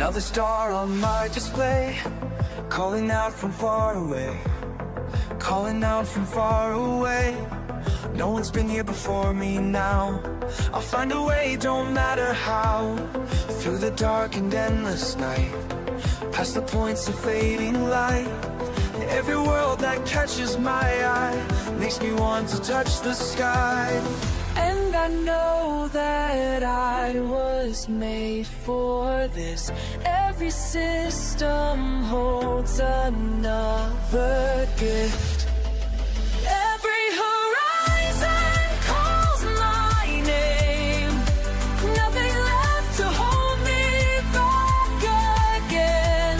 Another star on my display, calling out from far away, calling out from far away. No one's been here before me now. I'll find a way, don't matter how. Through the dark and endless night, past the points of fading light. Every world that catches my eye makes me want to touch the sky. And I know that I was made for this. Every system holds another gift. Every horizon calls my name. Nothing left to hold me back again.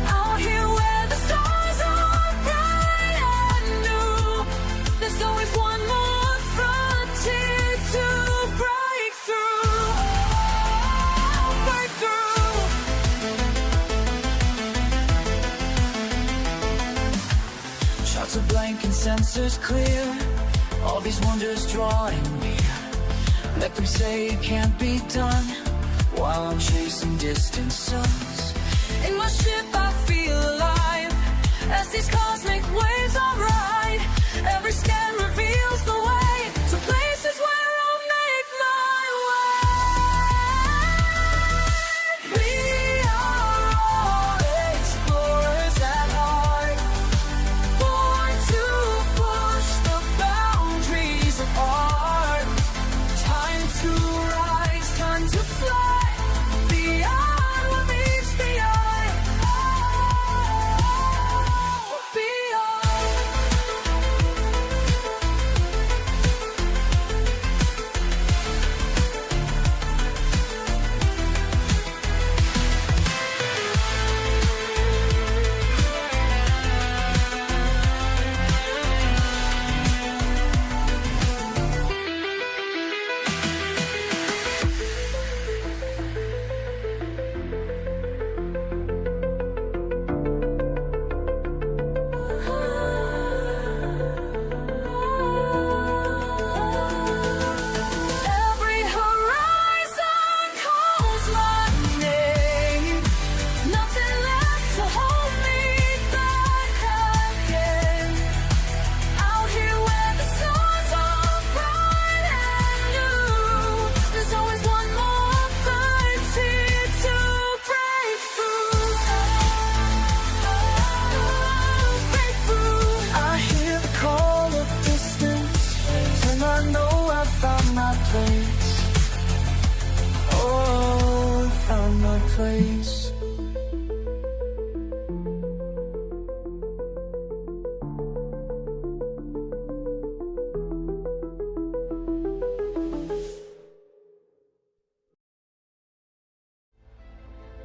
Out here where the stars are bright and new, there's always one more frontier to break through. Break through. Shots are blank and sensors clear. All these wonders drawing near. Let them say it can't be done, while I'm chasing distant suns. In my ship I feel alive, as these cosmic waves I ride. Every scan reveals the way to places where I'll make my way. We are all explorers at heart, born to push the boundaries of art. Time to rise, time to fly, beyond what meets the eye. Beyond. Every horizon calls my name. Nothing left to hold me back again. Out here where the stars are bright and new, there's always one more frontier to break through. Break through. I hear the call of distance, and I know I found my place. Oh, I found my place.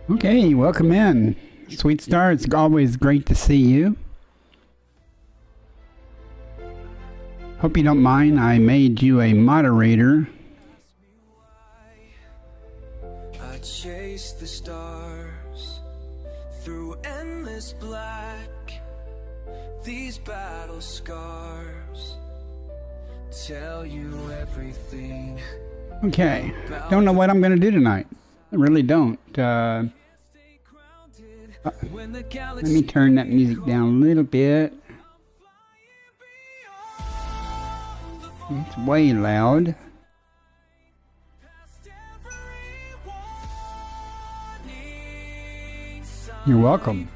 Okay, welcome in. Sweet Star, it's always great to see you. Hope you don't mind, I made you a moderator. I chase the stars through endless black. These battle scars tell you everything. Okay, don't know what I'm going to do tonight. I really don't. When the Let galaxy me turn that music down a little bit. It's way loud. You're welcome.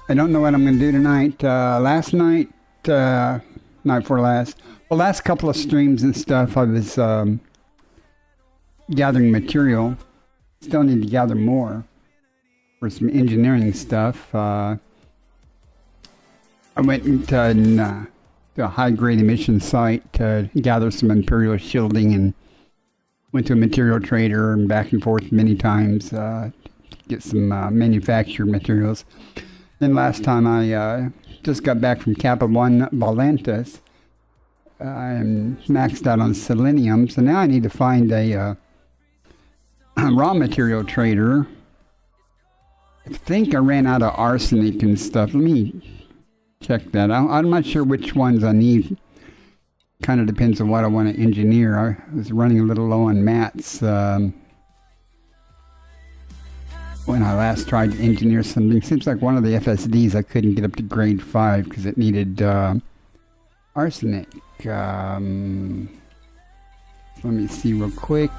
I don't know what I'm going to do tonight. Last night, night before last, the last couple of streams and stuff, I was gathering material. Still need to gather more for some engineering stuff. I went to a high-grade emission site to gather some Imperial shielding, and went to a material trader and back and forth many times to get some manufactured materials. Then last time I just got back from Kappa 1 Volantis. I'm maxed out on selenium, so now I need to find a raw material trader. I think I ran out of arsenic and stuff. Let me check that out. I'm not sure which ones I need. Kind of depends on what I want to engineer. I was running a little low on mats. when I last tried to engineer something. Seems like one of the FSDs I couldn't get up to grade 5 because it needed arsenic. Let me see real quick.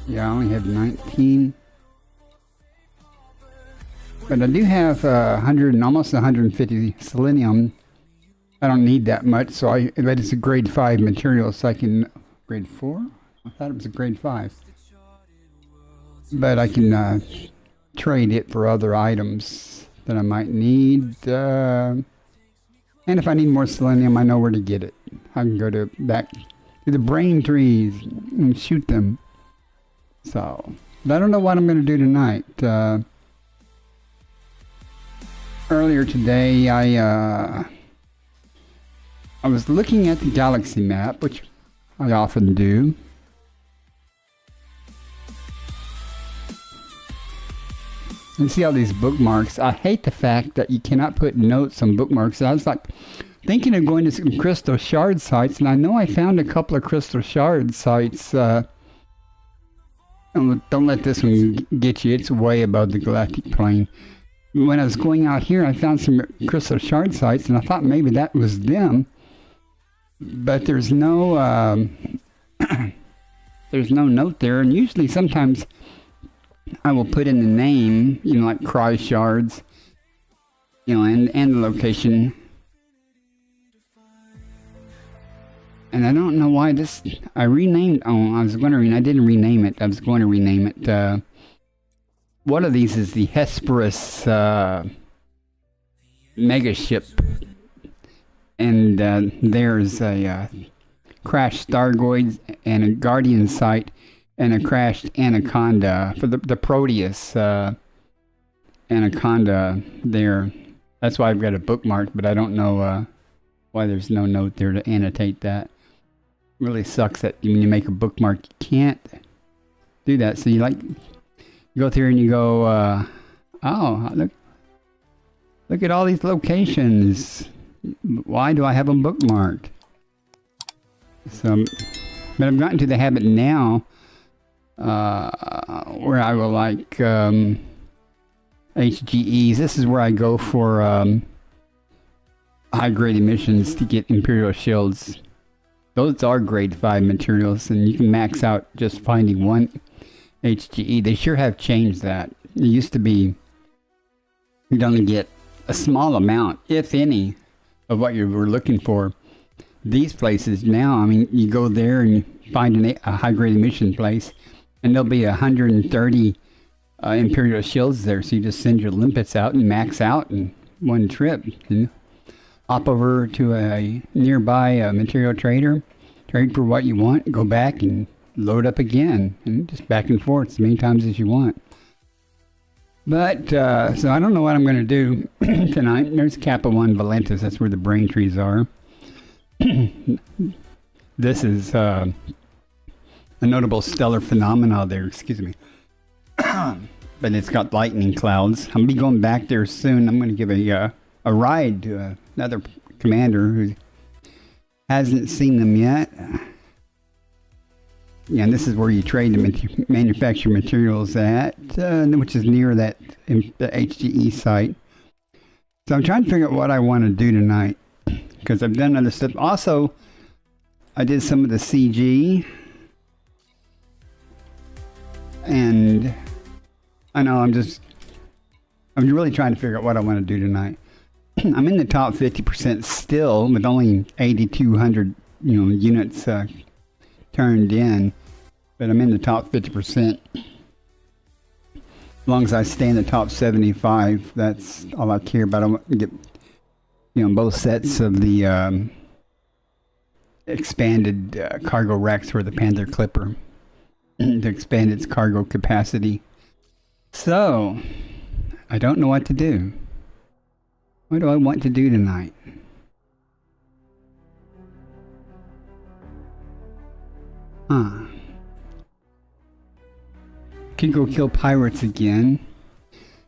Yeah, I only have 19. But I do have 100 and almost 150 selenium. I don't need that much, so but it's a grade 5 material, so I can... Grade 4? I thought it was a grade 5. But I can trade it for other items that I might need. And if I need more selenium, I know where to get it. I can go back to the brain trees and shoot them. So, but I don't know what I'm going to do tonight. Earlier today, I was looking at the galaxy map, which I often do. And see all these bookmarks. I hate the fact that you cannot put notes on bookmarks. I was like thinking of going to some crystal shard sites, and I know I found a couple of crystal shard sites. Don't let this one get you. It's way above the galactic plane. When I was going out here, I found some crystal shard sites, and I thought maybe that was them. But there's no there's no note there. And usually, sometimes I will put in the name, you know, like Cry Shards, you know, and the location. And I don't know why this. I renamed. Oh, I was going to. I didn't rename it. I was going to rename it. One of these is the Hesperus megaship, and there's a crashed Stargoids and a Guardian site and a crashed Anaconda for the Proteus Anaconda there. That's why I've got a bookmark, but I don't know why there's no note there to annotate that. Really sucks that when you make a bookmark, you can't do that. So you like go through and you go, oh, look at all these locations. Why do I have them bookmarked? So, but I've gotten to the habit now where I will like HGEs. This is where I go for high-grade emissions to get Imperial shields. Those are grade 5 materials, and you can max out just finding one HGE. They sure have changed that. It used to be you'd only get a small amount, if any, of what you were looking for. These places now, I mean, you go there and you find a high-grade emission place, and there'll be 130 Imperial shields there. So you just send your limpets out and max out in one trip. And hop over to a nearby material trader, trade for what you want, go back and load up again, and just back and forth as many times as you want. But, so I don't know what I'm going to do tonight. There's Kappa 1 Valentis. That's where the brain trees are. This is a notable stellar phenomena there, excuse me. But it's got lightning clouds. I'm going to be going back there soon. I'm going to give a ride to another commander who hasn't seen them yet. Yeah, and this is where you trade the manufactured materials at, which is near that the HGE site. So I'm trying to figure out what I want to do tonight, because I've done other stuff. Also, I did some of the CG, and I know I'm really trying to figure out what I want to do tonight. I'm in the top 50% still, with only 8,200, units turned in, but I'm in the top 50%. As long as I stay in the top 75, that's all I care about. I want to get, both sets of the expanded cargo racks for the Panther Clipper to expand its cargo capacity. So, I don't know what to do. What do I want to do tonight? Could go kill pirates again.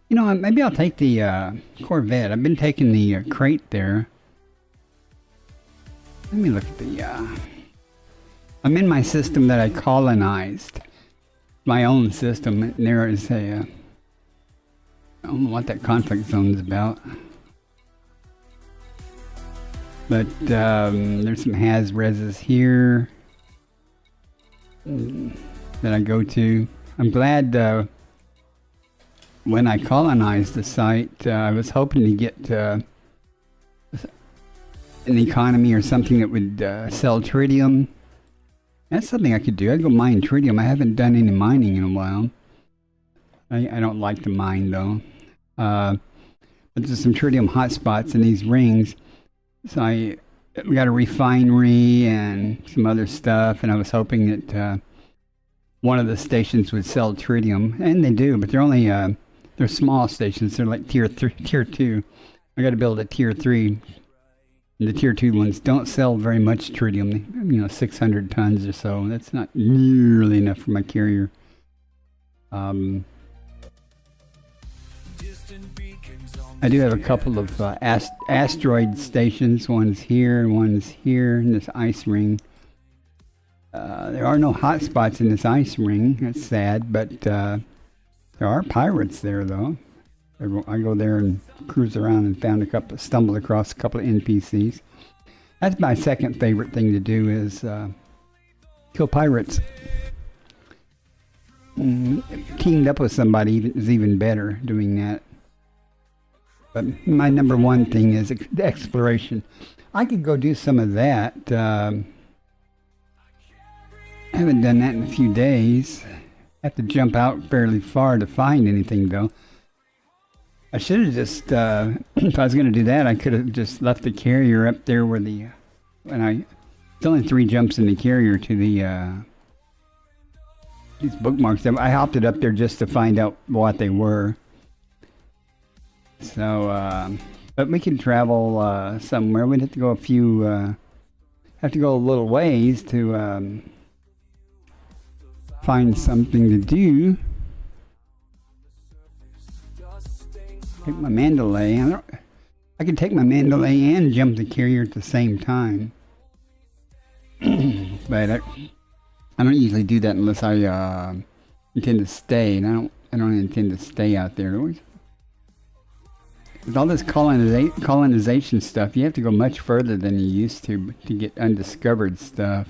Maybe I'll take the Corvette. I've been taking the crate there. Let me look at the... I'm in my system that I colonized. my own system. And there is a, I don't know what that conflict zone is about. But there's some Has-Reses here that I go to. I'm glad when I colonized the site, I was hoping to get an economy or something that would sell tritium. That's something I could do. I'd go mine tritium. I haven't done any mining in a while. I don't like to mine though. But there's some tritium hotspots in these rings. So we got a refinery and some other stuff, and I was hoping that one of the stations would sell tritium, and they do, but they're only they're small stations. They're like tier 2. I got to build a tier 3. And the tier 2 ones don't sell very much tritium. 600 tons or so. That's not nearly enough for my carrier. I do have a couple of asteroid stations. One's here, in this ice ring. There are no hotspots in this ice ring. That's sad, but there are pirates there, though. I go there and cruise around and stumbled across a couple of NPCs. That's my second favorite thing to do is kill pirates. Teamed up with somebody is even better doing that. But my number one thing is exploration. I could go do some of that. I haven't done that in a few days. I have to jump out fairly far to find anything, though. I should have just, if I was going to do that, I could have just left the carrier up there where it's only 3 jumps in the carrier to these bookmarks. I hopped it up there just to find out what they were. So, but we can travel somewhere. We'd have to go a little ways to find something to do. Take my Mandalay. I can take my Mandalay and jump the carrier at the same time. But I don't usually do that unless I intend to stay, and I don't intend to stay out there. With all this colonization stuff, you have to go much further than you used to get undiscovered stuff.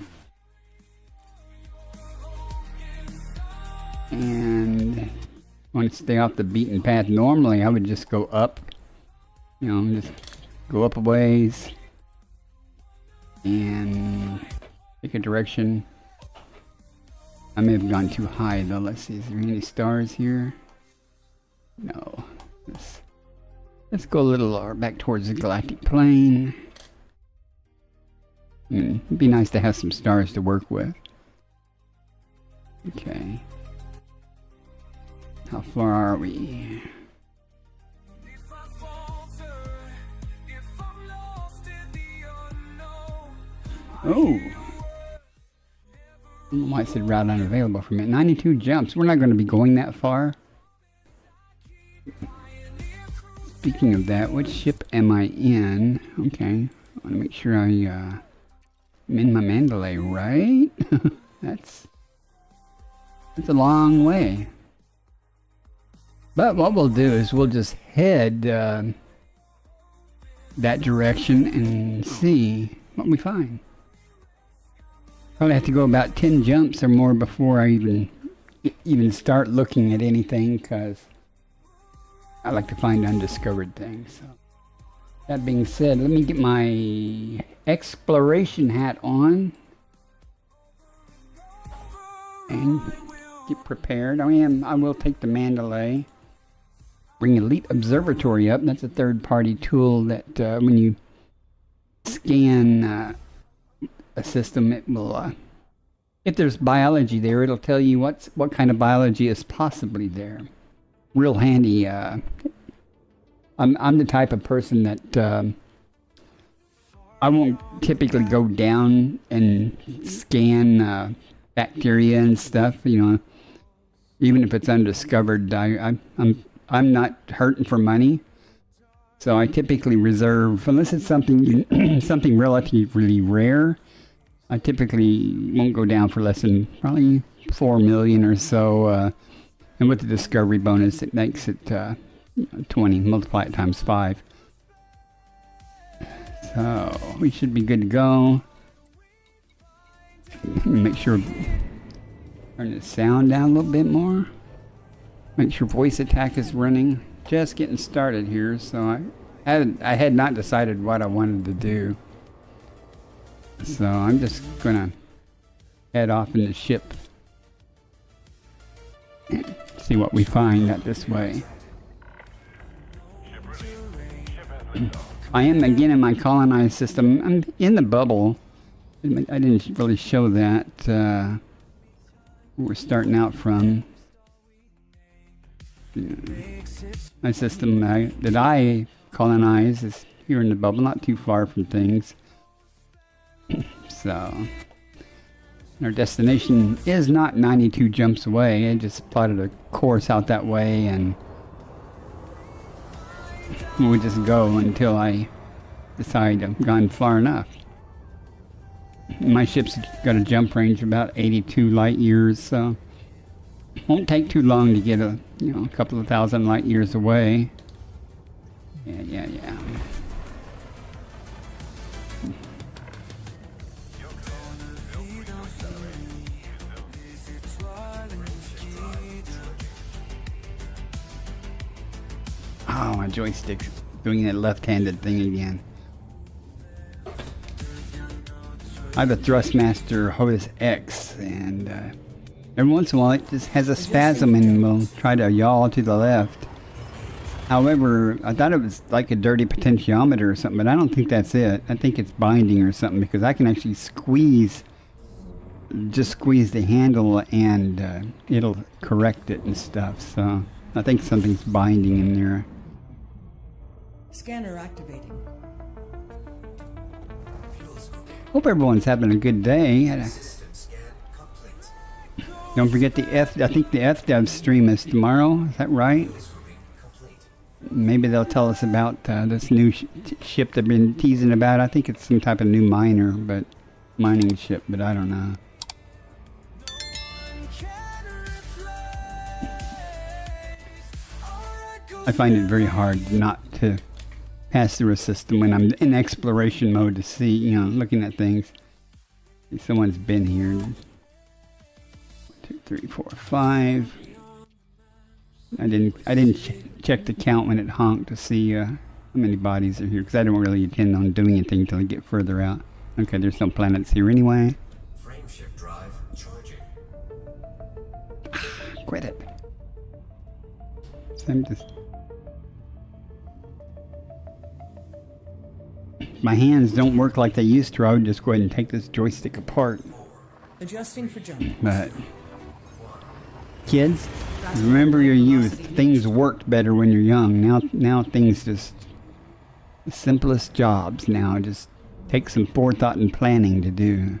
And I want to stay off the beaten path. Normally, I would just go up. Just go up a ways and pick a direction. I may have gone too high though. Let's see, is there any stars here? No. Let's go a little back towards the galactic plane. It'd be nice to have some stars to work with. Okay. How far are we? Oh! I don't know why it said route unavailable for me. 92 jumps. We're not going to be going that far. Speaking of that, which ship am I in? Okay. I want to make sure I'm in my Mandalay, right? That's a long way. But what we'll do is we'll just head that direction and see what we find. Probably have to go about 10 jumps or more before I even start looking at anything, because I like to find undiscovered things. So, that being said, let me get my exploration hat on and get prepared. I will take the Mandalay. Bring Elite Observatory up. That's a third-party tool that when you scan a system, it will, if there's biology there, it'll tell you what kind of biology is possibly there. Real handy. I'm the type of person that I won't typically go down and scan bacteria and stuff. Even if it's undiscovered, I'm not hurting for money, so I typically reserve, unless it's something something relatively rare. I typically won't go down for less than probably 4 million or so. And with the discovery bonus, it makes it 20. Multiply it times 5. So we should be good to go. Make sure turn the sound down a little bit more. Make sure voice attack is running. Just getting started here, so I had not decided what I wanted to do. So I'm just gonna head off in the ship. See what we find out this way. I am again in my colonized system. I'm in the bubble. I didn't really show that where we're starting out from. My system that I colonize is here in the bubble, not too far from things. So our destination is not 92 jumps away. I just plotted a course out that way, and we'll just go until I decide I've gone far enough. My ship's got a jump range of about 82 light years, so it won't take too long to get a couple of thousand light years away. Yeah. Oh, my joystick's doing that left-handed thing again. I have a Thrustmaster HOTAS X, and every once in a while it just has a spasm and will try to yaw to the left. However, I thought it was like a dirty potentiometer or something, but I don't think that's it. I think it's binding or something, because I can actually just squeeze the handle and it'll correct it and stuff. So I think something's binding in there. Scanner activating. Hope everyone's having a good day. Don't forget I think the FDev stream is tomorrow. Is that right? Maybe they'll tell us about this new ship they've been teasing about. I think it's some type of new mining ship, but I don't know. I find it very hard not to pass through a system when I'm in exploration mode to see, looking at things. Someone's been here. 1, 2, 3, 4, 5. I didn't check the count when it honked to see how many bodies are here, because I don't really intend on doing anything until I get further out. Okay, there's no planets here anyway. Frameshift drive charging. Quit it. So I'm just. My hands don't work like they used to. I would just go ahead and take this joystick apart. Adjusting for jump. But kids, remember your youth. Things worked better when you're young. Now things just the simplest jobs now just take some forethought and planning to do.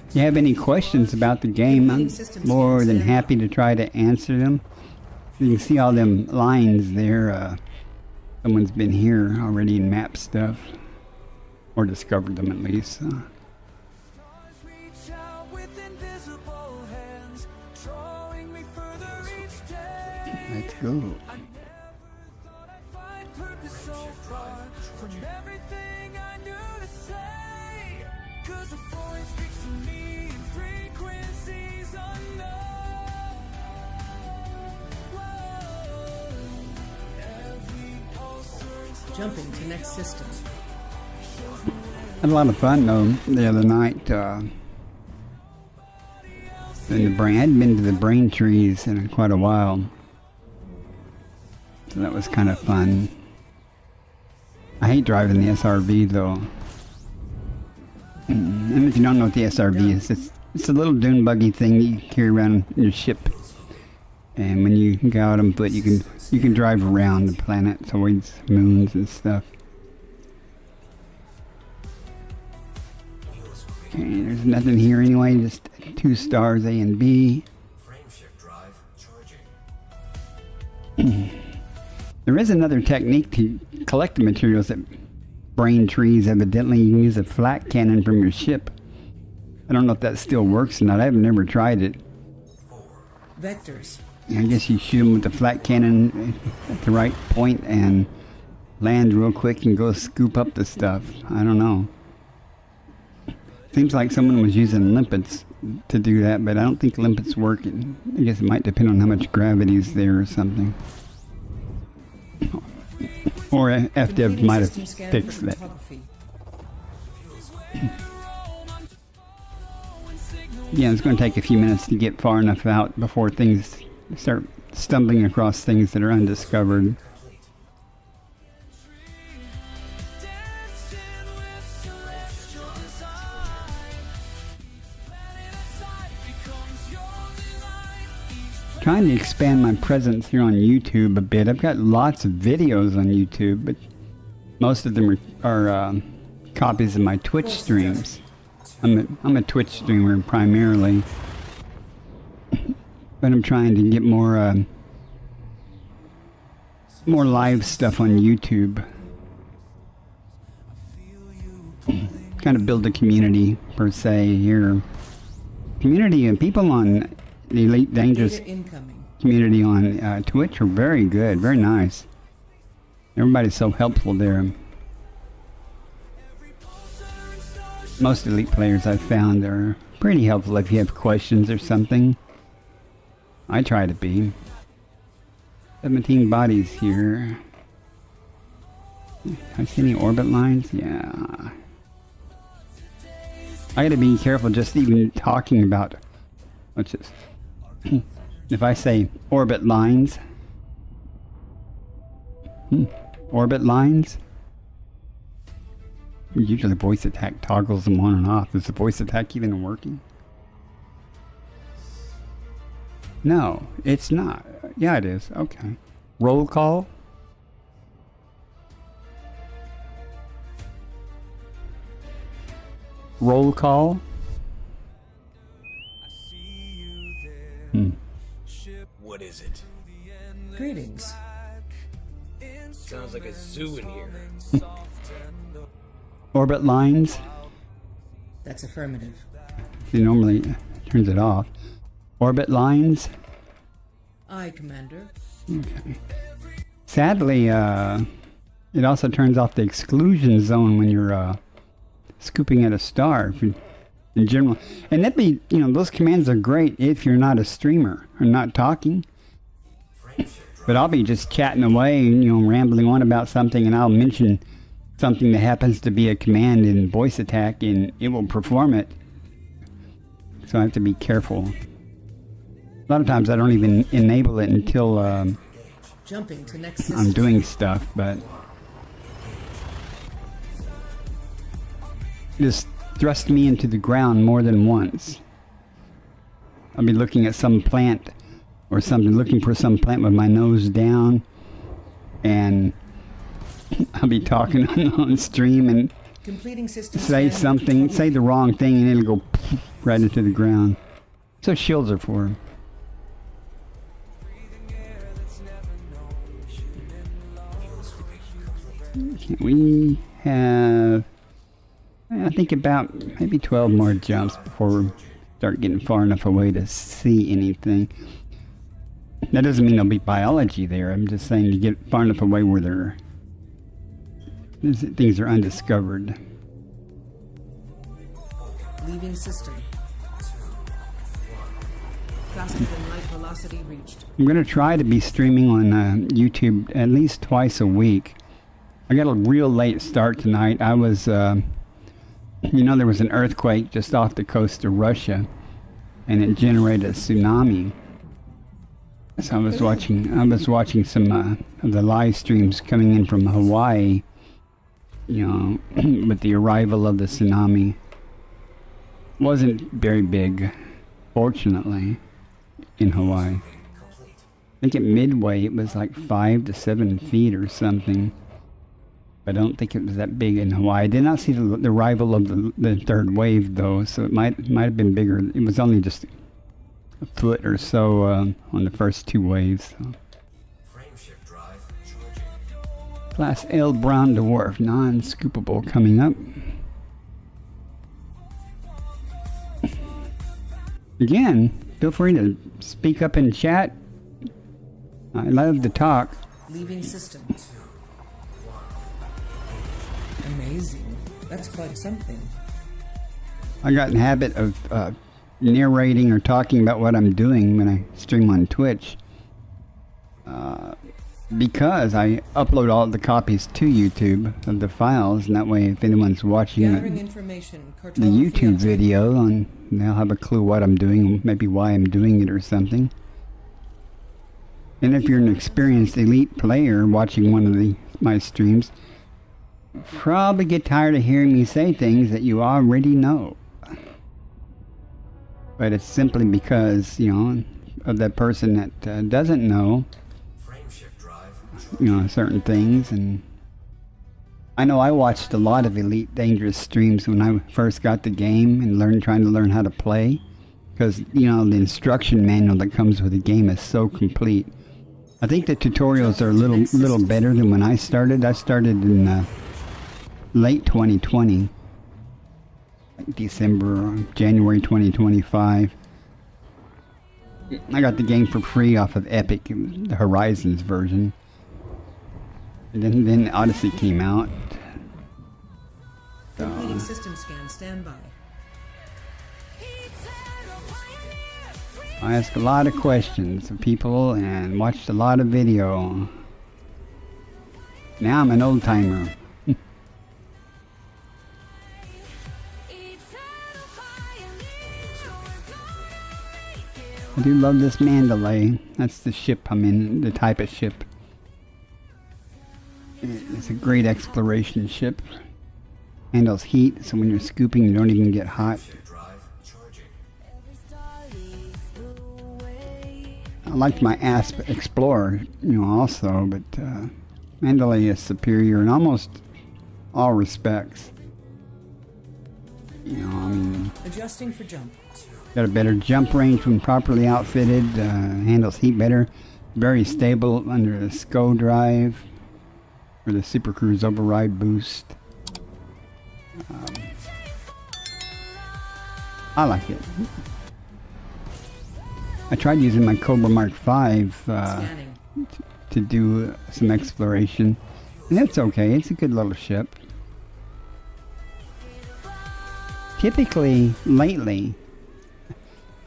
If you have any questions about the game, I'm more than happy to try to answer them. You can see all them lines there. Someone's been here already and mapped stuff, or discovered them at least. Let's go. Jumping to next system. Had a lot of fun though the other night. In the brain, I hadn't been to the brain trees in quite a while, so that was kind of fun. I hate driving the SRV though. And if you don't know what the SRV is, it's a little dune buggy thing that you carry around in your ship. And when you go out on foot, you can drive around the planet, towards moons and stuff. Okay, there's nothing here anyway, just 2 stars, A and B. Frameshift drive charging. There is another technique to collect the materials that brain trees. Evidently, you can use a flat cannon from your ship. I don't know if that still works or not. I've never tried it. Vectors. I guess you shoot them with the flat cannon at the right point and land real quick and go scoop up the stuff. I don't know. Seems like someone was using limpets to do that, but I don't think limpets work. I guess it might depend on how much gravity is there or something. Or FDev might have fixed that. Yeah, it's going to take a few minutes to get far enough out before things start stumbling across things that are undiscovered. Trying to expand my presence here on YouTube a bit. I've got lots of videos on YouTube, but most of them are copies of my Twitch streams. I'm a Twitch streamer primarily, but I'm trying to get more live stuff on YouTube. Kind of build a community per se here. Community and people on the Elite Dangerous Data incoming. community on Twitch are very good, very nice. Everybody's so helpful there. Most Elite players I've found are pretty helpful if you have questions or something. I try to be. 17 bodies here. I see any orbit lines? Yeah. I gotta be careful just even talking about, what's this? If I say orbit lines, orbit lines, usually voice attack toggles them on and off. Is the voice attack even working? No, it's not. Yeah, it is. Okay. Roll call. Roll call. What is it? Greetings. Sounds like a zoo in here. Orbit lines. That's affirmative. It normally turns it off. Orbit lines. Aye, Commander. Okay. Sadly, it also turns off the exclusion zone when you're scooping at a star in general. And that'd be, those commands are great if you're not a streamer or not talking. But I'll be just chatting away, rambling on about something, and I'll mention something that happens to be a command in voice attack, and it will perform it. So I have to be careful. A lot of times I don't even enable it until Jumping to next system. I'm doing stuff, but just thrust me into the ground more than once. I'll be looking at some plant or something, looking for some plant with my nose down, and I'll be talking on stream and Completing system say scan. something, say the wrong thing, and it'll go right into the ground. So shields are for. We have, I think, about maybe 12 more jumps before we start getting far enough away to see anything. That doesn't mean there'll be biology there. I'm just saying to get far enough away where things are undiscovered. Leaving system. Faster than light velocity reached. I'm going to try to be streaming on YouTube at least twice a week. I got a real late start tonight. I was, there was an earthquake just off the coast of Russia, and it generated a tsunami. So I was watching some of the live streams coming in from Hawaii, with the arrival of the tsunami. Wasn't very big, fortunately, in Hawaii. I think at Midway it was like 5 to 7 feet or something. I don't think it was that big in Hawaii. I did not see the arrival of the third wave though, so it might have been bigger. It was only just a foot or so on the first two waves. So. Frameshift drive charging. Class L Brown Dwarf, non-scoopable coming up. Again, feel free to speak up in chat. I love to talk. Leaving system. Amazing. That's quite something. I got in the habit of narrating or talking about what I'm doing when I stream on Twitch. Because I upload all the copies to YouTube of the files, and that way if anyone's watching Gathering the information. YouTube video, and they'll have a clue what I'm doing, maybe why I'm doing it or something. And if you're an experienced elite player watching one of my streams, you'll probably get tired of hearing me say things that you already know. But it's simply because, you know, of that person that doesn't know, you know, certain things. And I know I watched a lot of Elite Dangerous streams when I first got the game and trying to learn how to play, because, you know, the instruction manual that comes with the game is so complete. I think the tutorials are a little better than when I started. I started in late 2020, like December, January 2025. I got the game for free off of Epic, the Horizons version. And then Odyssey came out. Completing system scan. Stand by. I asked a lot of questions of people and watched a lot of video. Now I'm an old timer. I do love this Mandalay. That's the ship I'm in, the type of ship. It's a great exploration ship. Handles heat, so when you're scooping you don't even get hot. I liked my Asp Explorer, you know, also, but Mandalay is superior in almost all respects. You know, I mean, Adjusting for jump. got a better jump range when properly outfitted, handles heat better, very stable under the SCO drive, or the Super Cruise Override boost. I like it. I tried using my Cobra Mark V Scanning. to do some exploration, and it's okay. It's a good little ship. Typically, lately,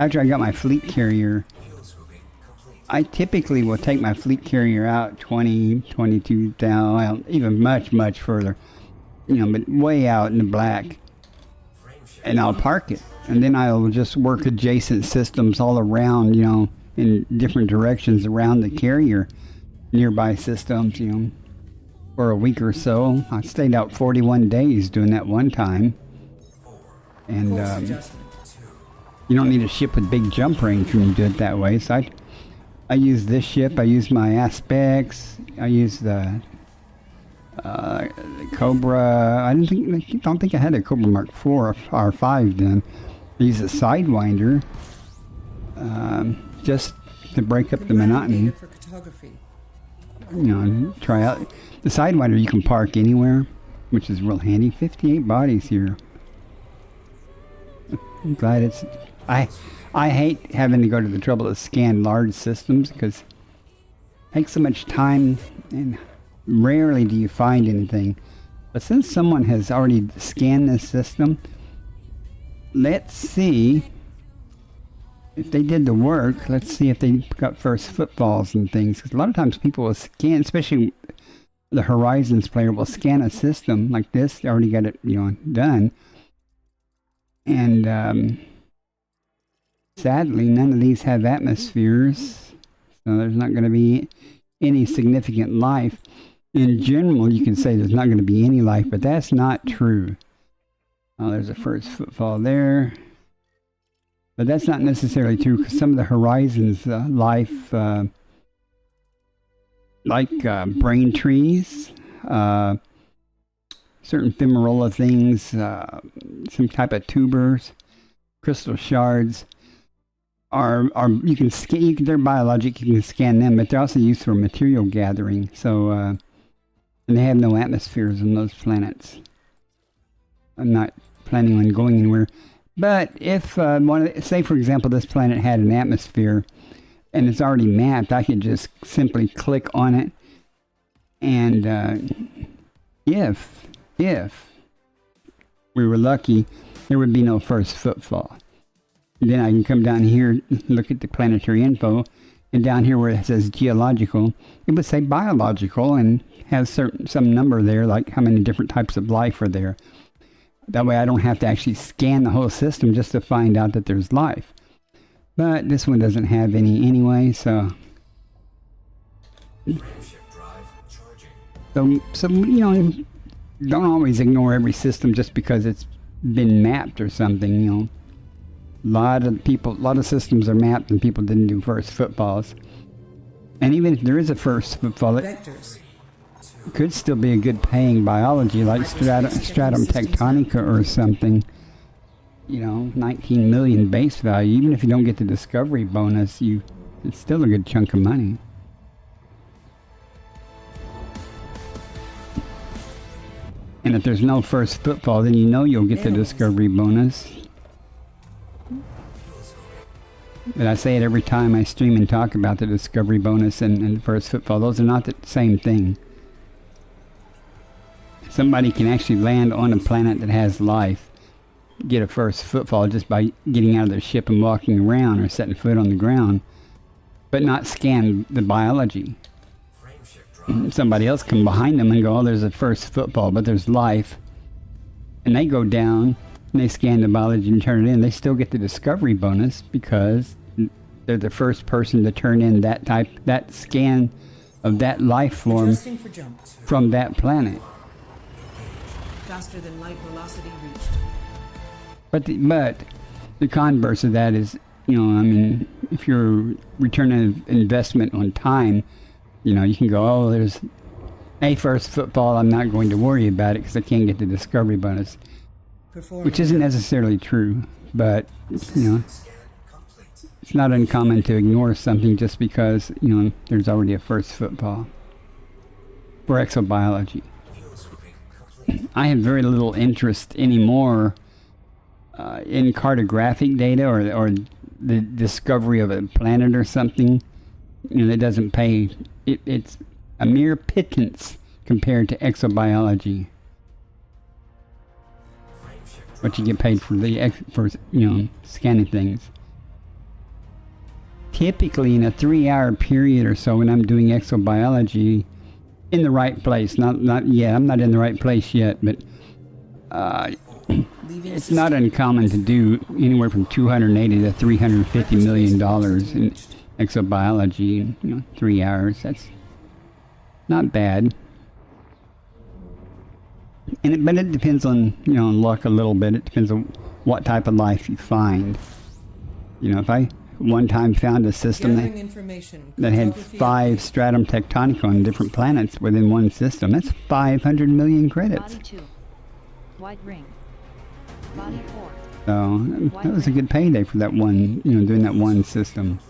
after I got my fleet carrier, I typically will take my fleet carrier out 20, 22,000, well, even much further, you know, but way out in the black, and I'll park it. And then I'll just work adjacent systems all around, you know, in different directions around the carrier, nearby systems, you know, for a week or so. I stayed out 41 days doing that one time. And Course adjustment. you don't need a ship with big jump range when you do it that way. So I use this ship. I use my Aspects. I use the Cobra. I don't think I had a Cobra Mark 4 or 5 then. I use a Sidewinder just to break up the Providing monotony. data for cartography. You know, try out the Sidewinder. You can park anywhere, which is real handy. 58 bodies here. I'm glad it's. I hate having to go to the trouble to scan large systems because it takes so much time, and rarely do you find anything. But since someone has already scanned this system, let's see if they did the work. Let's see if they got first footfalls and things. Because a lot of times people will scan, especially the Horizons player will scan a system like this. They already got it, you know, done. And sadly, none of these have atmospheres, so there's not going to be any significant life. In general, you can say there's not going to be any life, but that's not true. Oh, there's a first footfall there. But that's not necessarily true, because some of the Horizons life, like brain trees, certain Thimarola things, some type of tubers, crystal shards, are you can scan. They're biologic. You can scan them, but they're also used for material gathering. So And they have no atmospheres on those planets. I'm not planning on going anywhere. But if, say for example, this planet had an atmosphere and it's already mapped, I could just simply click on it. And if we were lucky, there would be no first footfall. Then I can come down here, look at the planetary info, and down here where it says geological, it would say biological and has some number there, like how many different types of life are there. That way I don't have to actually scan the whole system just to find out that there's life. But this one doesn't have any anyway, so... So you know, don't always ignore every system just because it's been mapped or something, you know. A lot of systems are mapped and people didn't do first footfalls. And even if there is a first footfall, it Vectors. could still be a good paying biology like Stratum Tectonica or something. You know, 19 million base value. Even if you don't get the discovery bonus, it's still a good chunk of money. And if there's no first footfall, then you know you'll get the discovery bonus. But I say it every time I stream and talk about the discovery bonus and the first footfall. Those are not the same thing. Somebody can actually land on a planet that has life, get a first footfall just by getting out of their ship and walking around or setting foot on the ground, but not scan the biology. Somebody else come behind them and go, oh, there's a first footfall, but there's life. And they go down and they scan the biology and turn it in. They still get the discovery bonus because they're the first person to turn in that scan of that life form Adjusting for jump. from that planet. Faster than light velocity reached. But the converse of that is, you know, I mean, if you're returning investment on time, you know, you can go, oh, there's a first footfall, I'm not going to worry about it because I can't get the discovery bonus. Which isn't necessarily true, but, you know, it's not uncommon to ignore something just because, you know, there's already a first footfall for exobiology. I have very little interest anymore in cartographic data or the discovery of a planet or something. You know, that doesn't pay. It's a mere pittance compared to exobiology. What you get paid for scanning things. Typically, in a 3-hour period or so, when I'm doing exobiology, in the right place. Not yet. I'm not in the right place yet, but it's not uncommon to do anywhere from $280 to $350 million in exobiology in, you know, 3 hours. That's not bad. But it depends on, you know, luck a little bit. It depends on what type of life you find. You know, if I one time found a system that had 5 stratum tectonica on different planets within one system, that's 500 million credits. Body 2. White ring. Body 4. So that was a good payday for that one, you know, doing that one system.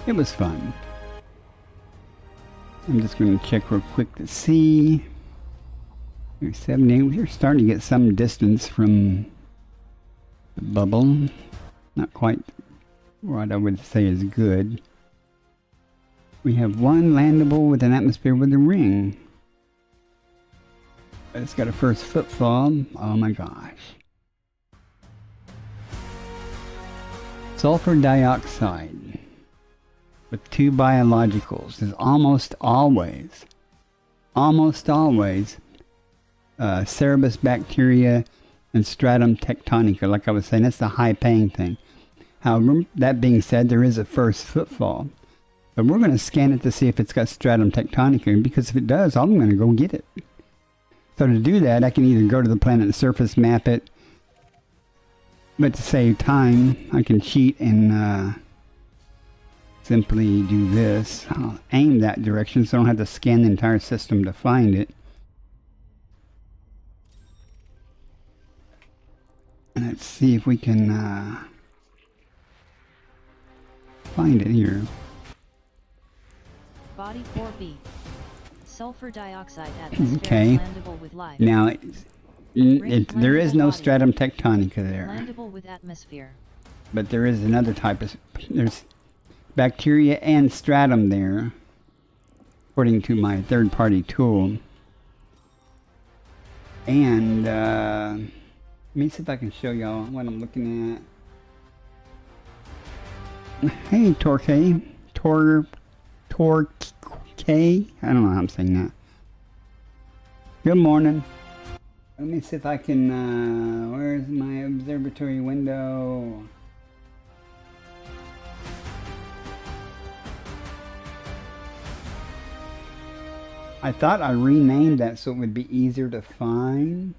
It was fun. I'm just going to check real quick to see. We're 78. We're starting to get some distance from the bubble. Not quite what I would say is good. We have one landable with an atmosphere with a ring. But it's got a first footfall. Oh my gosh. Sulfur dioxide with 2 biologicals is almost always Cerebus bacteria and Stratum tectonica. Like I was saying, that's the high paying thing. However, that being said, there is a first footfall. But we're going to scan it to see if it's got Stratum tectonica, because if it does, I'm going to go get it. So to do that, I can either go to the planet surface, map it, but to save time, I can cheat and simply do this. I'll aim that direction so I don't have to scan the entire system to find it. Let's see if we can find it here. Body 4B. Sulfur dioxide atmosphere Okay. landable with life. Now, there is no stratum tectonica there, Landable with atmosphere. but there is another type of, there's bacteria and stratum there, according to my third-party tool. And let me see if I can show y'all what I'm looking at. Hey, Torque. Torque. I don't know how I'm saying that. Good morning. Let me see if I can, where's my observatory window? I thought I renamed that so it would be easier to find.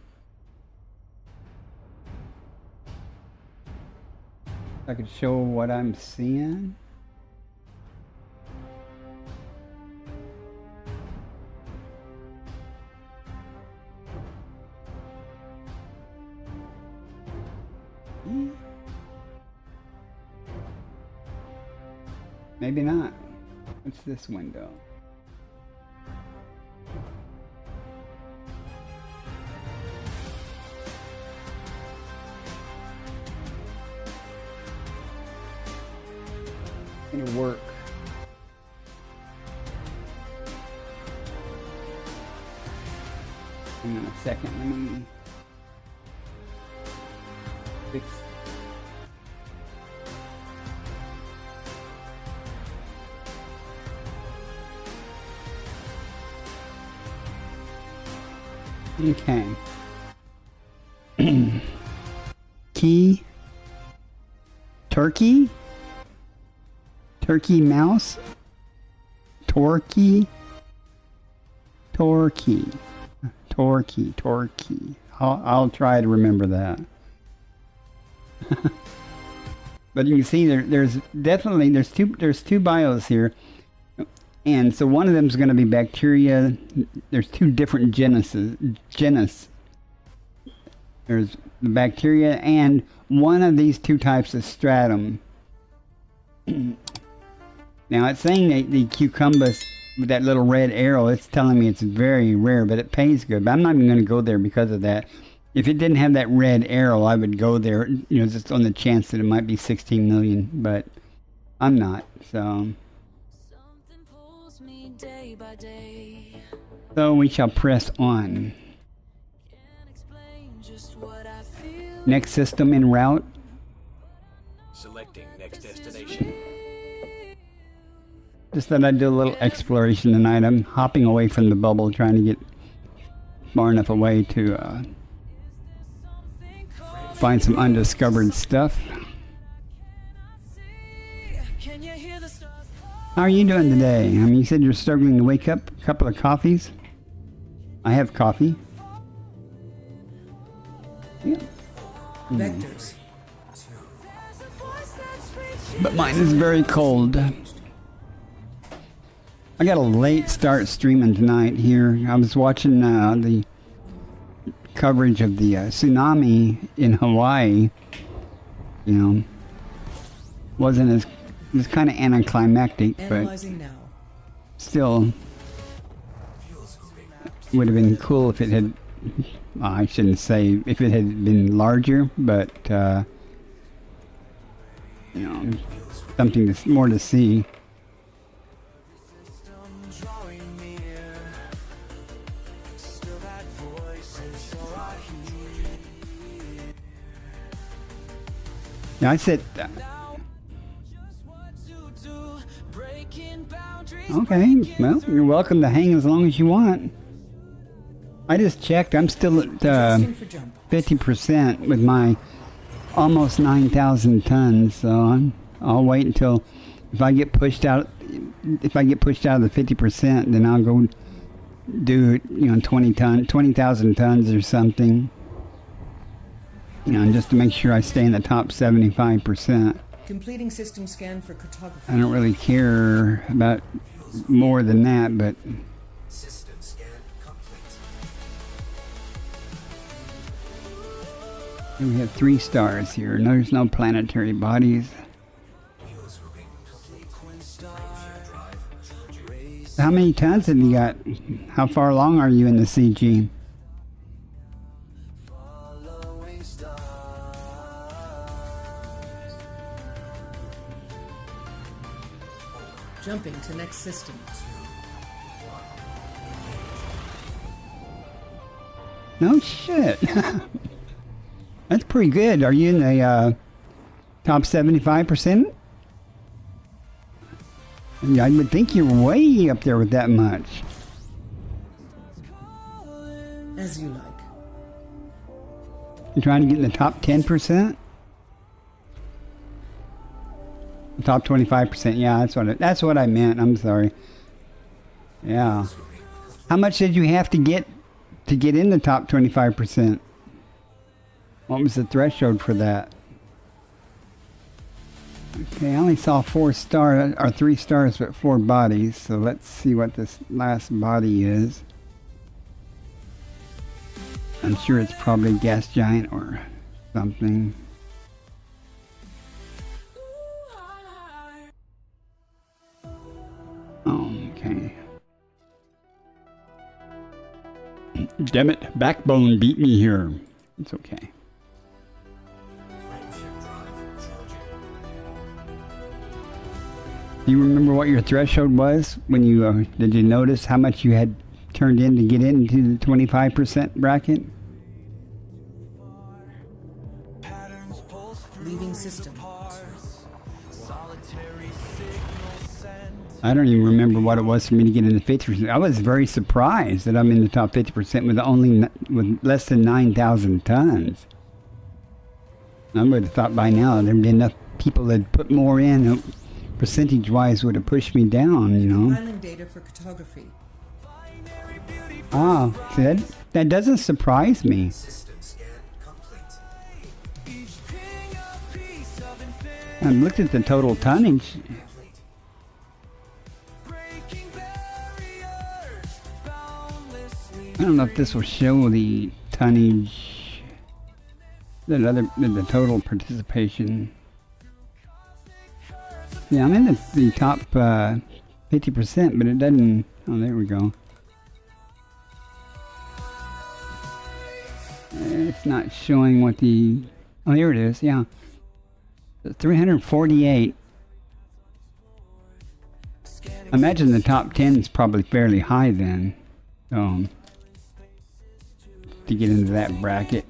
I could show what I'm seeing. Maybe not. What's this window? It'll work. Hang on a second, let me fix. Okay. Key. Turkey? Turkey mouse? Torquey? Torquey. Torquey. I'll try to remember that. But you can see there's definitely there's two bios here. And so one of them is going to be bacteria. There's two different genus. There's the bacteria and one of these two types of stratum. Now it's saying the cucumbus with that little red arrow, it's telling me it's very rare, but it pays good. But I'm not even going to go there because of that. If it didn't have that red arrow, I would go there, you know, just on the chance that it might be 16 million, but I'm not, so. So we shall press on. Next system en route. Selecting next destination. Just thought I'd do a little exploration tonight. I'm hopping away from the bubble, trying to get far enough away to find some undiscovered stuff. How are you doing today? I mean, you said you're struggling to wake up. A couple of coffees? I have coffee. Yeah. Vectors. But mine is very cold. I got a late start streaming tonight here. I was watching the coverage of the tsunami in Hawaii. You know, wasn't as, it was kind of anticlimactic, but Analyzing now. still would have been cool if it had, I shouldn't say if it had been larger, but you know, something more to see. Now I said, okay, well, you're welcome to hang as long as you want. I just checked. I'm still at Adjusting for jump. 50% with my almost 9,000 tons. So I'll wait until if I get pushed out. If I get pushed out of the 50%, then I'll go do 20,000 tons or something. You know, just to make sure I stay in the top 75%. Completing system scan for cartography. I don't really care about more than that, but System scan complete. We have 3 stars here. No, there's no planetary bodies. How many tons have you got? How far along are you in the CG? Jumping to next system. No shit. That's pretty good. Are you in the top 75%? Yeah, I would think you're way up there with that much. As you like. You're trying to get in the top 10%? The top 25%. Yeah, that's what I meant. I'm sorry. Yeah. How much did you have to get in the top 25%? What was the threshold for that? Okay, I only saw 4 stars, or 3 stars, but 4 bodies. So let's see what this last body is. I'm sure it's probably a gas giant or something. Okay. Damn it, Backbone beat me here. It's okay. Do you remember what your threshold was when you did you notice how much you had turned in to get into the 25% bracket? Leaving system. I don't even remember what it was for me to get in the 50%. I was very surprised that I'm in the top 50% with less than 9,000 tons. I would have thought by now there'd be enough people that put more in. Percentage-wise would have pushed me down, you know. Filing data for cartography. Ah, see, that doesn't surprise me. I looked at the total tonnage. I don't know if this will show the tonnage, the total participation. Yeah, I'm in the top 50%, but it doesn't. Oh, there we go. It's not showing what the. Oh, here it is. Yeah, 348. I imagine the top 10 is probably fairly high then, to get into that bracket.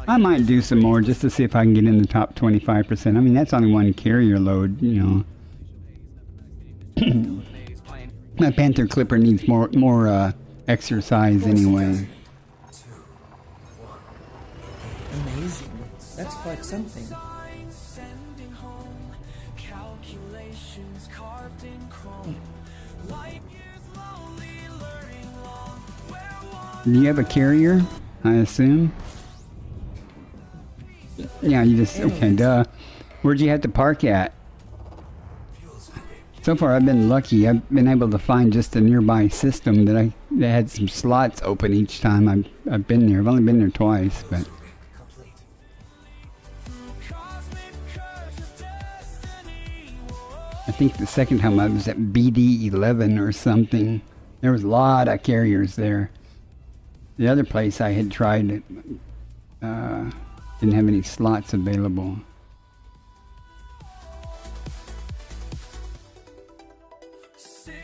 I might do some more just to see if I can get in the top 25%. I mean, that's only one carrier load, you know. My Panther Clipper needs more exercise anyway. Amazing. That's quite something. Do you have a carrier, I assume? Yeah, you just, okay, duh. Where'd you have to park at? So far I've been lucky. I've been able to find just a nearby system that had some slots open each time I've been there. I've only been there twice, but... I think the second time I was at BD11 or something. There was a lot of carriers there. The other place I had tried, didn't have any slots available.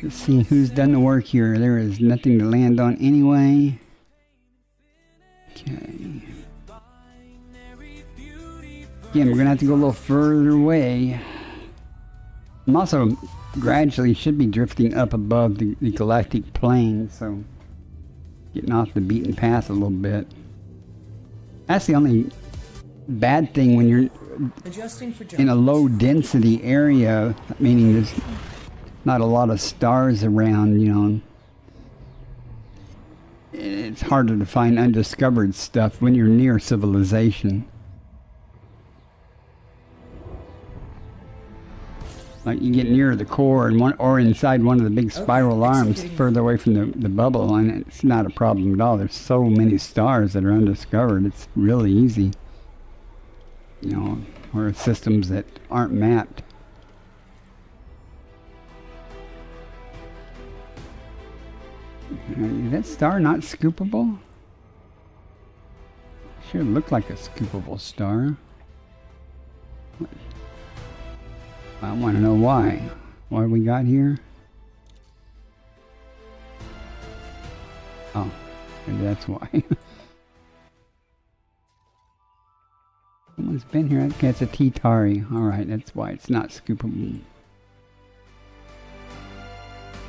Let's see who's done the work here. There is nothing to land on anyway. Okay. Again, we're going to have to go a little further away. I'm also gradually should be drifting up above the galactic plane, so getting off the beaten path a little bit. That's the only bad thing when you're Adjusting for in a low density area, meaning there's not a lot of stars around, you know. It's harder to find undiscovered stuff when you're near civilization. Like you get near the core and or inside one of the big spiral arms further away from the bubble, and it's not a problem at all. There's so many stars that are undiscovered. It's really easy. You know, or systems that aren't mapped. Is that star not scoopable? Sure looked like a scoopable star. I want to know why. What we got here? Oh, maybe that's why. Someone's been here. Okay, it's a T-Tari. Alright, that's why it's not scoopable.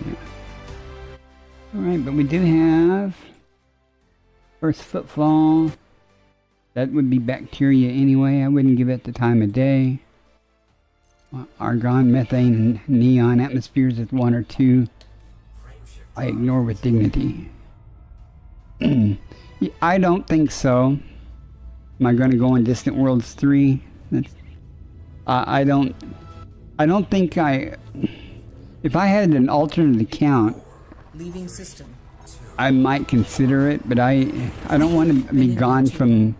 Yeah. Alright, but we do have first footfall. That would be bacteria anyway. I wouldn't give it the time of day. Argon, methane, and neon atmospheres at 1 or 2. I ignore with dignity. I don't think so. Am I going to go in Distant Worlds 3? I don't think I... If I had an alternate account, Leaving system. I might consider it, but I don't want to be gone from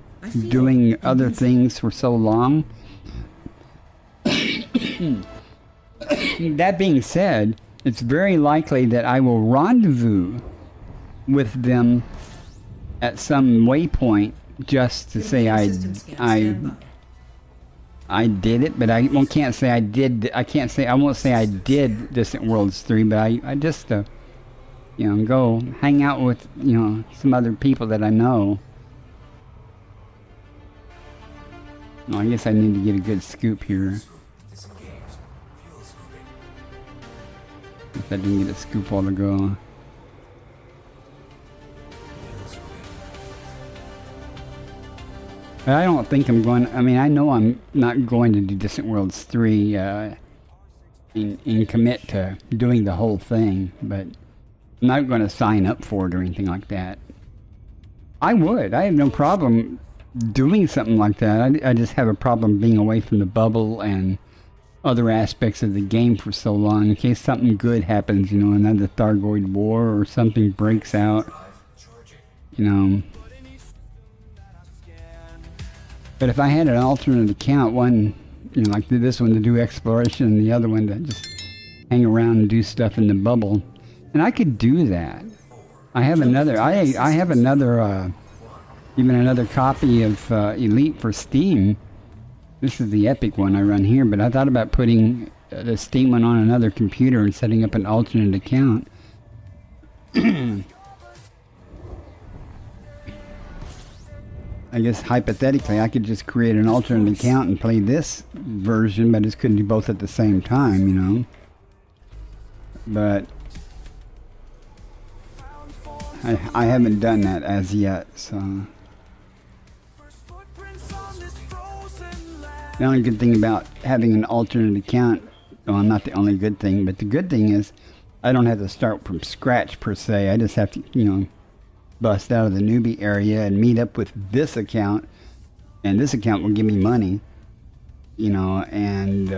doing other things for so long. That being said, it's very likely that I will rendezvous with them at some waypoint just to say I did it, but I can't say I did. I won't say I did Distant Worlds 3, but I just you know, go hang out with, you know, some other people that I know. Well, I guess I need to get a good scoop here. If I didn't get a scoop while ago. But I don't think I'm going... I mean, I know I'm not going to do Distant Worlds 3 and commit to doing the whole thing, but I'm not going to sign up for it or anything like that. I would. I have no problem doing something like that. I just have a problem being away from the bubble and other aspects of the game for so long in case something good happens, you know, another Thargoid war or something breaks out, you know. But if I had an alternate account, one, you know, like this one to do exploration and the other one to just hang around and do stuff in the bubble, and I could do that. I have another, I have another, even another copy of Elite for Steam. This is the Epic one I run here, but I thought about putting the Steam one on another computer and setting up an alternate account. I guess hypothetically I could just create an alternate account and play this version, but I just couldn't do both at the same time, you know. But I haven't done that as yet, so... The only good thing about having an alternate account, well, not the only good thing, but the good thing is I don't have to start from scratch per se. I just have to, you know, bust out of the newbie area and meet up with this account, and this account will give me money, you know, and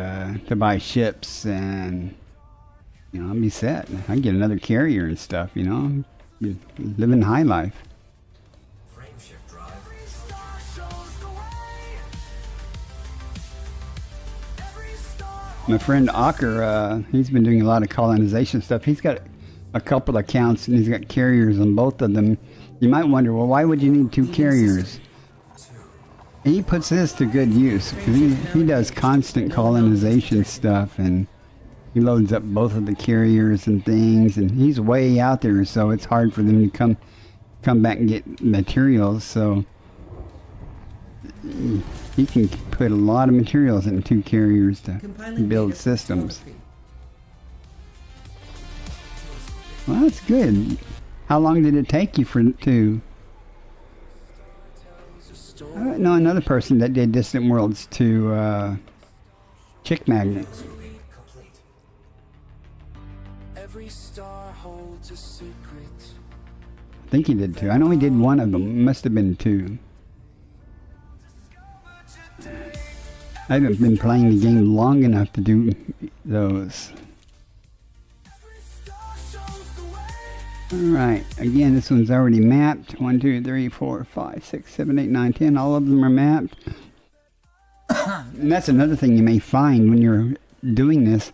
to buy ships, and, you know, I'll be set. I can get another carrier and stuff, you know, living high life. My friend Aker, he's been doing a lot of colonization stuff. He's got a couple accounts and he's got carriers on both of them. You might wonder, well, why would you need 2 carriers? He puts this to good use. He does constant colonization stuff, and he loads up both of the carriers and things, and he's way out there, so it's hard for them to come back and get materials, so he can put a lot of materials in 2 carriers to build systems. Well, that's good. How long did it take you to... no, another person that did Distant Worlds to Chick Magnet. Every star holds a secret. I think he did 2. I know he did one of them. Must have been 2. I haven't been playing the game long enough to do those. Alright, again, this one's already mapped. 1, 2, 3, 4, 5, 6, 7, 8, 9, 10. All of them are mapped. And that's another thing you may find when you're doing this.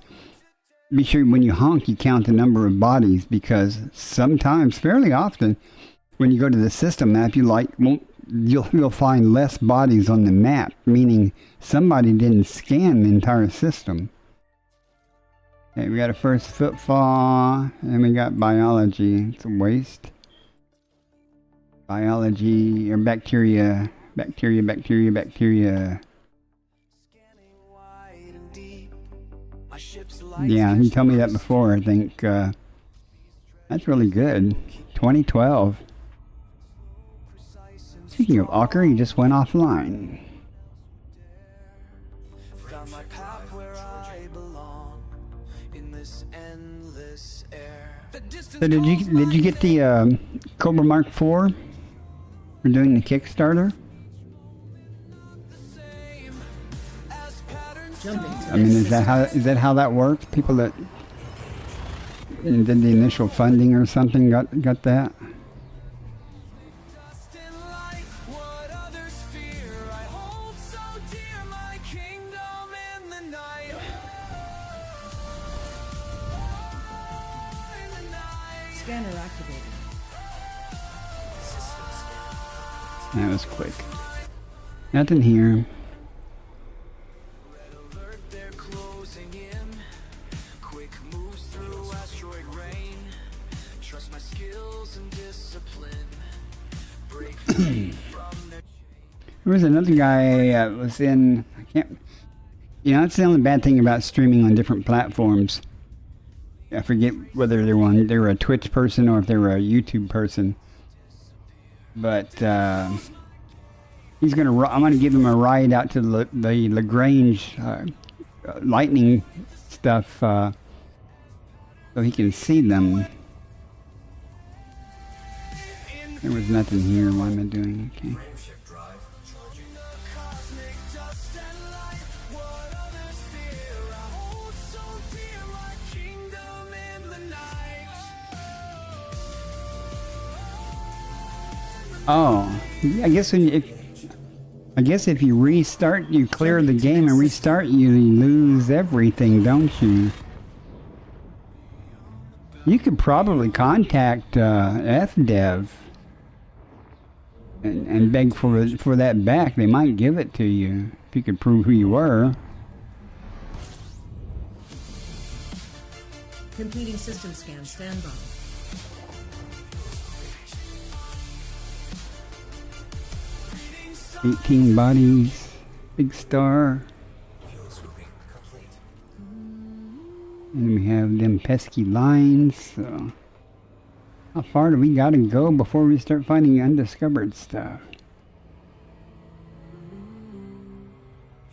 Be sure when you honk, you count the number of bodies, because sometimes, fairly often, when you go to the system map, you'll find less bodies on the map, meaning somebody didn't scan the entire system. Okay, we got a first footfall, and we got biology. It's a waste. Biology, or bacteria. Bacteria. Yeah, you told me that before, I think. That's really good. 2012. Speaking of Ocker, he just went offline. Found my path where I belong in this endless air. So did you get the Cobra Mark IV for doing the Kickstarter? Jumping to I mean, is that how that works? People that did the initial funding or something got that? Scanner activated. That was quick. Nothing here. Red alert, they're closing in. Quick moves through asteroid rain. Trust my skills and discipline. Break free from their There was another guy that was in. I can't. You know, that's the only bad thing about streaming on different platforms. I forget whether they were a Twitch person or if they were a YouTube person. But he's gonna. I'm gonna give him a ride out to the Lagrange lightning stuff, so he can see them. There was nothing here. What am I doing? Okay. cosmic dust and light. What others fear, I hold so dear. My kingdom in the night. Oh, I guess if you restart, you clear the game and restart, you lose everything, don't you? You could probably contact FDev and beg for that back. They might give it to you if you could prove who you were. Completing system scan. Stand by. 18 bodies, big star. And we have them pesky lines, so how far do we gotta go before we start finding undiscovered stuff?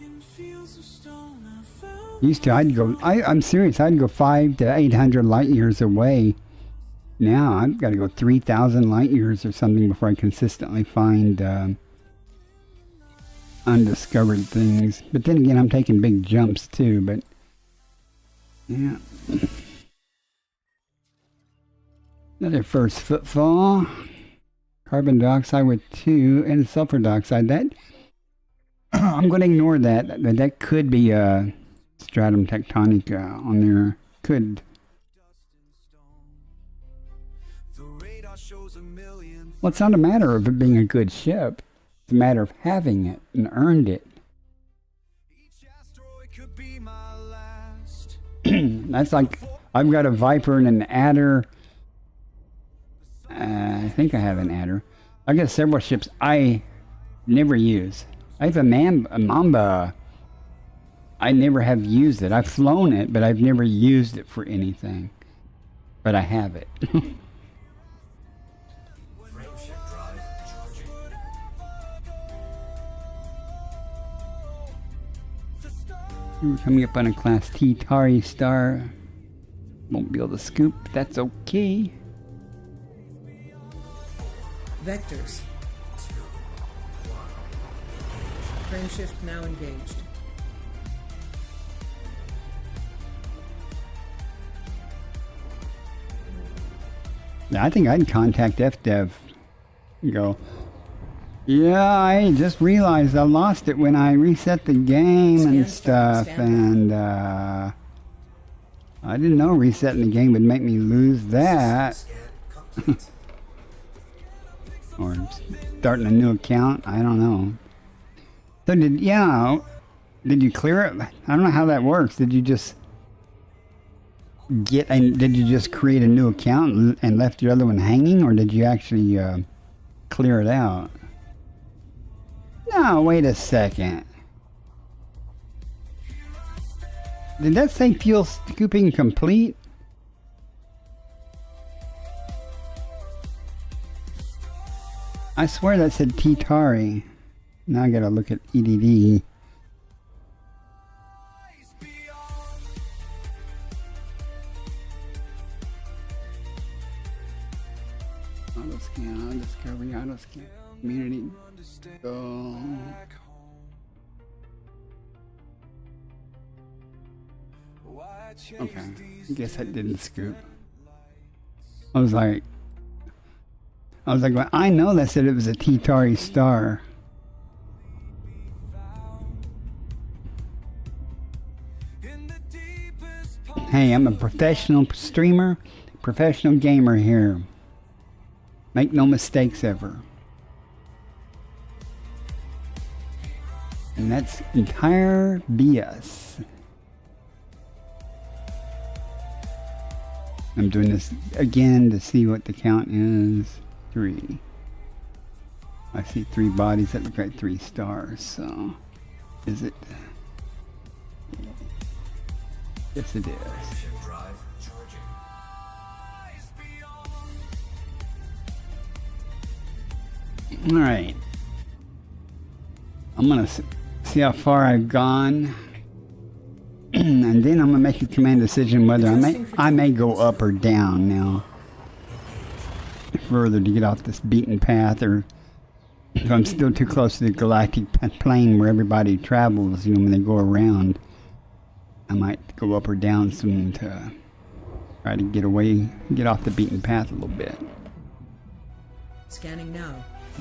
In fields of stone I found. Used to, I'm serious, I'd go 500 to 800 light years away. Now I've got to go 3,000 light years or something before I consistently find undiscovered things. But then again, I'm taking big jumps too, but yeah. Another first footfall. Carbon dioxide with 2 and sulfur dioxide. That I'm going to ignore that. That could be a stratum tectonica on there. Could. The radar shows a million. Well, it's not a matter of it being a good ship. It's a matter of having it and earned it. Each asteroid could be my last. That's like, I've got a Viper and an Adder. I think I have an Adder. I've got several ships I never use. I have a Mamba. I never have used it. I've flown it, but I've never used it for anything. But I have it. We're coming up on a Class T Tari star. Won't be able to scoop, but that's okay. Vectors. Frame shift now engaged. I think I'd contact FDev and go, yeah, I just realized I lost it when I reset the game and stuff, and I didn't know resetting the game would make me lose that. Or starting a new account, I don't know. So did you clear it? I don't know how that works. Did you just create a new account and left your other one hanging, or did you actually clear it out? No, wait a second. Did that say fuel scooping complete? I swear that said T-Tari. Now I gotta look at EDD. Auto-scan, auto-discovery, auto-scan, community, go. Okay, I guess I didn't scoop. I was like, well, I know that said it was a T-Tari star. Hey, I'm a professional streamer, professional gamer here. Make no mistakes ever. And that's entire BS. I'm doing this again to see what the count is. 3. I see 3 bodies that look like 3 stars, so is it? Yes, it is. All right. I'm gonna see how far I've gone, and then I'm gonna make a command decision whether I may go up or down now, further to get off this beaten path, or if I'm still too close to the galactic plane where everybody travels, you know, when they go around, I might go up or down soon to try to get off the beaten path a little bit. Scanning now.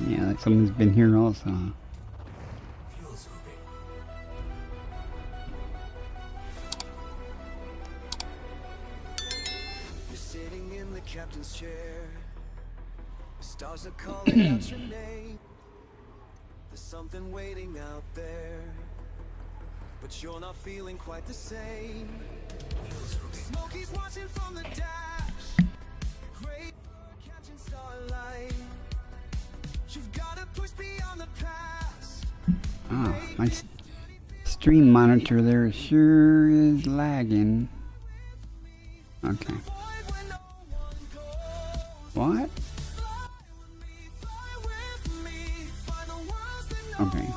Yeah, like someone's been here also. You're sitting in the captain's chair. The stars are calling out your name. There's something waiting out there, but you're not feeling quite the same. Smokey's watching from the dash. Great for catching starlight. You've gotta push beyond the past. Oh, my stream monitor there sure is lagging. Okay. What? Okay.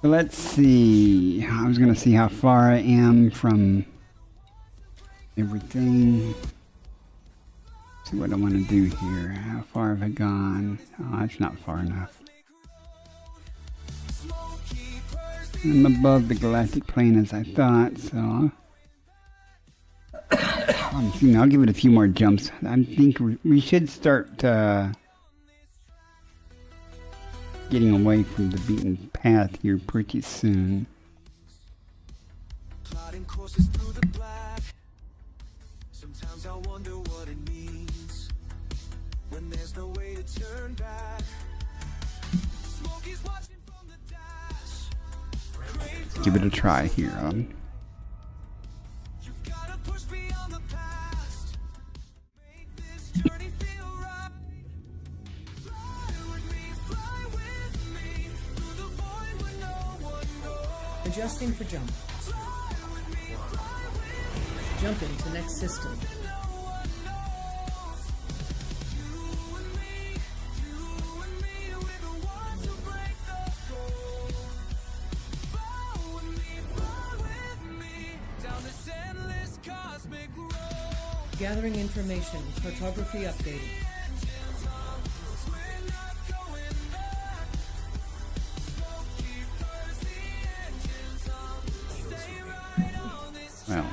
So let's see. I was gonna see how far I am from everything. See what I want to do here. How far have I gone? Oh, that's not far enough. I'm above the galactic plane as I thought, so I'll give it a few more jumps. I think we should start getting away from the beaten path here pretty soon. Plotting courses through the black. Sometimes I wonder what it means when there's no way to turn back. Smokey's watching from the dash. Give it a try here. You've gotta push beyond the past. Make this journey feel right. Fly with me through the void where no one goes. Adjusting for jump. Jumping to next system. Gathering information. Cartography updated. Well,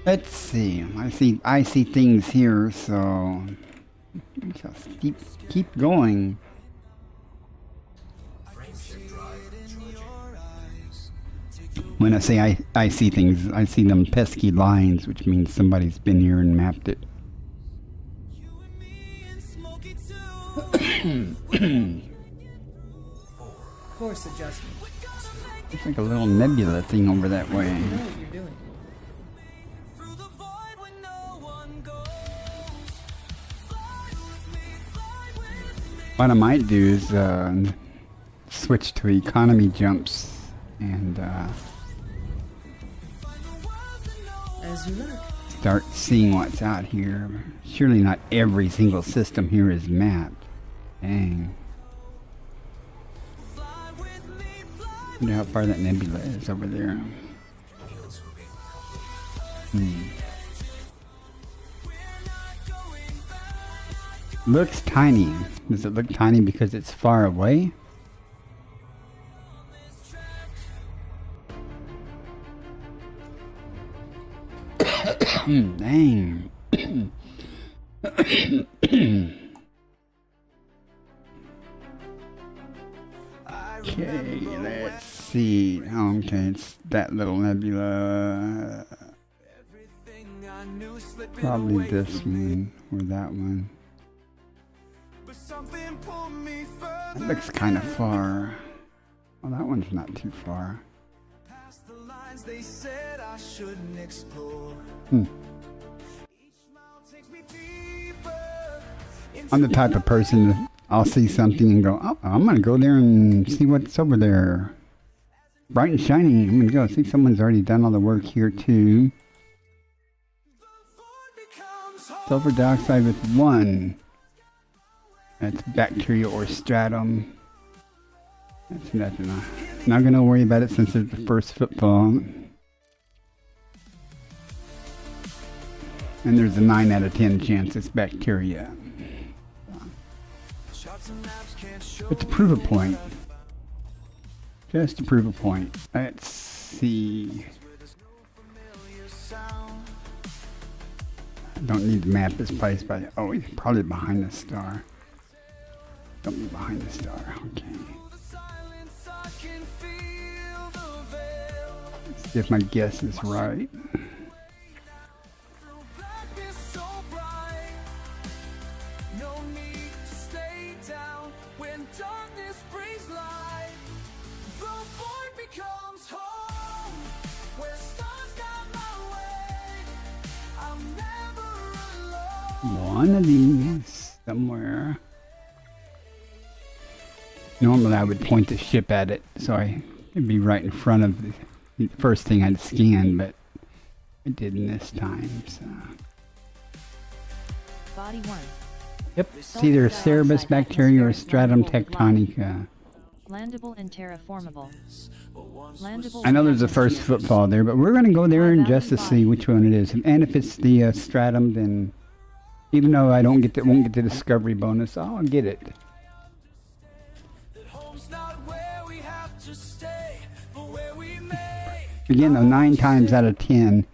let's see. I see things here, so just keep going. When I say I see things, I see them pesky lines, which means somebody's been here and mapped it. Course adjustment. It's like a little nebula thing over that way. You know what you're doing. What I might do is switch to economy jumps and As you like. start seeing what's out here. Surely not every single system here is mapped. Dang. Wonder how far that nebula is over there. Looks tiny. Does it look tiny because it's far away? Dang. Okay, let's see. Oh, okay, it's that little nebula. Probably this one or that one. That looks kind of far. Well, that one's not too far. I'm the type of person that I'll see something and go, oh, I'm gonna go there and see what's over there. Bright and shiny. I'm gonna go see someone's already done all the work here too. Sulfur dioxide with 1. That's bacteria or stratum. That's nothing. Not gonna worry about it since it's the first footfall. And there's a 9 out of 10 chance it's bacteria. But to prove a point, just to prove a point, let's see. I don't need to map this place, but oh, he's probably behind the star. Don't be behind the star. Okay. Let's see if my guess is right. One of these somewhere. Normally I would point the ship at it, so it'd be right in front of the first thing I'd scan, but I didn't this time. So. Body 1. Yep, it's either Cerebus bacteria or Stratum tectonica. Landable and terraformable. Landable. I know there's a first footfall there, but we're going to go there in just to see which one it is. And if it's the stratum, then even though I won't get the discovery bonus, I'll get it. Again, though, 9 times out of 10,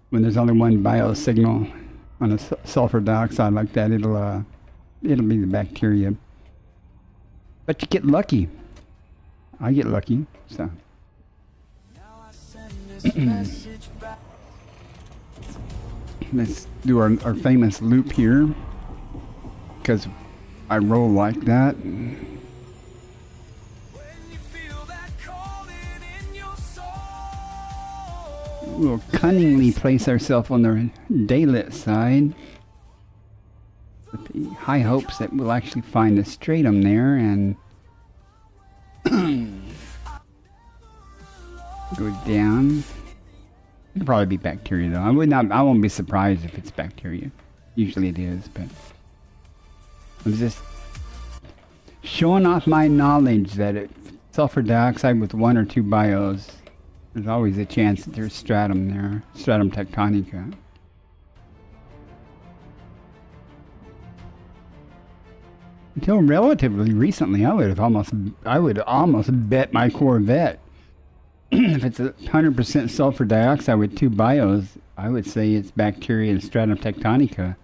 when there's only one biosignal on a sulfur dioxide like that, it'll be the bacteria. But you get lucky. I get lucky, so. Let's do our famous loop here, because I roll like that. We'll cunningly place ourselves on the daylit side with the high hopes that we'll actually find a stratum there and go down. It'll probably be bacteria though. I won't be surprised if it's bacteria. Usually it is, but I was just showing off my knowledge that it's sulfur dioxide with 1 or 2 bios. There's always a chance that there's stratum there, Stratum tectonica. Until relatively recently, I would almost bet my Corvette if it's 100% sulfur dioxide with 2 bios, I would say it's bacteria and stratum tectonica.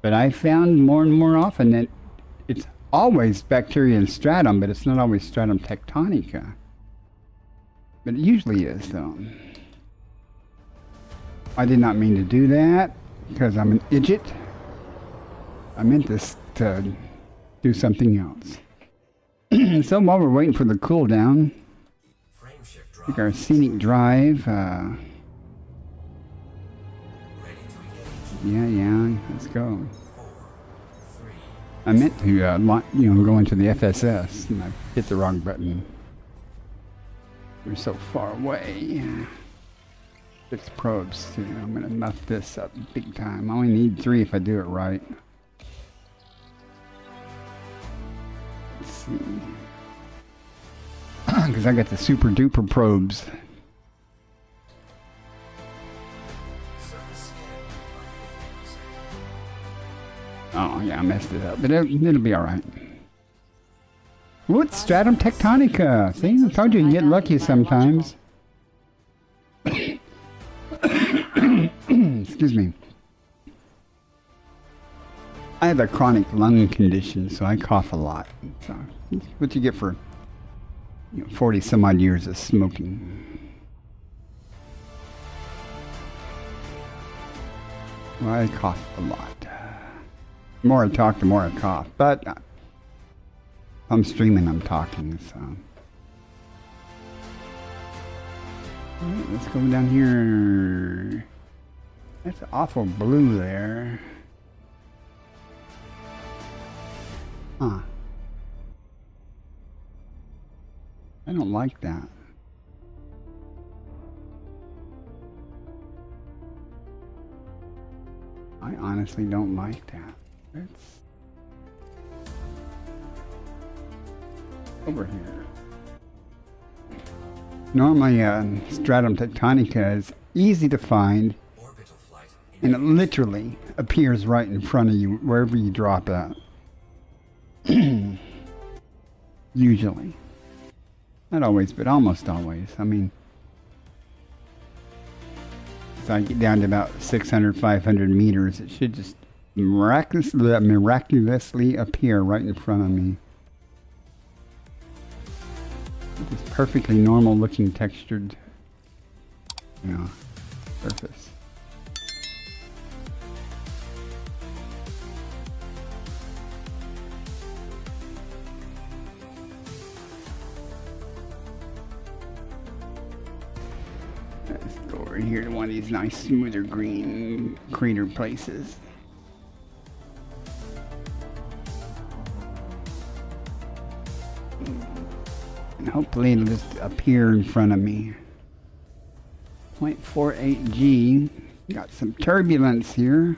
But I found more and more often that it's always bacteria and stratum, but it's not always stratum tectonica. But it usually is, though. I did not mean to do that because I'm an idiot. I meant this to do something else. So while we're waiting for the cool down, take our scenic drive. Yeah, let's go. I meant to, go into the FSS, and I hit the wrong button. We're so far away. 6 probes, too. I'm gonna muff this up big time. I only need 3 if I do it right. Let's see. Because I got the super duper probes. Oh, yeah, I messed it up, but it'll be alright. What? Stratum tectonica! See, I told you you get lucky sometimes. Excuse me. I have a chronic lung condition, so I cough a lot. So, what you get for 40 some odd years of smoking. Well, I cough a lot. The more I talk, the more I cough. But I'm streaming, I'm talking, so. Alright, let's go down here. That's awful blue there. Huh. I don't like that. I honestly don't like that. It's over here. Normally, stratum tectonica is easy to find, and it literally appears right in front of you wherever you drop it. Usually. Not always, but almost always. I mean, if I get down to about 600, 500 meters, it should just miraculously appear right in front of me. This perfectly normal looking textured, surface. Let's go over here to one of these nice smoother green crater places. And hopefully it'll just appear in front of me. 0.48 G. Got some turbulence here.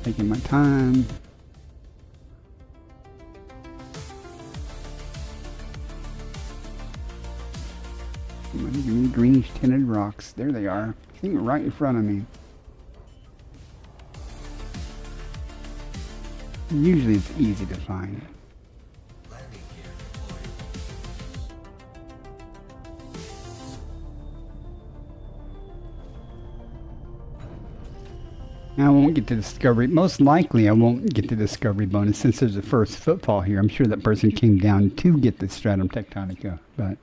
Taking my time. Greenish tinted rocks. There they are. I think right in front of me. Usually it's easy to find. Now I won't get the discovery. Most likely I won't get the discovery bonus since there's a first footfall here. I'm sure that person came down to get the stratum tectonica, but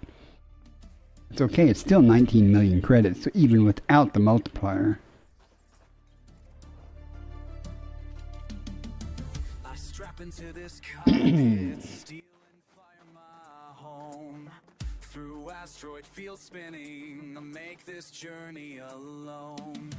it's okay. It's still 19 million credits, even without the multiplier. I strap into this cockpit, steal and fire my home. Through asteroid field spinning, I make this journey alone.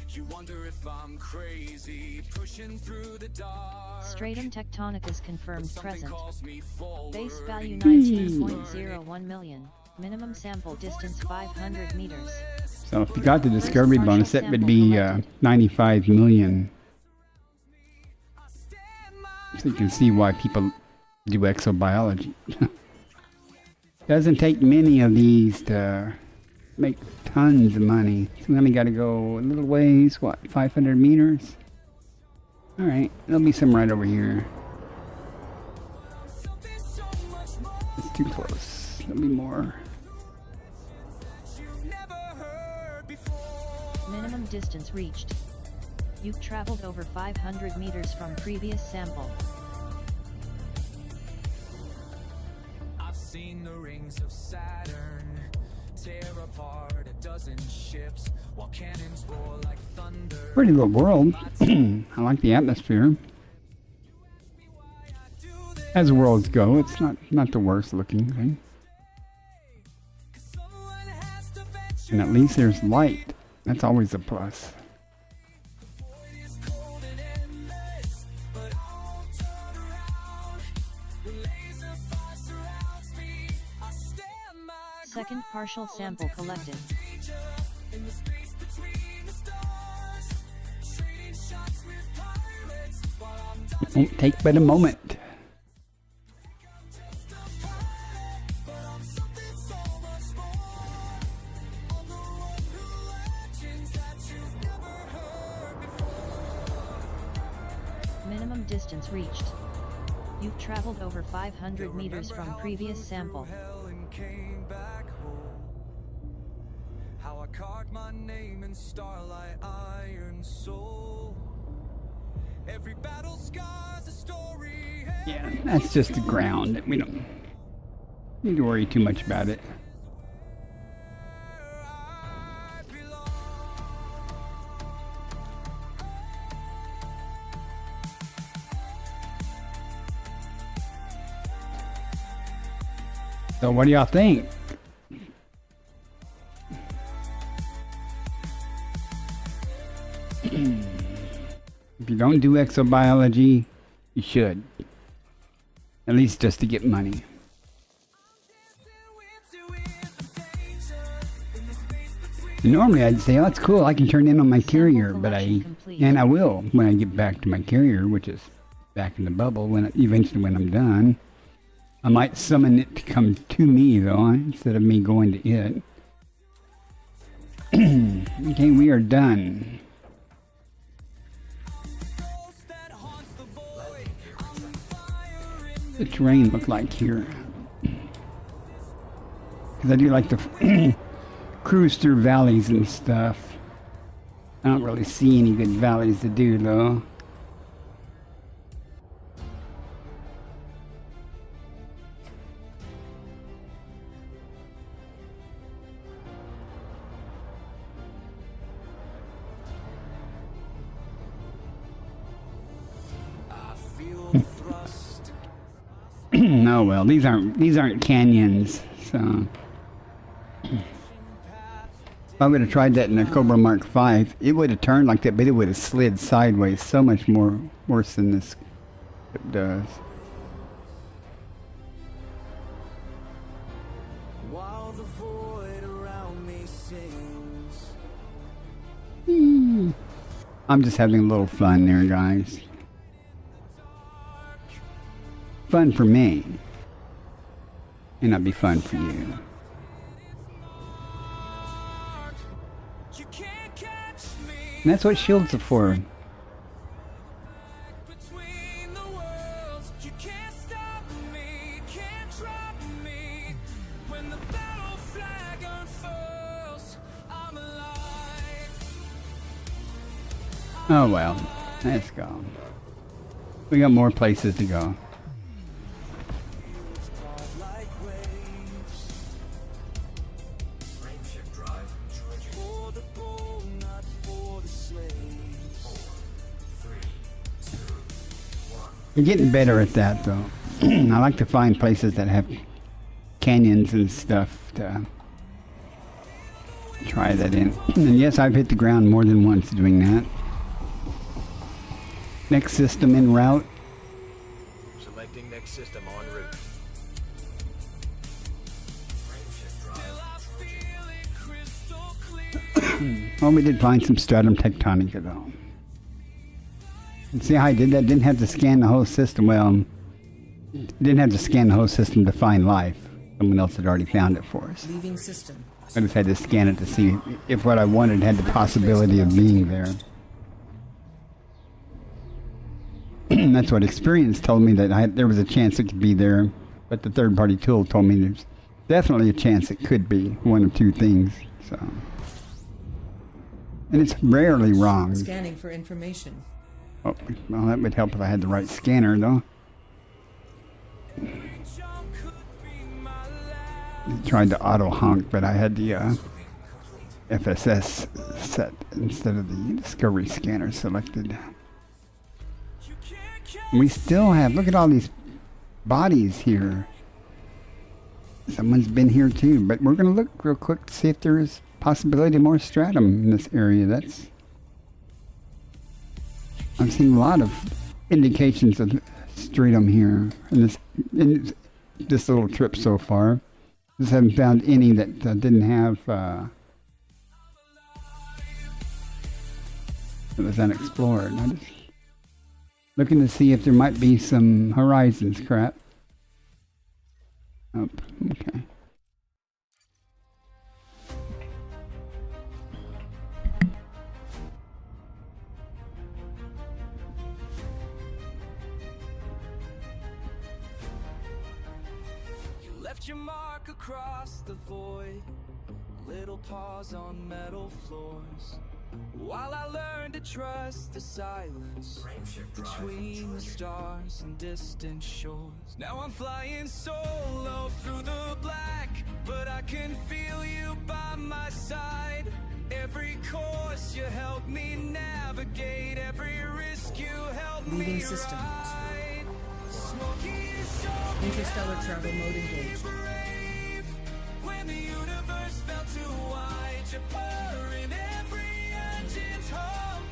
You wonder if I'm crazy, pushing through the dark. Stratum tectonicus confirmed present. Calls me forward. Base value 19.01 million. Minimum sample distance 500 meters. So if you got the discovery bonus, that would be 95 million. So you can see why people do exobiology. Doesn't take many of these to make tons of money. So we only got to go a little ways. What, 500 meters? All right, there'll be some right over here. It's too close. There'll be more. Minimum distance reached. You've traveled over 500 meters from previous sample. I've seen the rings of Saturn tear apart a dozen ships while cannons roar like thunder. Pretty little world. I like the atmosphere. As worlds go, it's not the worst looking thing. And at least there's light. That's always a plus. Second partial sample collected. It won't take but a moment. Minimum distance reached. You've traveled over 500 meters from previous sample. Came back home. How I carved my name in starlight iron soul. Every battle scars a story. Yeah, that's just the ground. We don't need to worry too much about it. So what do y'all think? If you don't do exobiology, you should. At least just to get money. Normally I'd say, oh, that's cool, I can turn in on my carrier, but I will when I get back to my carrier, which is back in the bubble, eventually when I'm done. I might summon it to come to me, though, instead of me going to it. Okay, we are done. The terrain look like here? Because I do like to cruise through valleys and stuff. I don't really see any good valleys to do, though. Oh well, these aren't canyons, so if I would have tried that in a Cobra Mark V, it would have turned like that, but it would have slid sideways so much more worse than this does. While the void around me sings. I'm just having a little fun there, guys. Fun for me. And not be fun for you. And that's what shields are for. Between the worlds, you can't stop me, can't drop me. When the battle flag unfurls, I'm alive. Oh well, let's go. We got more places to go. Like waves. Frameshift drive charging. For the bold, not for the slave. 4, 3, 2, 1. We're getting better at that, though. I like to find places that have canyons and stuff to try that in. And yes, I've hit the ground more than once doing that. Next system en route. Selecting next system en route. Frameshift drive charging. Well, we did find some stratum tectonica, though. And see how I did that? Didn't have to scan the whole system. Well, didn't have to scan the whole system to find life. Someone else had already found it for us. Leaving system. I just had to scan it to see if what I wanted had the possibility of being there. That's what experience told me, that there was a chance it could be there, but the third-party tool told me there's definitely a chance it could be one of two things. So, and it's rarely wrong. Scanning for information. Oh, well, that would help if I had the right scanner, though. I tried to auto honk, but I had the FSS set instead of the Discovery scanner selected. We still have, look at all these bodies here. Someone's been here too, but we're going to look real quick to see if there's possibility of more stratum in this area. I've seen a lot of indications of stratum here in this little trip so far. Just haven't found any that didn't have that was unexplored. I'm just looking to see if there might be some horizons crap. Oh, okay. You left your mark across the void, little paws on metal floors. While I learned to trust the silence between the stars and distant shores. Now I'm flying solo through the black, but I can feel you by my side. Every course you help me navigate, every risk you help me Leaving system. ride. Smoky is so Interstellar travel mode engaged. brave. When the universe felt too wide, you purr in every engine's hum.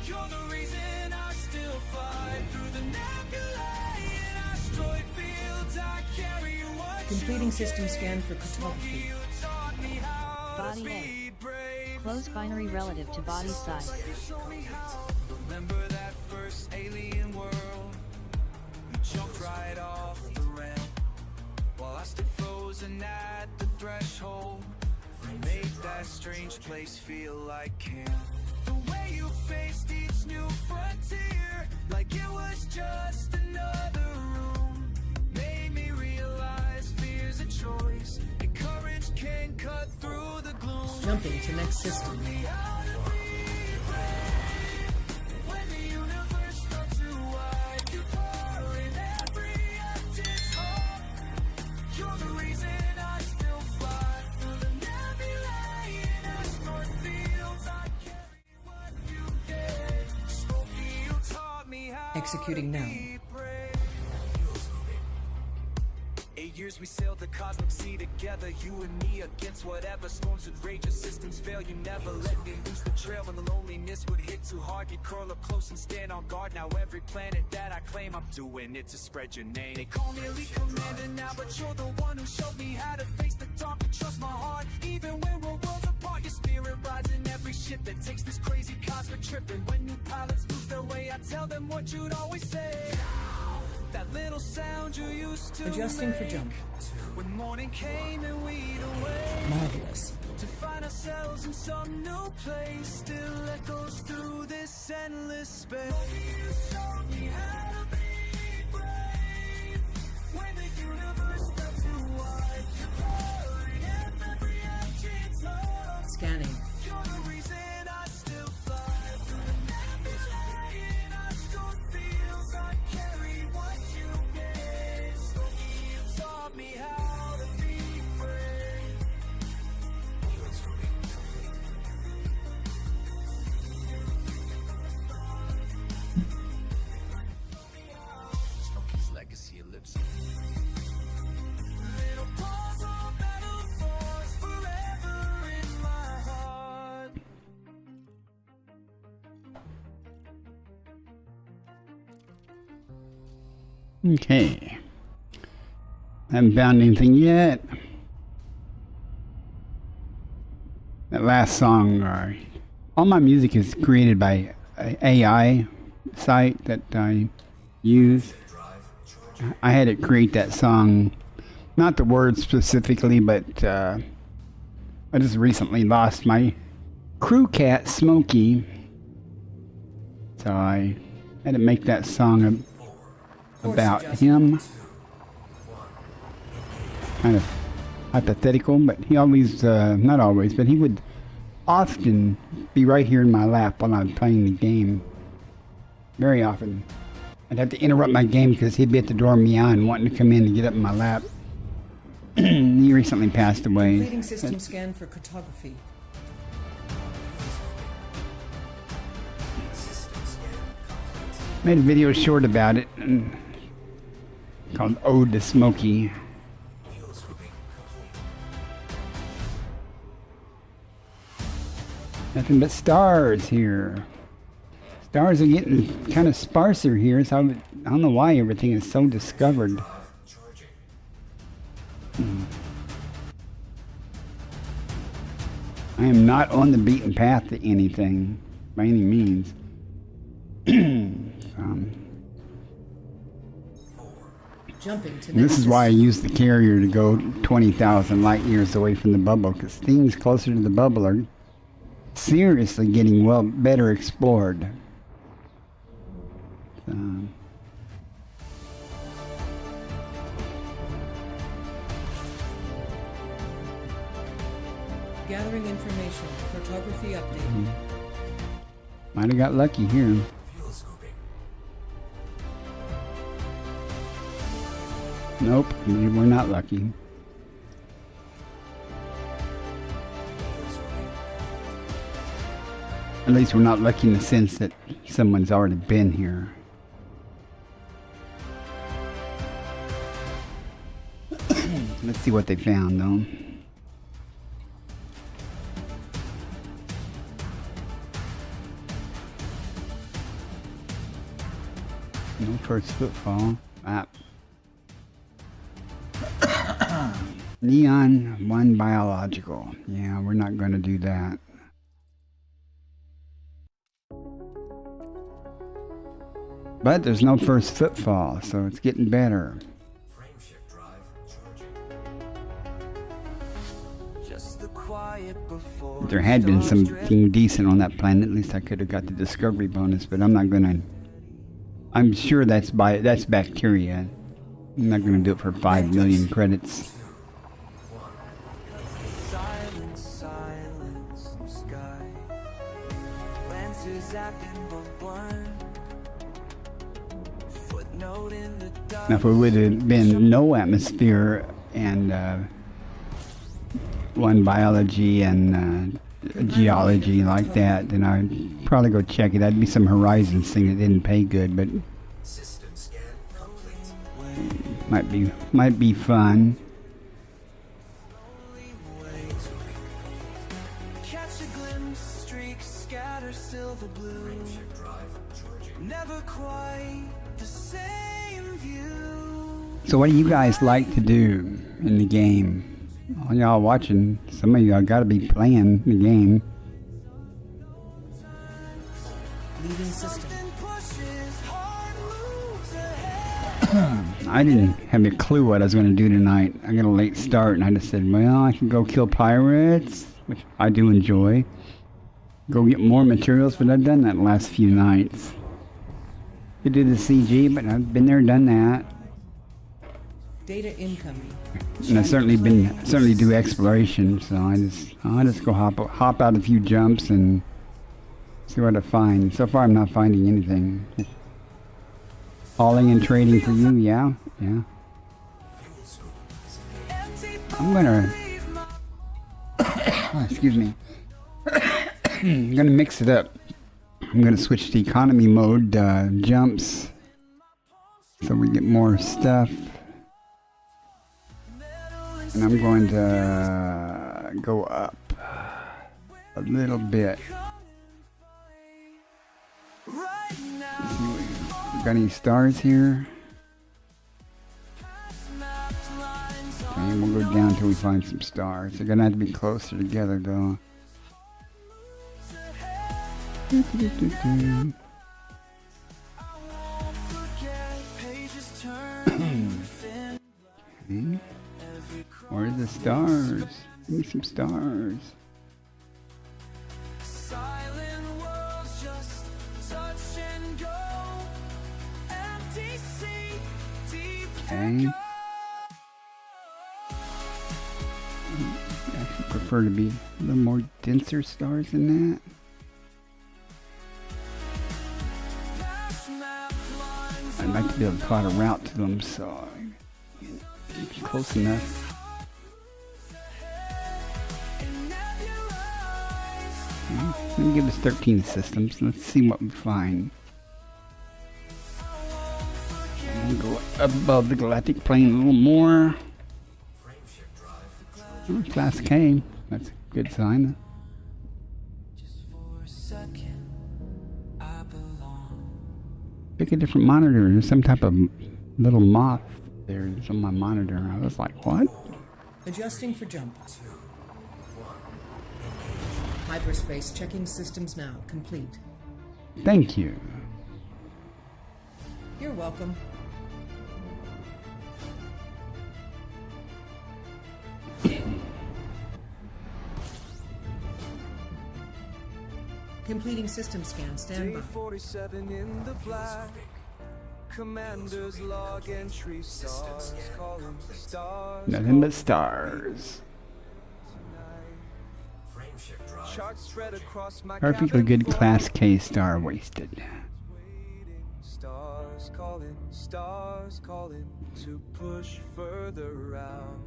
You're the reason I still fly through the nebulae and asteroid fields. I carry what Completing you system gave. scan for cartography. You taught me how Body to A. be brave. Close binary relative to body size. You show me how. Remember that first alien world? You jumped right off the ramp while I stood frozen at the threshold. You made that strange place feel like camp. The way you faced each new frontier, like it was just another room, made me realize fear's a choice and courage can cut through the gloom. Jumping to next system. When the universe felt too wide, you pour in every engine's hum. You're the reason I still fly through the nebulae and asteroid fields. I carry what you gave. Smokey, you taught me how Executing to now. be brave. 8 years we sailed the cosmic sea together, you and me against whatever storms would rage. Your systems fail, you never let me lose the trail. When the loneliness would hit too hard, you'd curl up close and stand on guard. Now every planet that I claim, I'm doing it to spread your name. They call me elite commander now, but you're the one who showed me how to face the dark and trust my heart. Even when we're worlds apart, your spirit rides in every ship that takes this crazy cosmic trip. And when new pilots lose their way, I tell them what you'd always say. That little sound you used to Adjusting for make jump. when morning came and we'd awake Marvelous. to find ourselves in some new place. Still echoes through this endless space. You showed me how to be brave when the universe felt too wide. You poured in every engine's love. Scanning. You're the reason I still fly through the nebulae and asteroid fields. I carry what you gave. So you taught me how to be brave. Smokey's legacy ellipses. Little paws on metal floors, forever in my heart. Okay. Haven't found anything yet. That last song, all my music is created by a AI site that I use. I had it create that song, not the words specifically, but I just recently lost my crew cat, Smokey. So I had to make that song about him. Kind of hypothetical, but he always, not always, but he would often be right here in my lap while I'm playing the game. Very often. I'd have to interrupt my game because he'd be at the door meowing, wanting to come in and get up in my lap. He recently passed away. Completing system scan for cartography. Made a video short about it called Ode to Smokey. Nothing but stars here. Stars are getting kind of sparser here, so I don't know why everything is so discovered. I am not on the beaten path to anything, by any means. Jumping to This is why I use the carrier to go 20,000 light years away from the bubble, because things closer to the bubble are seriously getting better explored. Gathering information. Cartography update. Might have got lucky here. Nope, we're not lucky. At least we're not lucky in the sense that someone's already been here. Let's see what they found, though. No first footfall. Neon 1 biological. Yeah, we're not going to do that. But there's no first footfall, so it's getting better. If there had been something decent on that planet, at least I could have got the discovery bonus, but I'm not going to. I'm sure that's bacteria. I'm not going to do it for 5 million credits. Now, if it would have been no atmosphere and one biology and geology like that, then I'd probably go check it. That'd be some Horizons thing that didn't pay good, but might be fun. So what do you guys like to do in the game? All y'all watching, some of y'all gotta be playing the game. Leaving system. I didn't have a clue what I was going to do tonight. I got a late start and I just said, well, I can go kill pirates, which I do enjoy. Go get more materials, but I've done that the last few nights. Could do the CG, but I've been there, done that. Data incoming. And I certainly do exploration, so I just go hop out a few jumps and see what I find. So far I'm not finding anything. Hauling and trading for you, yeah. I'm gonna excuse me. I'm gonna mix it up. I'm gonna switch to economy mode, jumps, so we get more stuff. And I'm going to go up a little bit. Got any stars here? Okay, we'll go down until we find some stars. They're gonna have to be closer together though. Okay. Where's the stars? Give me some stars. Silent worlds just touch and go. Empty sea, deep Okay. I actually prefer to be a little more denser stars than that. I'd like to be able to plot a route to them, so it's close enough. Okay, let me give us 13 systems. Let's see what we find. I'll go above the galactic plane a little more. Oh, Class K. That's a good sign. just for a second. I belong. Pick a different monitor. There's some type of little moth there's on my monitor. I was like, what? Adjusting for jump. Hyperspace checking systems now. Complete. Thank you. You're welcome. Completing system scan. Day Standby. 47 in the black. Commander's log entry. Stars calling. Stars Nothing but stars. tonight. Charts spread across my Perfectly cabin good floor. Class K star wasted. Waiting. Stars calling to push further out.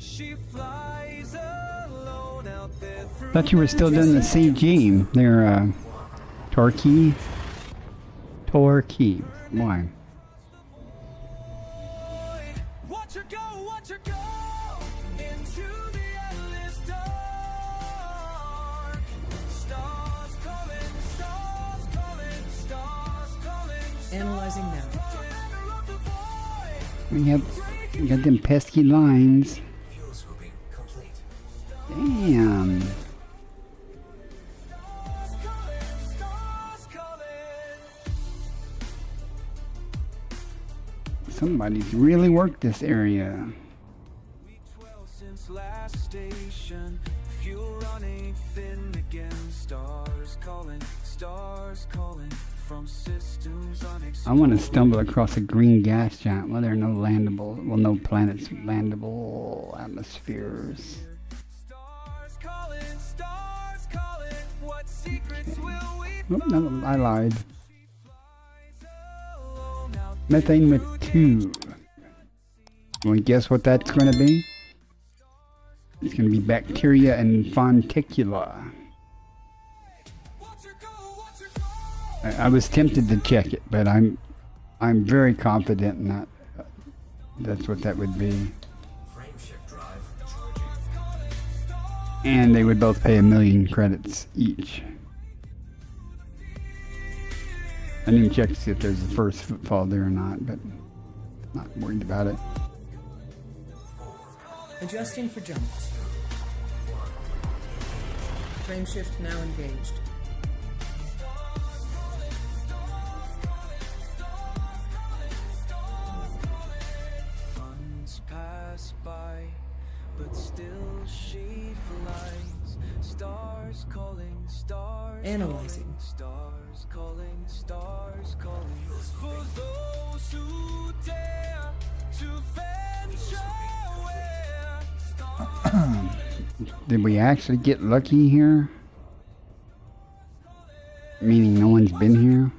She flies alone out there through Thought you were still doing the CG. They're Torquay. Why? Watch her go into the endless dark. Stars calling, stars calling, stars calling. Analyzing now. We got them pesky lines. Damn. Stars calling. Somebody's really worked this area. V12 since last station. Fuel running thin again. Stars calling from systems unexplored. I want to stumble across a green gas giant. Well, there are no no planets landable atmospheres. Stars calling. What secrets will we Oh, no, I lied. alone out Methane with 2. Want to guess what that's going to be? It's going to be bacteria and fonticula. I was tempted to check it, but I'm very confident in that. That's what that would be. And they would both pay 1 million credits each. I didn't check to see if there's a first footfall there or not, but not worried about it. Adjusting for jump. Frame shift now engaged. months pass by, but still she flies. Stars calling, stars Analyzing. calling, stars calling, stars calling. For those who dare to venture where Did we actually get lucky here? Meaning no one's been here?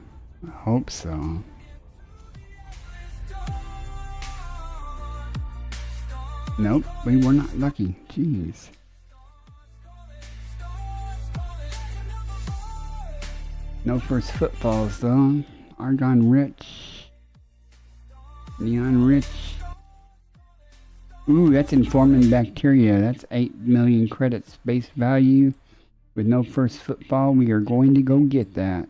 I hope so. Nope, we were not lucky. Jeez. No first footfalls though. Argon rich. Neon rich. Ooh, that's informing bacteria. That's 8 million credits base value. With no first footfall, we are going to go get that.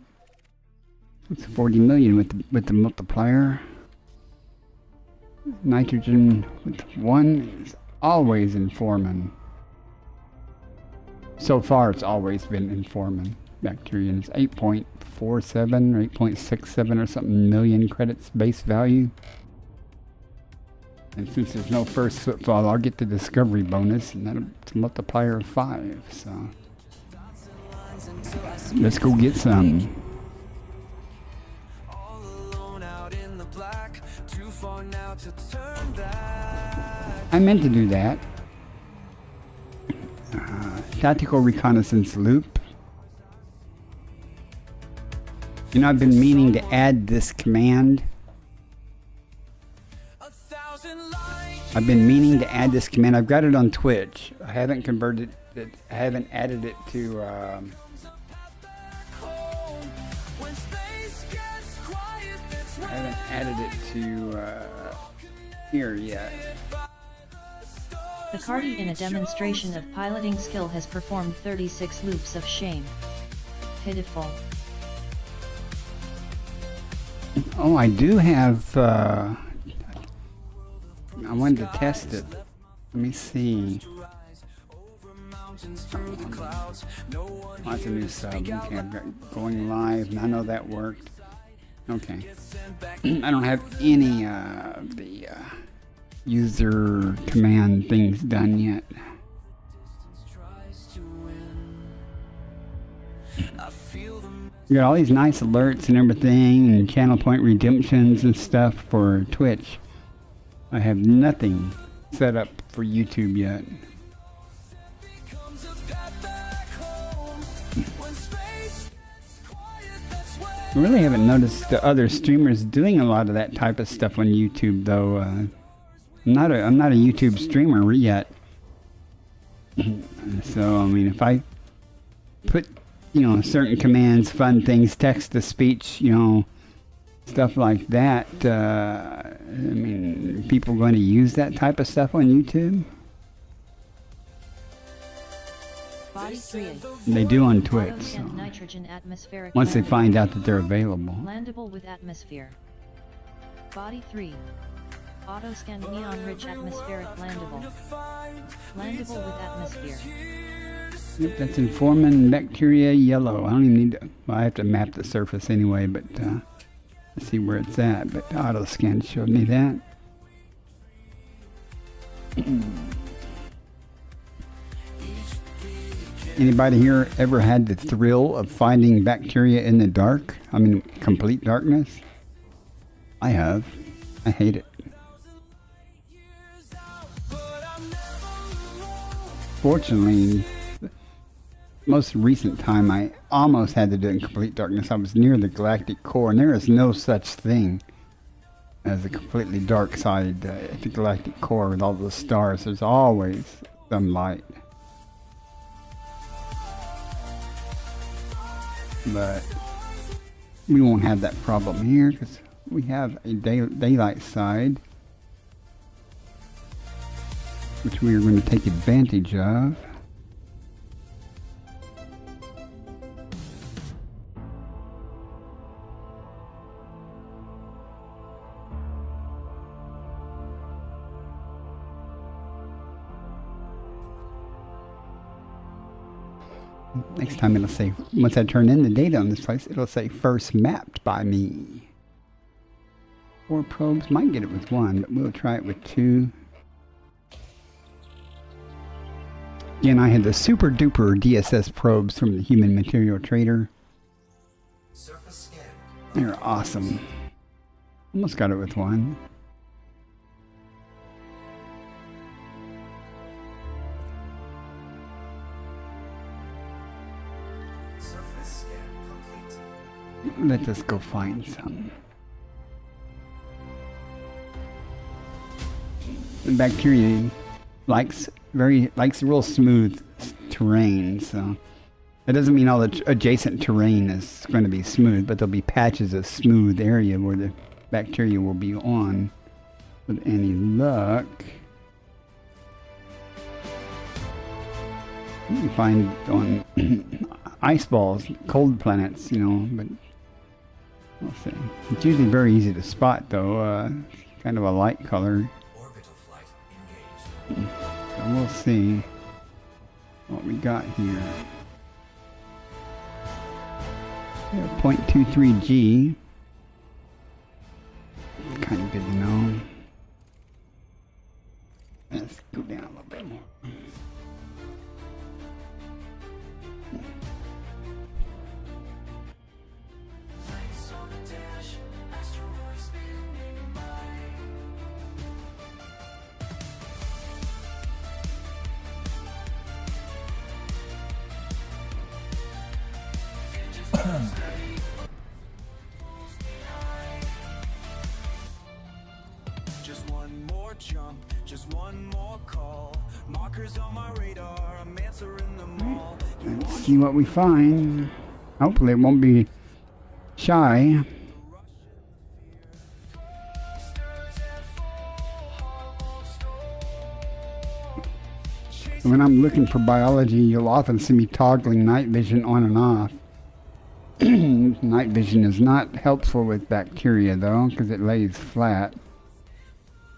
It's 40 million with the multiplier. Nitrogen with 1 is always informing. So far, it's always been informing bacteria. And it's 8.47 or 8.67 or something million credits base value. And since there's no first footfall, I'll get the discovery bonus, and that's a multiplier of 5. So let's go get some. All alone out in the black, too far now to turn back. I meant to do that. Tactical reconnaissance loop. You know, I've been meaning to add this command. I've been meaning to add this command. I've got it on Twitch. I haven't converted it. I haven't added it to. I haven't added it to here yet. The Cardi in a demonstration of piloting skill has performed 36 loops of shame. Pitiful. Oh, I do have. I wanted to test it. Let me see. Lots of new sub. Okay, I've got going live, and I know that worked. Okay. I don't have any of the user command things done yet. You got all these nice alerts and everything, and channel point redemptions and stuff for Twitch. I have nothing set up for YouTube yet. I really haven't noticed the other streamers doing a lot of that type of stuff on YouTube, though. I'm not a YouTube streamer yet. So, I mean, if I put, you know, certain commands, fun things, text to speech, you know, stuff like that, I mean, people going to use that type of stuff on YouTube? Body 3. They do on Twitch. So. Auto-scan nitrogen atmospheric Once they landable. find out that they're available. Landable with atmosphere. Body 3. Auto-scan neon-rich atmospheric landable. Landable with atmosphere. Yep, that's Informin bacteria yellow. I don't even need to. Well, I have to map the surface anyway, but let's see where it's at. But auto scan showed me that. Anybody here ever had the thrill of finding bacteria in the dark? I mean, complete darkness? I have. I hate it. Fortunately, most recent time I almost had to do it in complete darkness. I was near the galactic core, and there is no such thing as a completely dark side at the galactic core with all the stars. There's always some light. But we won't have that problem here because we have a daylight side, which we are going to take advantage of. Next time it'll say, once I turn in the data on this place, it'll say first mapped by me. 4 probes, might get it with 1, but we'll try it with 2. Again, I had the super duper DSS probes from the Human Material Trader. They're awesome. Almost got it with 1. Let us go find some. The bacteria likes real smooth terrain, so that doesn't mean all the adjacent terrain is going to be smooth, but there'll be patches of smooth area where the bacteria will be on. With any luck, you can find on ice balls, cold planets, you know, but we'll see. It's usually very easy to spot, though. Kind of a light color. Orbital flight engaged. So we'll see what we got here. Yeah, 0.23 G. Kind of good to know. Just one more jump, just one more call. Markers on my radar, I'm answering them all. Let's see what we find. Hopefully it won't be shy. When I'm looking for biology, you'll often see me toggling night vision on and off. Night vision is not helpful with bacteria though, because it lays flat.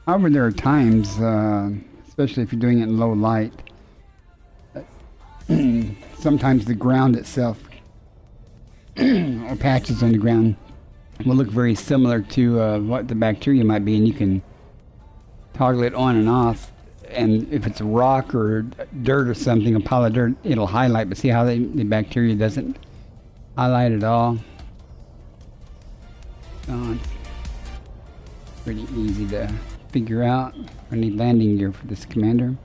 However, there are times, especially if you're doing it in low light, sometimes the ground itself, or patches on the ground, will look very similar to what the bacteria might be, and you can toggle it on and off. And if it's a rock or dirt or something, a pile of dirt, it'll highlight. But see how the bacteria doesn't highlight at all? So it's pretty easy to figure out. I need landing gear for this commander.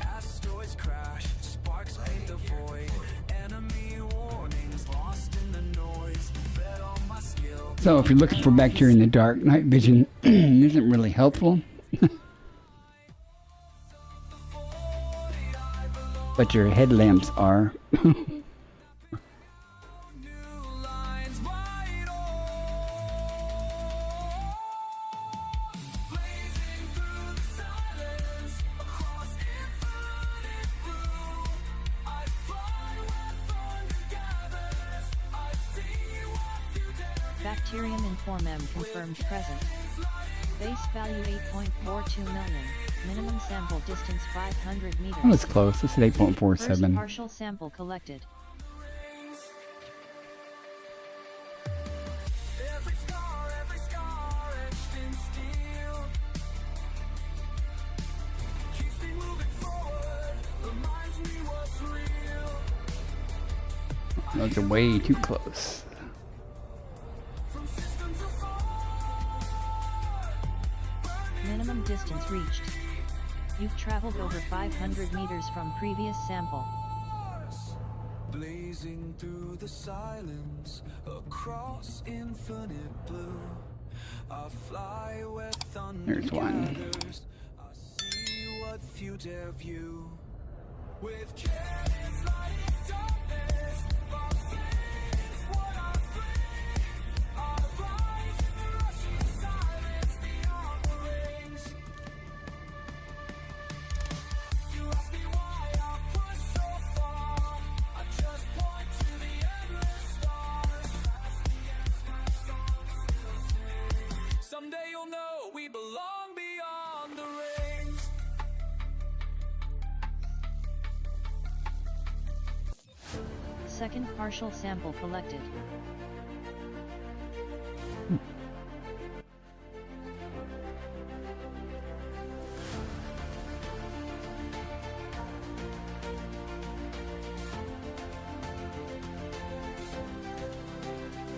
Asteroids crash, sparks paint the void. Enemy warnings, lost in the noise. Bet on my skill. So if you're looking for bacteria in the dark, night vision isn't really helpful. But your headlamps are. Bacterium Informem confirmed present. Base value 8.42 million. Minimum sample distance 500 meters. That was close. This is First 8.47. partial sample collected. Every scar etched in steel. Keeps me moving forward, reminds me what's real. Those are way too close. From systems afar, Minimum distance reached. You've traveled over 500 meters from previous sample. blazing through the silence, across infinite blue. I fly where thunder There's one. gathers. I see what few dare view. With cannons lighting darkness, my faith is what I bring. I rise in the rushing silence beyond the rings. You ask me why I push so far. I just point to the endless stars. As the end smash songs still sing. Someday you'll know we belong beyond the rings. Second partial sample collected.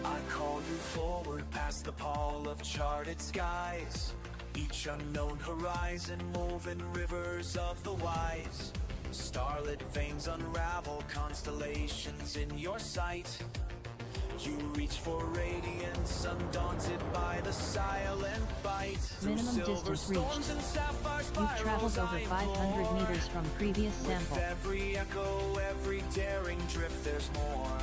I call you forward past the pall of charted skies. Each unknown horizon woven rivers of the wise. Starlit veins unravel constellations in your sight. You reach for radiance undaunted by the silent bite. Through Minimum silver distance storms reached. and sapphire You've traveled spirals over I 500 bore. meters from previous sample. With every echo, every daring drift, there's more.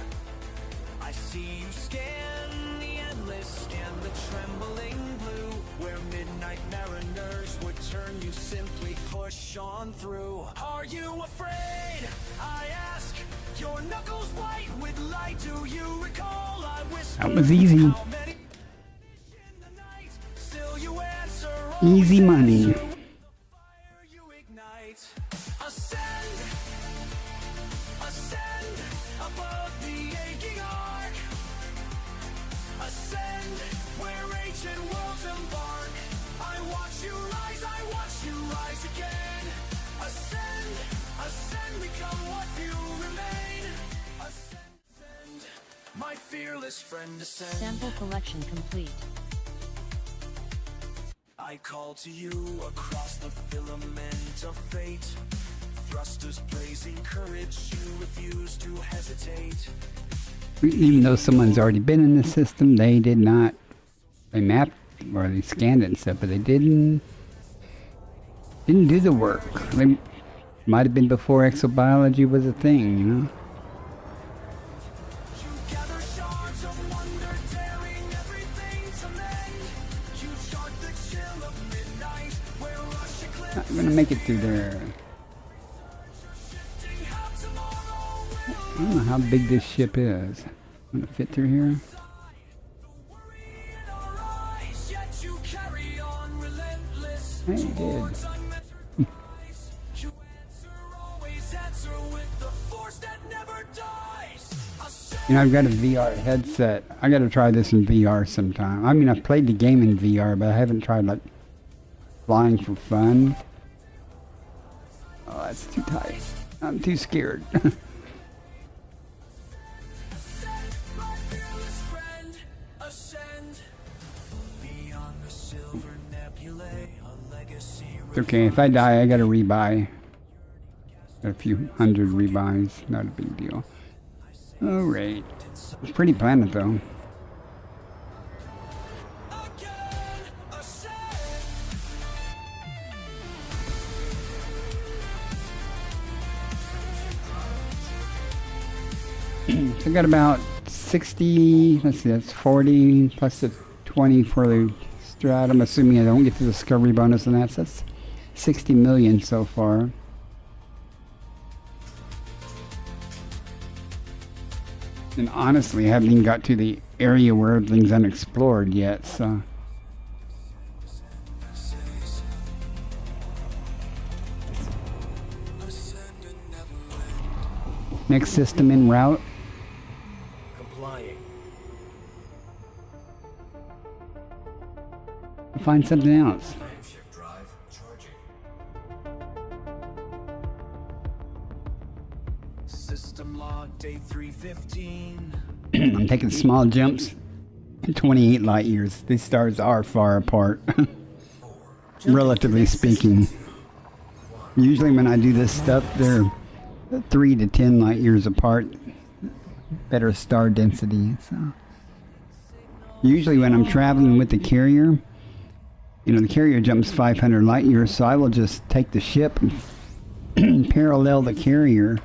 I see you scan the endless, scan the trembling blue. Where midnight mariners would turn, you simply push on through. Are you afraid? I ask. Your knuckles white with light. Do you recall? I whisper. That was easy. How many in the night? Still you answer. Easy money. Fire you ignite. Ascend, ascend above the aching arc. Ascend where ancient worlds embark. I watch you rise again. Ascend, ascend, become what you remain. Ascend, ascend, my fearless friend, ascend. Sample collection complete. I call to you across the filament of fate. thrusters blazing courage, you refuse to hesitate. Even though someone's already been in the system, they did not. They mapped or they scanned it and stuff, but they didn't do the work. They might have been before exobiology was a thing, you know. You gather shards of wonder, daring everything to mend. You chart the chill of midnight, where rush eclipse. Not gonna make it through there. I don't know how big this ship is. Gonna fit through here? Hey, it did. You know, I've got a VR headset. I gotta try this in VR sometime. I mean, I've played the game in VR, but I haven't tried, like, flying for fun. Oh, that's too tight. I'm too scared. It's okay, if I die, I gotta rebuy. A few hundred rebuys, not a big deal. Alright. It's a pretty planet, though. So I got about 60, let's see, that's 40 plus the 20 for the strat. I'm assuming I don't get the discovery bonus on that, so that's 60 million so far. And honestly, I haven't even got to the area where everything's unexplored yet, so. Next system en route. Complying. Find something else. Shift drive charging. System log day 315. I'm taking small jumps. 28 light years. These stars are far apart, relatively speaking. Usually when I do this stuff, they're 3 to 10 light years apart. Better star density. So usually when I'm traveling with the carrier, you know, the carrier jumps 500 light years, so I will just take the ship and parallel the carrier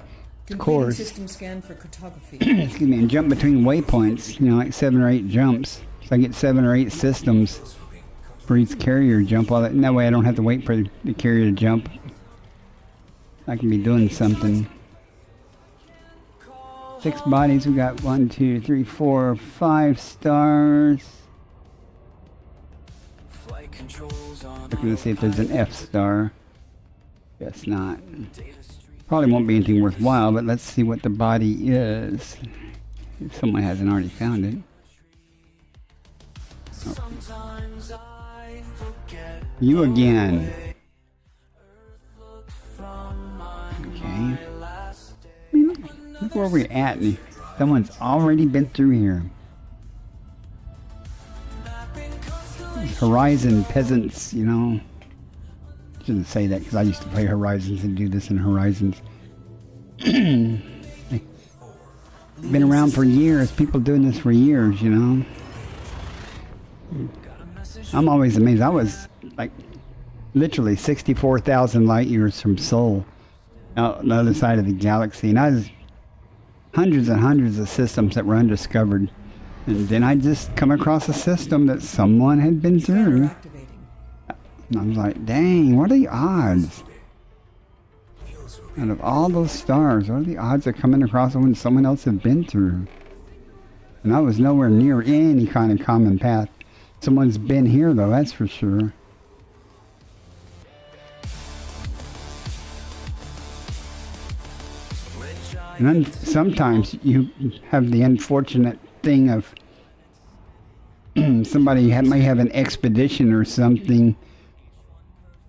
course. System scan for cartography. Excuse me, and jump between waypoints, you know, like 7 or 8 jumps. So I get 7 or 8 systems for each carrier jump. All that, and that way I don't have to wait for the carrier to jump. I can be doing something. 6 bodies, we got 1, 2, 3, 4, 5 stars. Flight controls on. Looking to see if there's an F star. Guess not. Probably won't be anything worthwhile, but let's see what the body is. If someone hasn't already found it. Oh. Sometimes I forget. You again. From my Okay. last day. I mean, look where we're at. Someone's already been through here. Horizon peasants, you know. Shouldn't say that because I used to play Horizons and do this in Horizons. Been around for years. People doing this for years, you know. I'm always amazed. I was like literally 64,000 light years from Sol, out on the other side of the galaxy, and I was hundreds and hundreds of systems that were undiscovered. And then I just come across a system that someone had been through. Activating. And I was like, dang, what are the odds? Out of all those stars, what are the odds of coming across one someone else had been through? And I was nowhere near any kind of common path. Someone's been here, though, that's for sure. And then sometimes you have the unfortunate thing of somebody may have an expedition or something,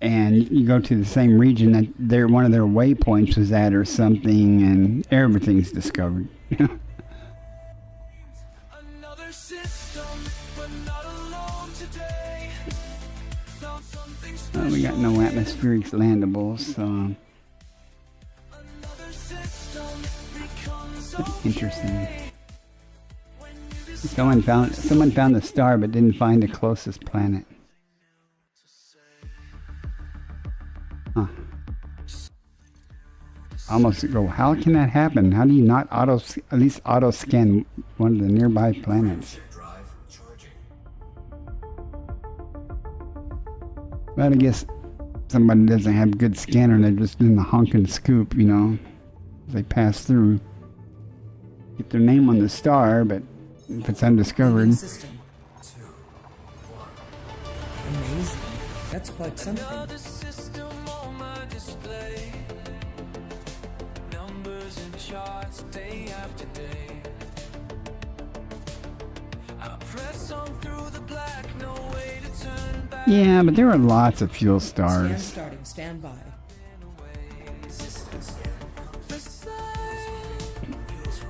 and you go to the same region that one of their waypoints was at or something, and everything's discovered. Another system, but not alone today. Found something Well, we got no atmospheric landables, so Interesting. Someone found the star but didn't find the closest planet. Huh. Almost go, how can that happen? How do you not at least auto scan one of the nearby planets? But I guess somebody doesn't have good scanner and they're just doing the honk and scoop, you know, as they pass through. Get their name on the star, but if it's undiscovered. System. Amazing. That's quite something. Another system on my display. Numbers and charts day after day. I press on through the black, no way to turn back. Yeah, but there are lots of fuel Scan stars. starting. Stand by.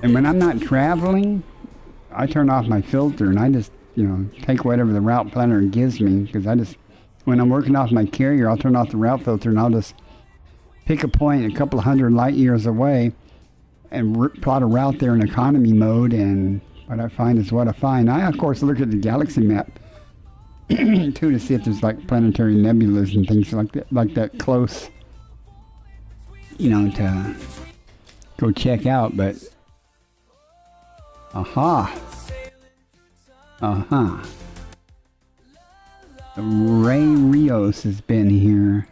And when I'm not traveling, I turn off my filter and I just, you know, take whatever the route planner gives me. Because I just, when I'm working off my carrier, I'll turn off the route filter and I'll just pick a point a couple of hundred light years away and plot a route there in economy mode. And what I find is what I find. I, of course, look at the galaxy map too to see if there's like planetary nebulas and things like that close, you know, to go check out. But aha. Ray Rios has been here.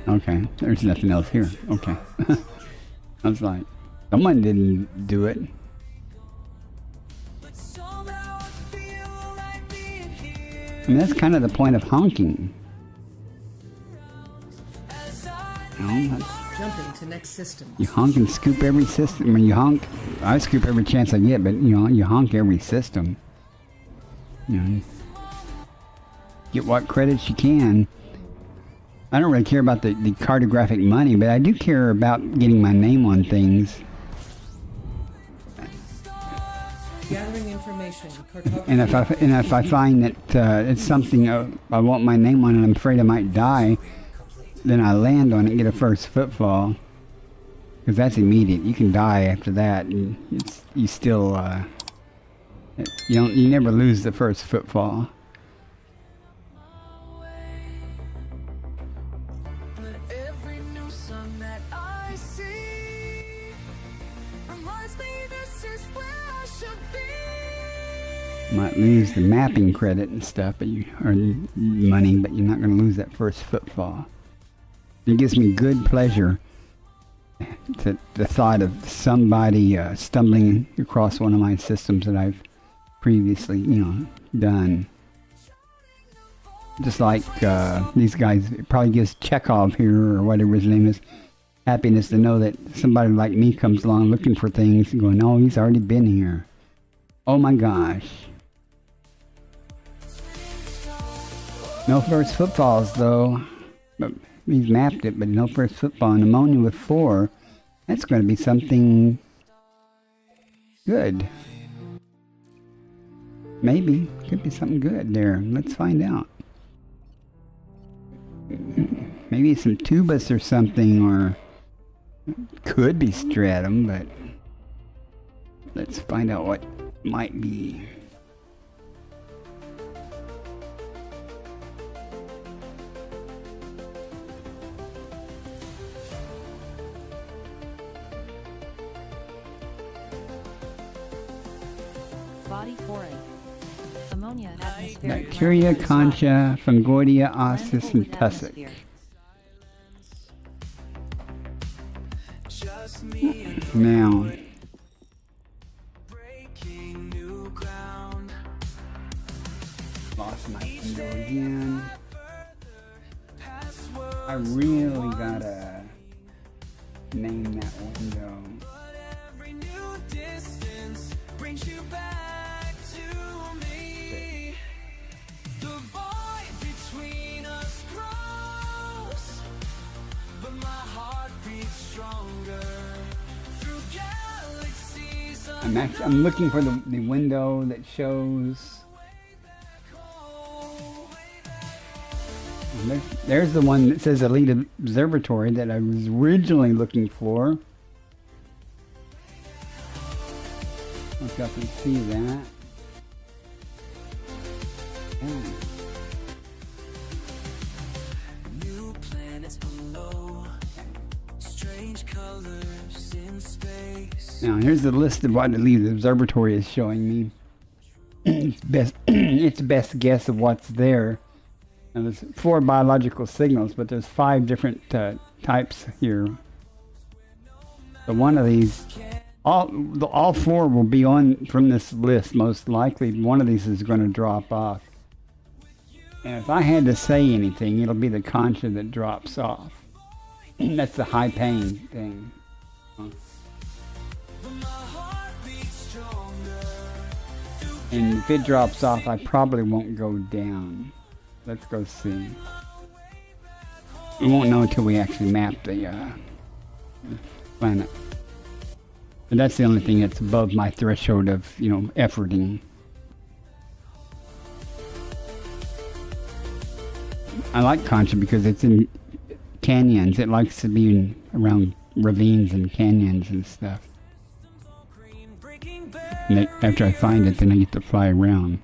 Okay, there's nothing else here. Okay. I was like, someone didn't do it. And that's kind of the point of honking. You know, Jumping to next system. you honk and scoop every system. I mean, you honk. I scoop every chance I get, but you know, you honk every system. You know, get what credits you can. I don't really care about the cartographic money, but I do care about getting my name on things. Gathering information. And if I find that it's something I want my name on and I'm afraid I might die, then I land on it and get a first footfall. Because that's immediate. You can die after that. And you still you never lose the first footfall. Every new sun that I see reminds me this is where I should be. Might lose the mapping credit and stuff, but or money, but you're not going to lose that first footfall. It gives me good pleasure to the thought of somebody stumbling across one of my systems that I've previously, done. Just like these guys, it probably gives Chekhov here, or whatever his name is, happiness to know that somebody like me comes along looking for things and going, oh, he's already been here. Oh my gosh. No first footfalls though. But he's mapped it, but no first footfall. And ammonia with 4, that's going to be something good. Maybe. Could be something good there. Let's find out. Maybe some Tubus or something, or could be Stratum, but let's find out what might be. Body 4A. Ammonia atmospheric. Bacteria, concha, fungoidia, ossis, and tussock. Now, lost my window again. I really gotta name that window. Every new distance brings you back to me. The void between us grows, but my heart beats stronger through galaxies. I'm looking for the window that shows There's the one that says Elite Observatory that I was originally looking for. Look up and see that. Oh. New planets below, strange colors in space. Now here's the list of what Elite Observatory is showing me. It's best guess of what's there. Now there's 4 biological signals, but there's 5 different types here. So one of these, all 4 will be on from this list most likely. One of these is going to drop off. And if I had to say anything, it'll be the Concha that drops off. That's the high paying thing. And if it drops off, I probably won't go down. Let's go see. We won't know until we actually map the planet. But that's the only thing that's above my threshold of, efforting. I like Concha because it's in canyons. It likes to be around ravines and canyons and stuff. And after I find it, then I get to fly around.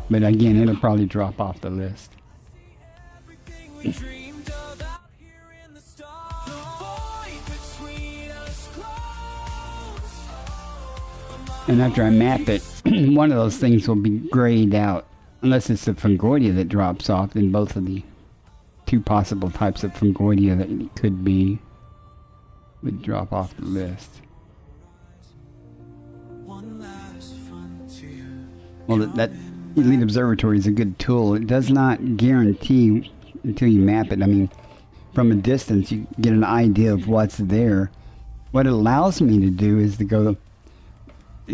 But again, it'll probably drop off the list. And after I map it, one of those things will be grayed out. Unless it's the Fungoidia that drops off, then both of the 2 possible types of Fungoidia that it could be would drop off the list. Well, that Elite Observatory is a good tool. It does not guarantee until you map it. I mean, from a distance, you get an idea of what's there. What it allows me to do is to go,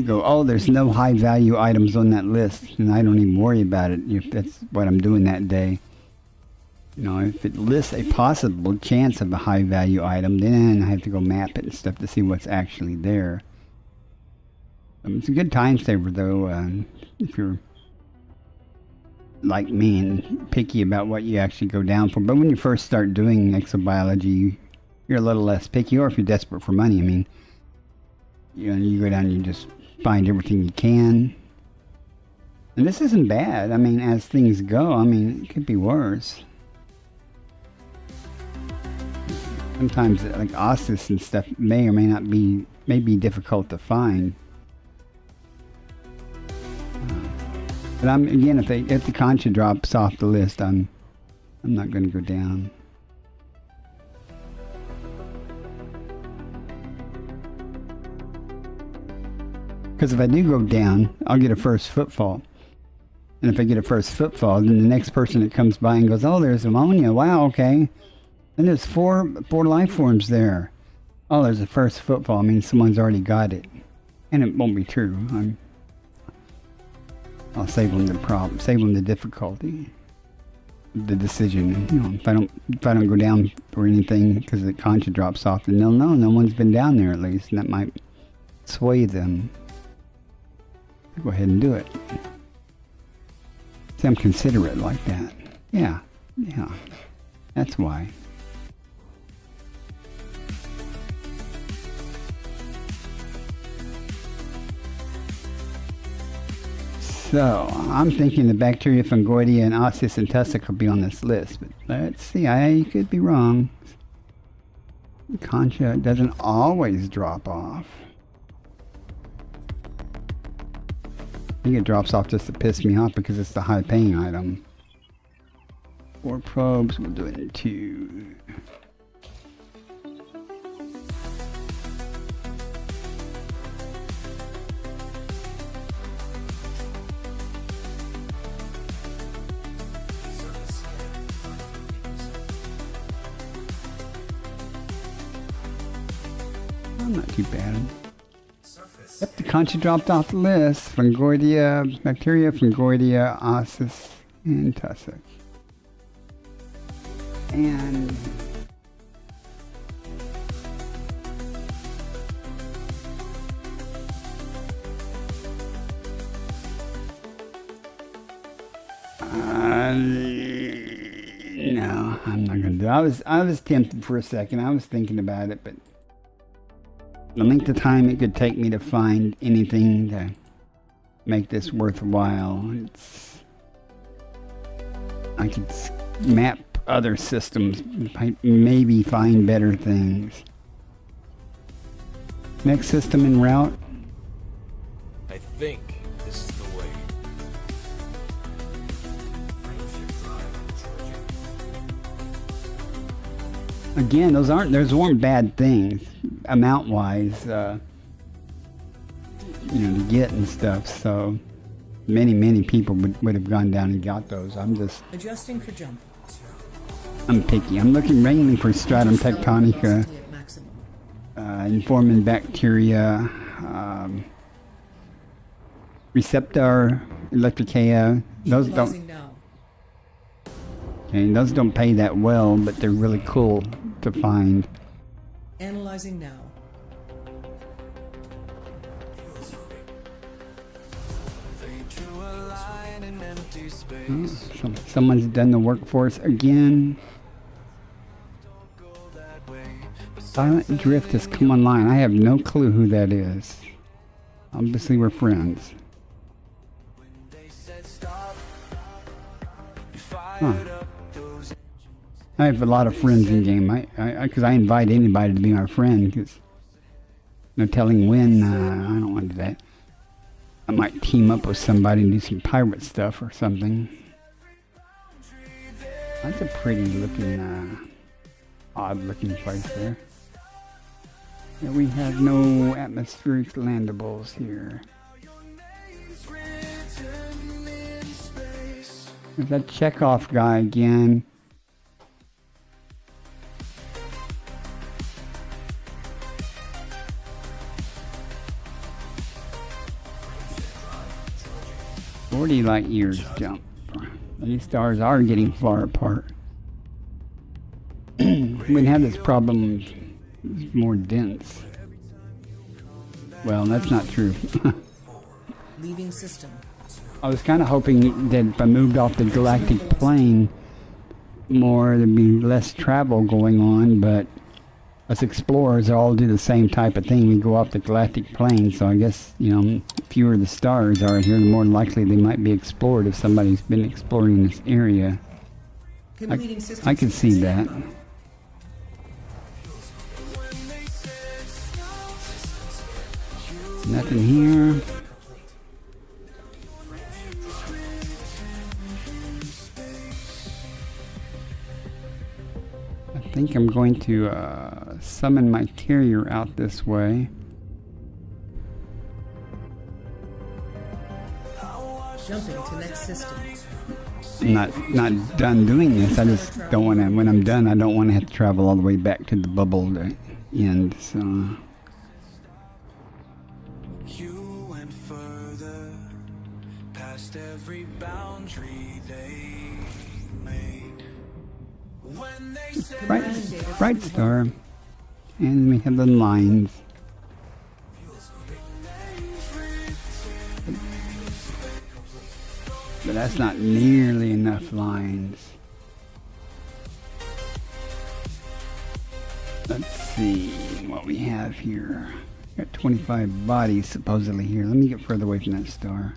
oh, there's no high value items on that list, and I don't even worry about it if that's what I'm doing that day. If it lists a possible chance of a high value item, then I have to go map it and stuff to see what's actually there. It's a good time saver, though, if you're like me and picky about what you actually go down for. But when you first start doing exobiology, you're a little less picky, or if you're desperate for money, I mean, you go down and you just find everything you can. And this isn't bad. I mean, as things go, I mean, it could be worse. Sometimes, like Ossis and stuff, may or may not be, may be difficult to find. But again, if the Concha drops off the list, I'm not going to go down. Because if I do go down, I'll get a first footfall. And if I get a first footfall, then the next person that comes by and goes, oh, there's ammonia. Wow, okay. And there's four life forms there. Oh, there's a first footfall. I mean, someone's already got it. And it won't be true. I'll save them the problem, save them the difficulty, the decision. If I don't go down for anything because the Concha drops off, then they'll know no one's been down there at least, and that might sway them. Go ahead and do it. See, I'm considerate like that. Yeah, that's why. So, I'm thinking the bacteria Fungoidia and Ossis and Tussock will be on this list, but let's see, I could be wrong. Concha doesn't always drop off. I think it drops off just to piss me off because it's the high paying item. 4 probes, we'll do it in 2. Not too bad. Yep, the Concha dropped off the list. Fungoidia, bacteria, Fungoidia, Ossis, and Tussock. And No, I'm not gonna do it. I was tempted for a second. I was thinking about it, but the length of time it could take me to find anything to make this worthwhile. I could map other systems, maybe find better things. Next system en route. I think this is the way. Again, those weren't bad things, amount-wise, to get and stuff. So many people would have gone down and got those. Adjusting for jump. I'm picky. I'm looking mainly for stratum tectonica, Velocity at maximum. informing bacteria, receptor electricae. Those don't. Equalizing now. Okay, those don't pay that well, but they're really cool to find. Analyzing now. They drew a line in empty space. Someone's done the work for us again. Go that way, but Silent Drift has come online. I have no clue who that is. Obviously, we're friends. when they said stop, you fired up those. I have a lot of friends in game. Because I invite anybody to be my friend. Because no telling when. I don't want to do that. I might team up with somebody and do some pirate stuff or something. That's a pretty looking, odd looking place there. Yeah, we have no atmospheric landables here. There's that Chekhov guy again. "40 light years jump. These stars are getting far apart. We'd have this problem more dense. Well, that's not true. Leaving system. I was kind of hoping that if I moved off the galactic plane more, there'd be less travel going on, but us explorers all do the same type of thing. We go off the galactic plane, so I guess, fewer the stars are here, the more likely they might be explored if somebody's been exploring this area. Completing system. I can see that. Nothing here. I think I'm going to summon my carrier out this way. Jumping to next system. I'm not done doing this. I just don't want to. When I'm done, I don't want to have to travel all the way back to the bubble to end. So You went further past every boundary they made. When they said bright star, and we have the lines. But that's not nearly enough lines. Let's see what we have here. Got 25 bodies supposedly here. Let me get further away from that star.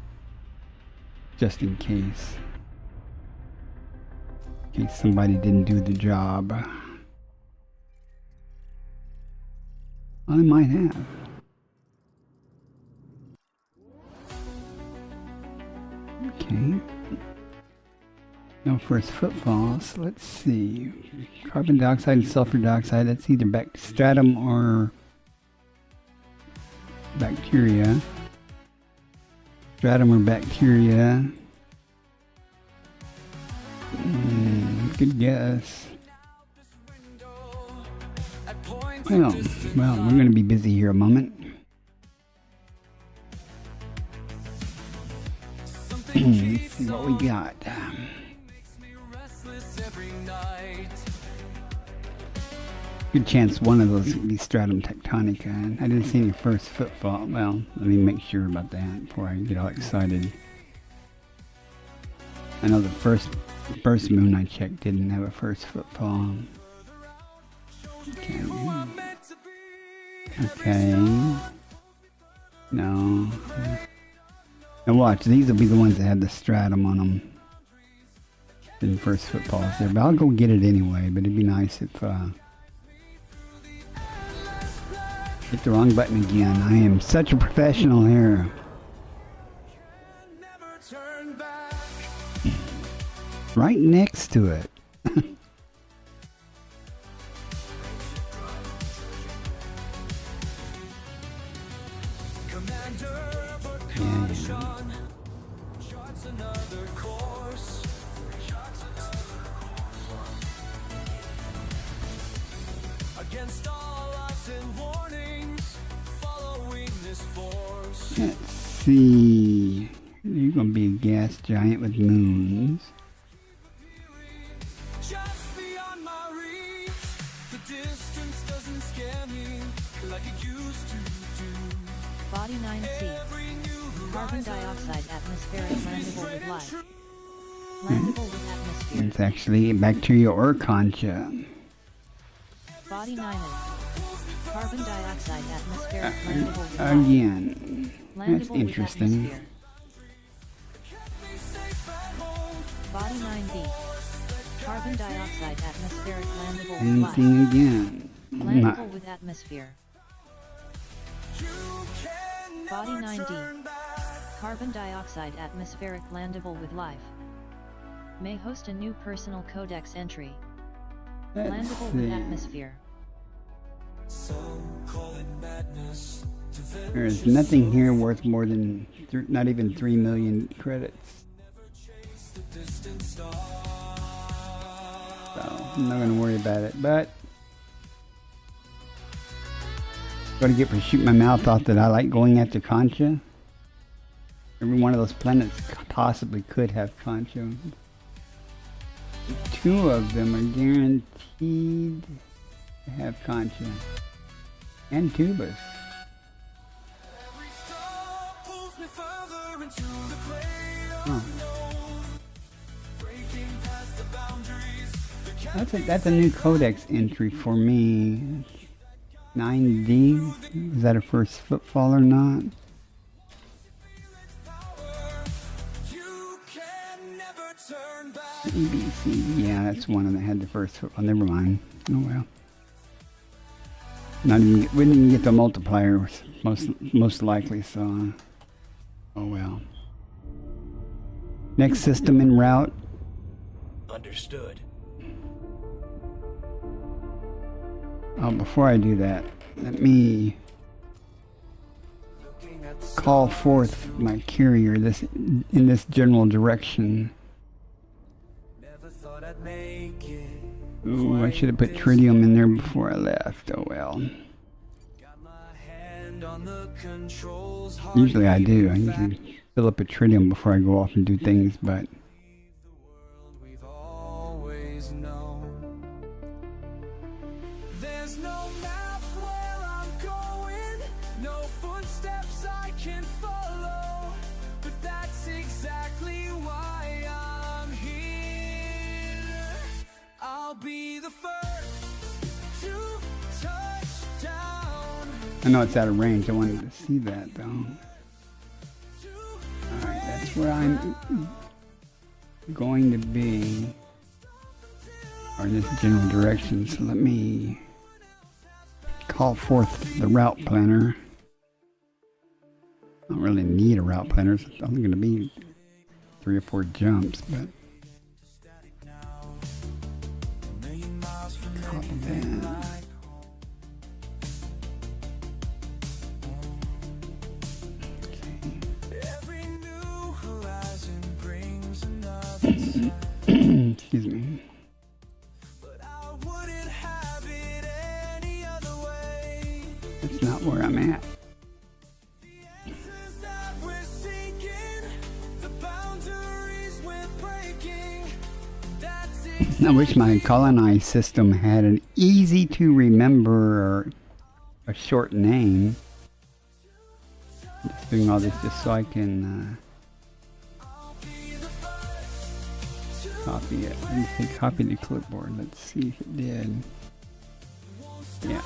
Just in case. In case somebody didn't do the job. I might have. Okay. No first footfalls. Let's see. Carbon dioxide and sulfur dioxide. That's either stratum or bacteria. Stratum or bacteria. Good guess. Well, we're going to be busy here a moment. Let's see what we got. Good chance one of those would be stratum tectonica. And I didn't see any first footfall. Well, let me make sure about that before I get all excited. I know the first moon I checked didn't have a first footfall. Okay. Okay. No. Now watch, these will be the ones that had the stratum on them. In first footfalls there, but I'll go get it anyway. But it'd be nice if hit the wrong button again. I am such a professional here. Right next to it. Let's see. You're gonna be a gas giant with moons. Just beyond my reach, the distance doesn't scare me like it used to do. Body 9C. Carbon dioxide atmospheric landable with life. Landable with atmosphere. It's actually bacteria or concha. Body 9A. Carbon dioxide atmospheric landable with life. Again. That's Landable with interesting. atmosphere. Body 9B. Carbon dioxide atmospheric landable with life. Anything again. Landable with atmosphere. Body 9D. Carbon dioxide atmospheric landable with life. May host a new personal codex entry. Let's Landable see. with atmosphere. There's nothing here worth more than not even 3 million credits. So I'm not gonna worry about it, but what I get for shooting my mouth off that I like going after concha. Every one of those planets possibly could have concha. 2 of them are guaranteed to have concha. And tubus. Huh. That's a new codex entry for me. 9D. Is that a first footfall or not? ABC. Yeah, that's one of them that had the first footfall. Never mind. Oh well. We didn't even get the multiplier, most likely. So, oh well. Next system en route. Understood. Oh, before I do that, let me call forth my carrier in this general direction. Ooh, I should have put tritium in there before I left. Oh well. Usually I do. I usually fill up a tritium before I go off and do things, but there's no map where I'm going, no footsteps I can follow, but that's exactly why I'm here. I'll be the first to touch down. I know it's out of range. I wanted to see that though. Alright, that's where I'm going to be. Or in this general direction. So let me call forth the route planner. I don't really need a route planner. It's only going to be 3 or 4 jumps, but copy that. Excuse me. That's not where I'm at. I wish my colonized system had an easy to remember or a short name. Just doing all this just so I can copy it. Let me say copy to clipboard. Let's see if it did. Yeah.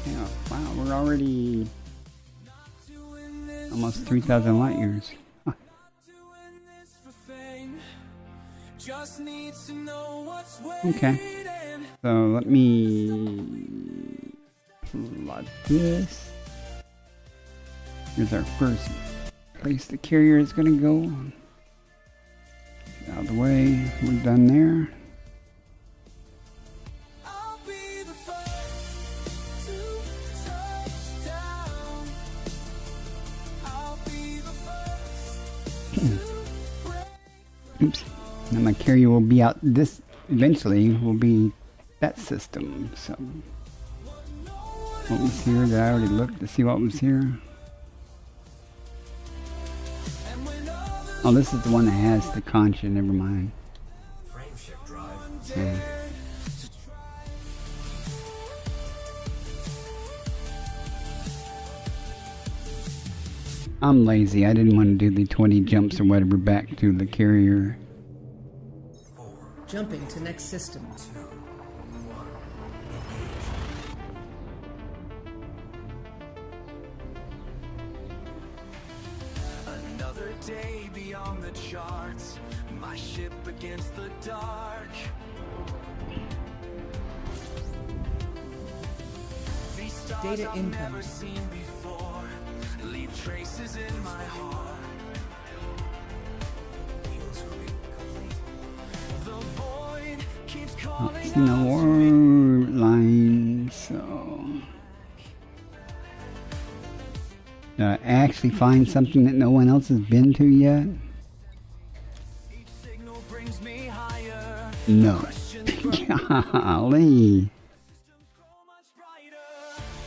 Yeah, wow, we're already almost 3,000 light years. Huh. Okay, so let me plot this. Here's our first place the carrier is going to go. Out of the way, we're done there. Oops. Now my carrier will be out. This eventually will be that system. So what was here? Did I already look to see what was here? Oh, this is the one that has the concha. Never mind. Frameshift drive. Yeah. I'm lazy. I didn't want to do the 20 jumps or whatever back to the carrier. Jumping to next system. Another day beyond the charts, my ship against the dark. These stars Data I've incoming. never seen before leave traces in my heart. The void keeps calling It's no war line, so did I actually find something that no one else has been to yet? each signal brings me higher. No. Questions Golly. grow much brighter.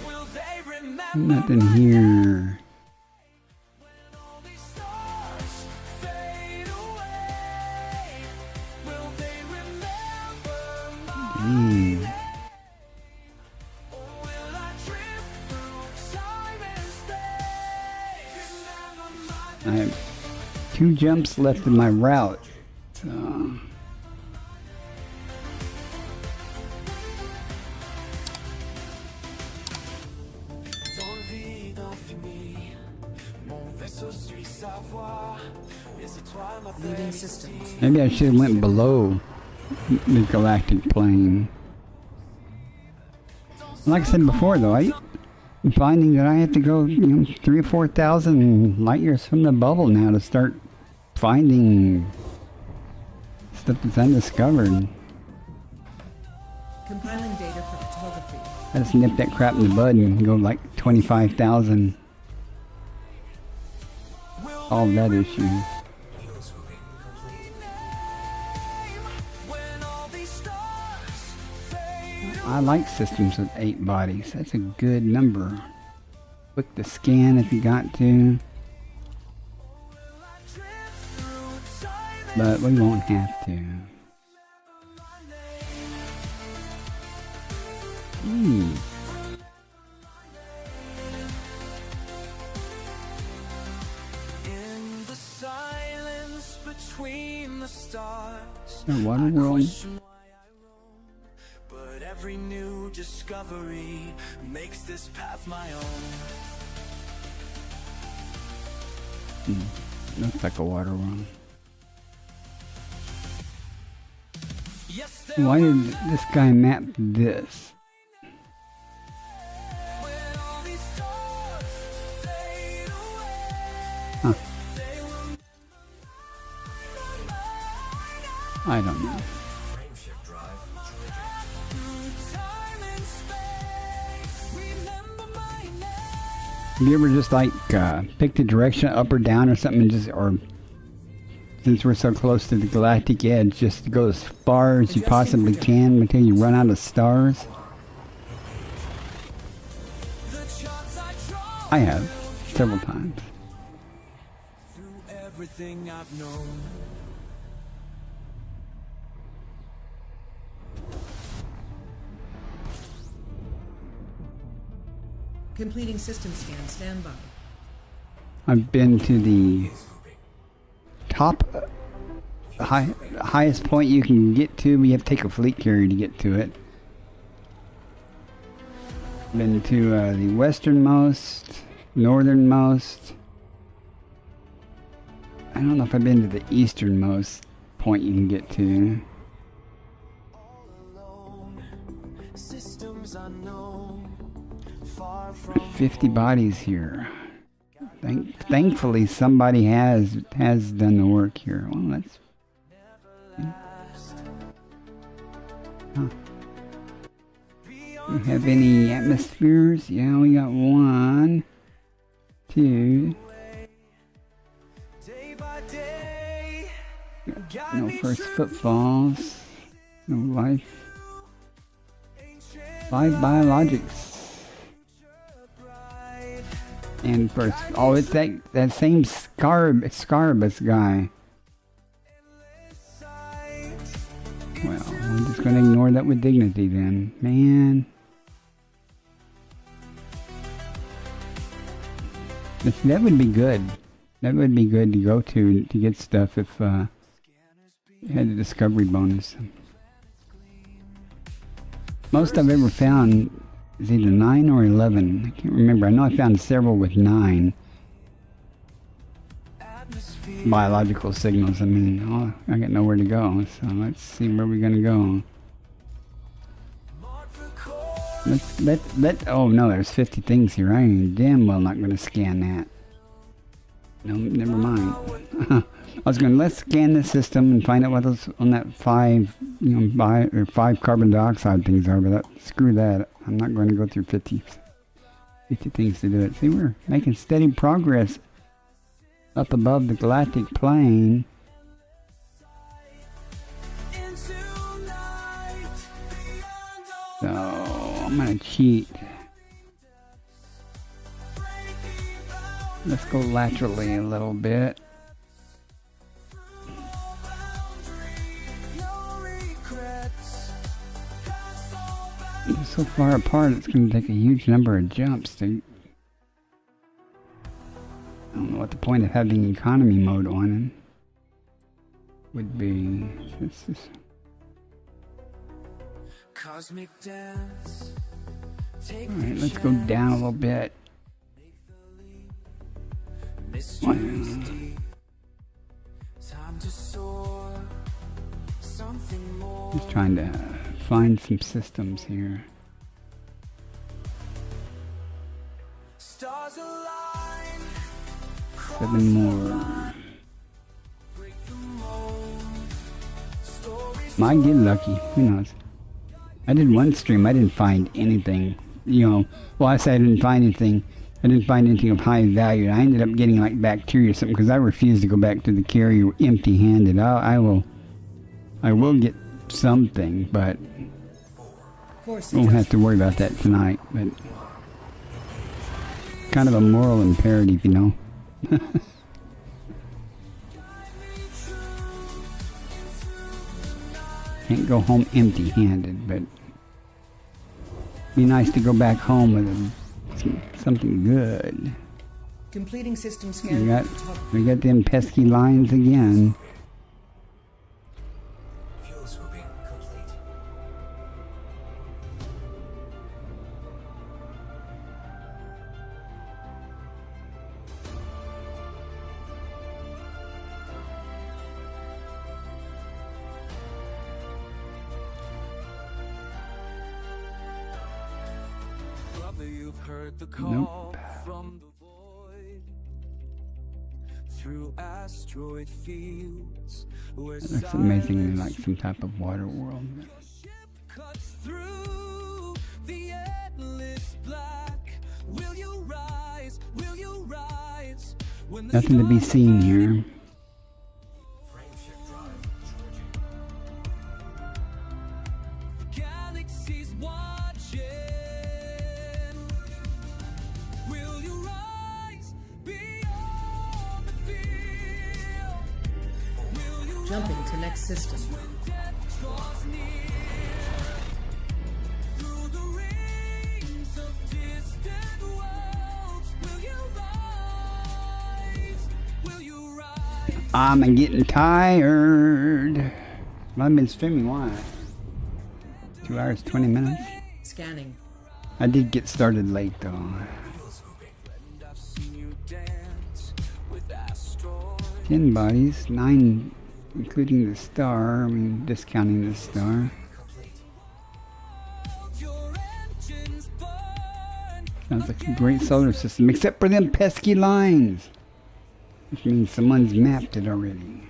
Will they remember Nothing here. when all these stars fade away? Will they remember my Dang. or will I drift through time and space? Remember my I have 2 jumps left in my route. So Dans vie d'infini, mon vaisseau suit sa voie. Les étoiles Leaving m'appellent systems. ici. maybe I should have went below the galactic plane. Like I said before, though, I'm finding that I have to go, 3,000 or 4,000 light years from the bubble now to start finding stuff that's undiscovered. Compiling data for photography. I just nip that crap in the bud and go like 25,000. Solve that issue. When all these stars fade I like systems with 8 bodies. That's a good number. Click the scan if you got to, but we won't have to. in the silence between the stars. Water world. Question why I roam, but every new discovery makes this path my own. Looks like a water world. Yes, there Why did this guy map this? when all these stars fade away. Huh. They will I don't know. Frameshift drive charging. through time and space. Remember my name. Have you ever just like picked a direction up or down or something and just, or since we're so close to the galactic edge, just to go as far as you possibly can until you run out of stars? The charts I draw I have, several times. through everything I've known. Completing system scan. Stand by. I've been to the top, highest point you can get to, but you have to take a fleet carrier to get to it. Been to the westernmost, northernmost. I don't know if I've been to the easternmost point you can get to. Systems unknown, far from 50 bodies here. Thankfully, somebody has done the work here. Well, that's. Huh. We have any atmospheres? Yeah, we got 1, 2. day by day. No first footfalls. No life. 5 biologics. And first, oh, it's that same Scarbus guy. Well, I'm just gonna ignore that with dignity then, man. That would be good. That would be good to go to get stuff if you had a discovery bonus. Most I've ever found is either 9 or 11. I can't remember. I know I found several with 9 biological signals. I mean, oh, I got nowhere to go. So let's see where we're gonna go. Oh no, there's 50 things here. I ain't damn well not gonna scan that. No, never mind. Let's scan the system and find out what those on that 5, 5 carbon dioxide things are. But screw that. I'm not going to go through 50 things to do it. See, we're making steady progress up above the galactic plane. So I'm gonna cheat. Let's go laterally a little bit. They're so far apart, it's going to take a huge number of jumps to... I don't know what the point of having economy mode on would be. Cosmic dance. Alright, let's go down a little bit. Time to soar. Something more. Just trying to find some systems here. Stars align. 7 more. Might get lucky. Who knows? I did one stream. I didn't find anything. Well, I say I didn't find anything. I didn't find anything of high value. I ended up getting like bacteria or something because I refuse to go back to the carrier empty-handed. I will get something, but won't have to worry about that tonight. But kind of a moral imperative, Can't go home empty-handed, but be nice to go back home with something good. Completing system scan. We got them pesky lines again. Fuel swooping complete. You've heard the call from the void through asteroid fields. Looks amazingly like some type of water world. Cuts through the endless black. Will you rise? Will you rise? When nothing to be seen here. Galaxies watching. Jumping to next system. I'm getting tired. I've been streaming, why? 2 hours, 20 minutes? Scanning. I did get started late though. 10 bodies, 9 including the star, I mean discounting the star. Sounds like a great solar system, except for them pesky lines. Which means someone's mapped it already.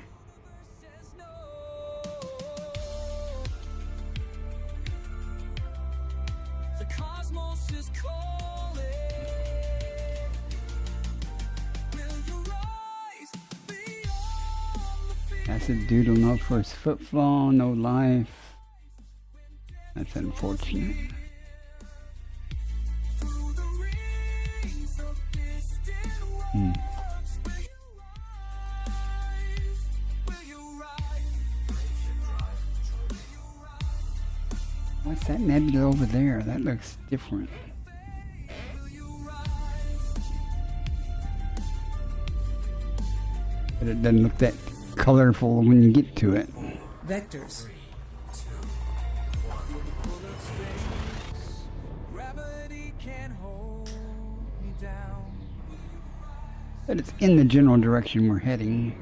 That's a doodle, no first footfall, no life. That's unfortunate. What's that nebula over there? That looks different. But it doesn't look that colorful when you get to it. Vectors. But it's in the general direction we're heading.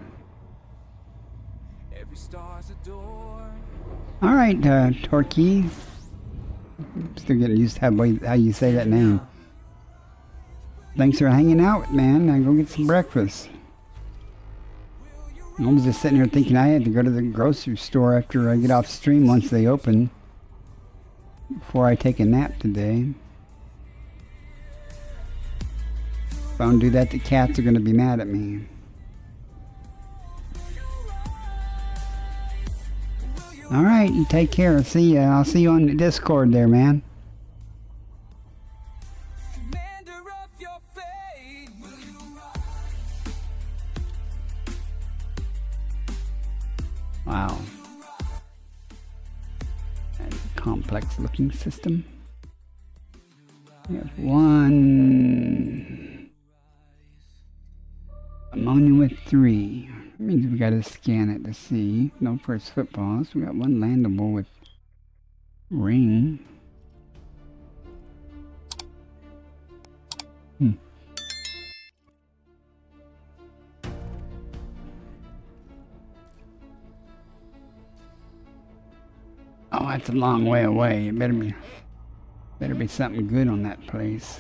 Alright, Torquay. Still getting used to how you say that name. Thanks for hanging out, man. Now go get some breakfast. I was just sitting here thinking I had to go to the grocery store after I get off stream once they open. Before I take a nap today. If I don't do that, the cats are going to be mad at me. Alright, you take care. See ya. I'll see you on the Discord there, man. Wow. That's a complex looking system. We have one ammonia with 3. That means we gotta scan it to see. No first footballs. We got one landable with ring. Oh, that's a long way away. It better be something good on that place.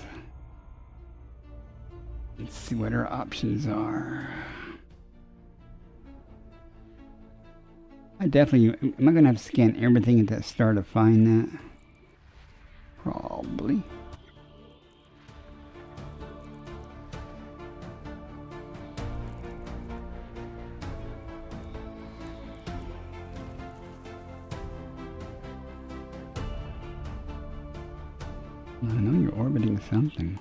Let's see what our options are. Am I gonna have to scan everything at that star to find that? Probably. I know you're orbiting something.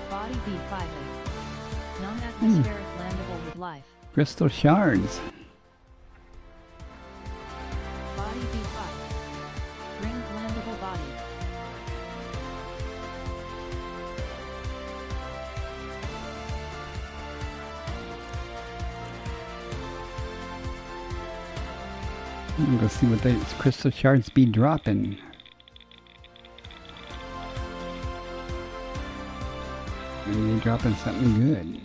Body B5A. Non-atmospheric landable with life. Crystal shards. Body B5. Ring landable body. I'm gonna go see what these crystal shards be dropping. Maybe they're dropping something good.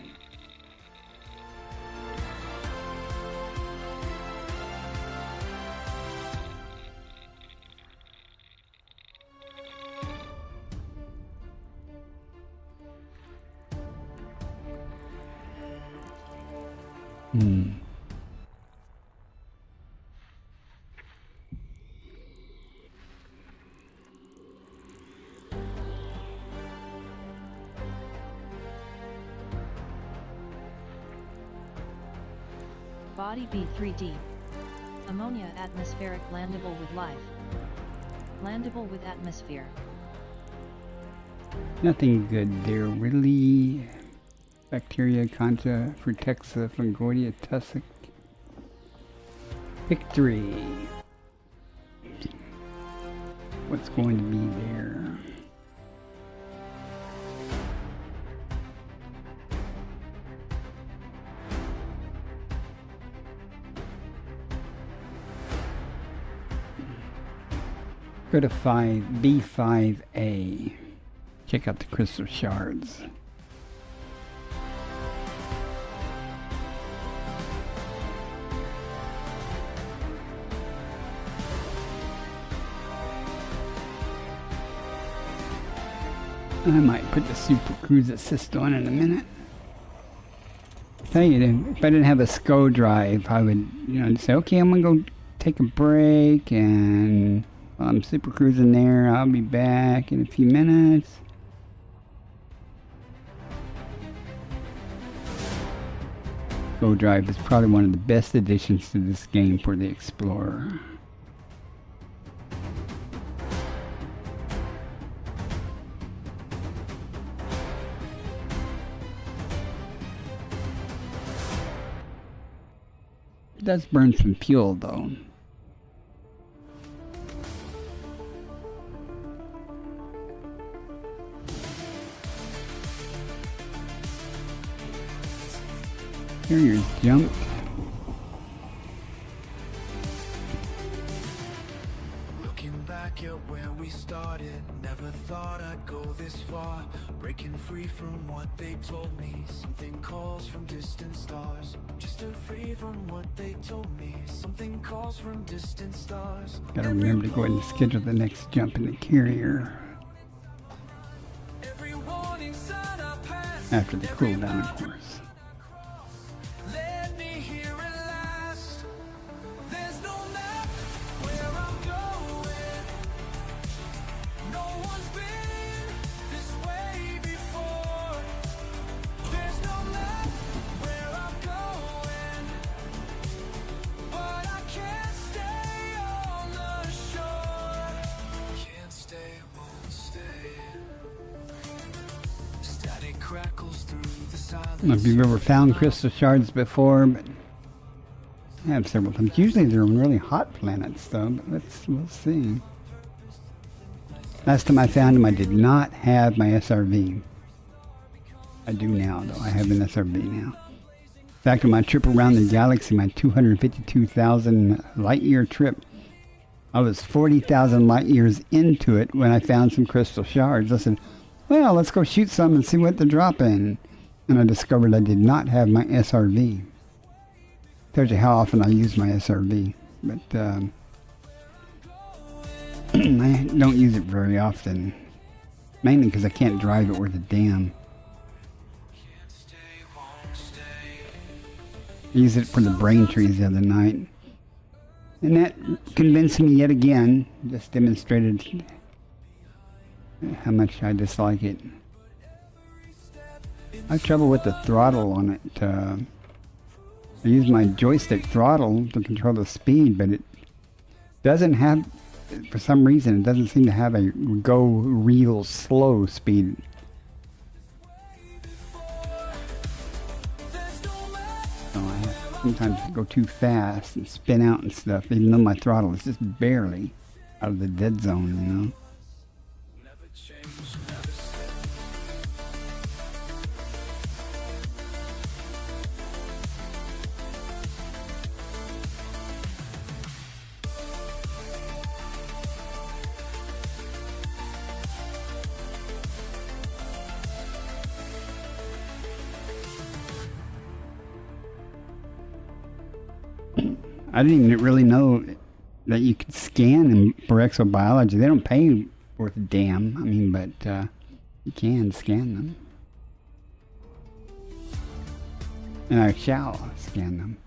Body B3D. Ammonia atmospheric landable with life. Landable with atmosphere. Nothing good there, really. Bacteria, Concha, Frutexa, Fungoidia, Tussock. Pick 3. What's going to be there? Go to B5A. Check out the crystal shards. I might put the Super Cruise Assist on in a minute. Tell you, if I didn't have a SCO drive, I would, say, okay, I'm gonna go take a break, and while I'm super cruising there, I'll be back in a few minutes. SCO drive is probably one of the best additions to this game for the Explorer. It does burn some fuel though. Carrier's jumped. Looking back at where we started, never thought I'd go this far. Breaking free from what they told me, something calls from distant stars. Just to free from what they told me, something calls from distant stars. Gotta remember to go ahead and schedule the next jump in the Carrier Every warning sign I pass, after the cooldown, of course. let me hear it last. There's no map where I'm going. No one's been this way before. There's no map where I'm going, but I can't stay on the shore. Can't stay, won't stay. Static crackles through the I don't know silence. if you've ever found crystal shards before, but I have several times. Usually they're on really hot planets though, but we'll see. Last time I found them, I did not have my SRV. I do now though, I have an SRV now. In fact, on my trip around the galaxy, my 252,000 light year trip, I was 40,000 light years into it when I found some crystal shards. I said, well, let's go shoot some and see what they're dropping. And I discovered I did not have my SRV. Tells you how often I use my SRV. But I don't use it very often. Mainly because I can't drive it worth a damn. I used it for the brain trees the other night. And that convinced me yet again. Just demonstrated how much I dislike it. I have trouble with the throttle on it. I use my joystick throttle to control the speed, but it doesn't have, for some reason, it doesn't seem to have a go real slow speed. So I sometimes go too fast and spin out and stuff, even though my throttle is just barely out of the dead zone, I didn't even really know that you could scan for exobiology. They don't pay worth a damn. I mean, but you can scan them. And I shall scan them.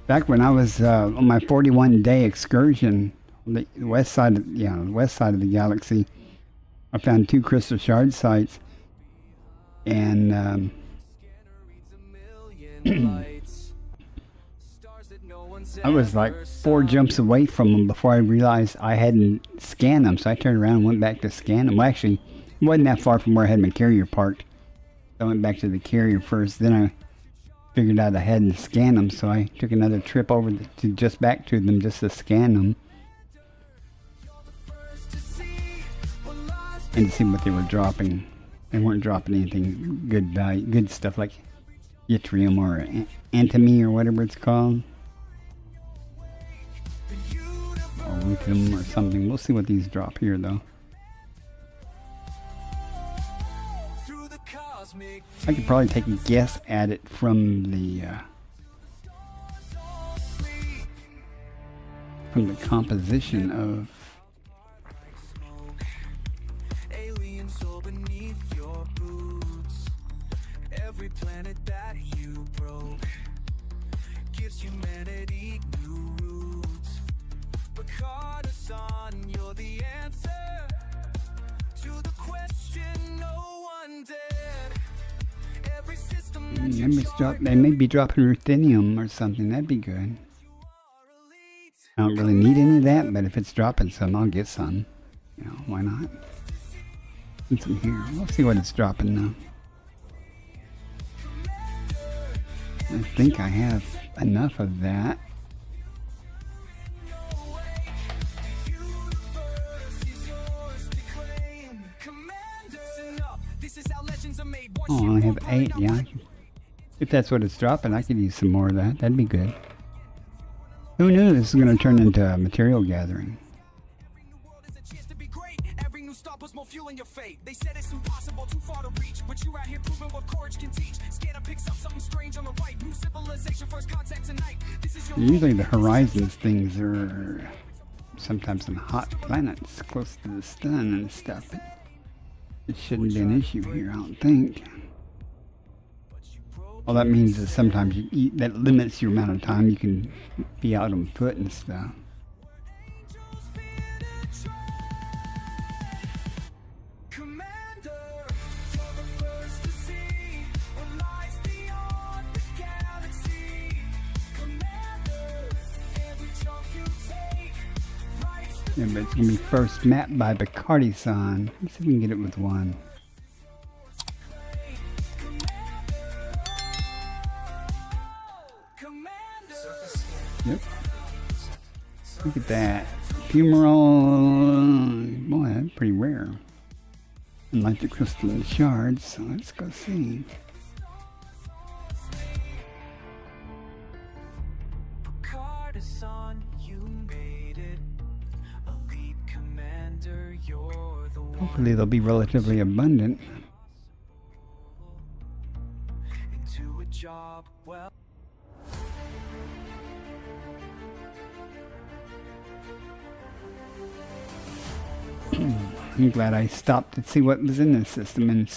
Back when I was on my 41-day excursion, the west side of the galaxy, I found 2 crystal shard sites, and I was like 4 jumps away from them before I realized I hadn't scanned them. So I turned around and went back to scan them. Well, actually, it wasn't that far from where I had my carrier parked. So I went back to the carrier first. Then I figured out I hadn't scanned them. So I took another trip over to just back to them just to scan them. And to see what they were dropping. They weren't dropping anything good value, good stuff like yttrium or antimony or whatever it's called. Or lithium or something. We'll see what these drop here though. I could probably take a guess at it from the composition of every planet that you broke gives humanity new roots. Picard, son, you're the answer to the question no one did. Every system that they may be dropping ruthenium or something. That'd be good. I don't really need any of that, but if it's dropping some, I'll get some. You know, why not? Put some here. We'll see what it's dropping now. I think I have enough of that. Oh, I only have 8, yeah. If that's what it's dropping, I could use some more of that. That'd be good. Who knew this was going to turn into material gathering? More fuel in your fate. They said it's impossible, too far to reach, but you out here proving what courage can teach. Scanner picks up something strange on the right. New civilization, first contact tonight. This is your usually the horizons things are sometimes on hot planets close to the sun and stuff. It shouldn't be an issue here, I don't think. All that means is sometimes you eat, that limits your amount of time you can be out on foot and stuff. Yeah, but it's going to be first mapped by Bacardi-san. Let's see if we can get it with 1. Yep. Look at that. Fumarole. Boy, that's pretty rare. Unlike the crystalline shards, so let's go see. Hopefully they'll be relatively abundant. Into a job, well. I'm glad I stopped to see what was in this system, and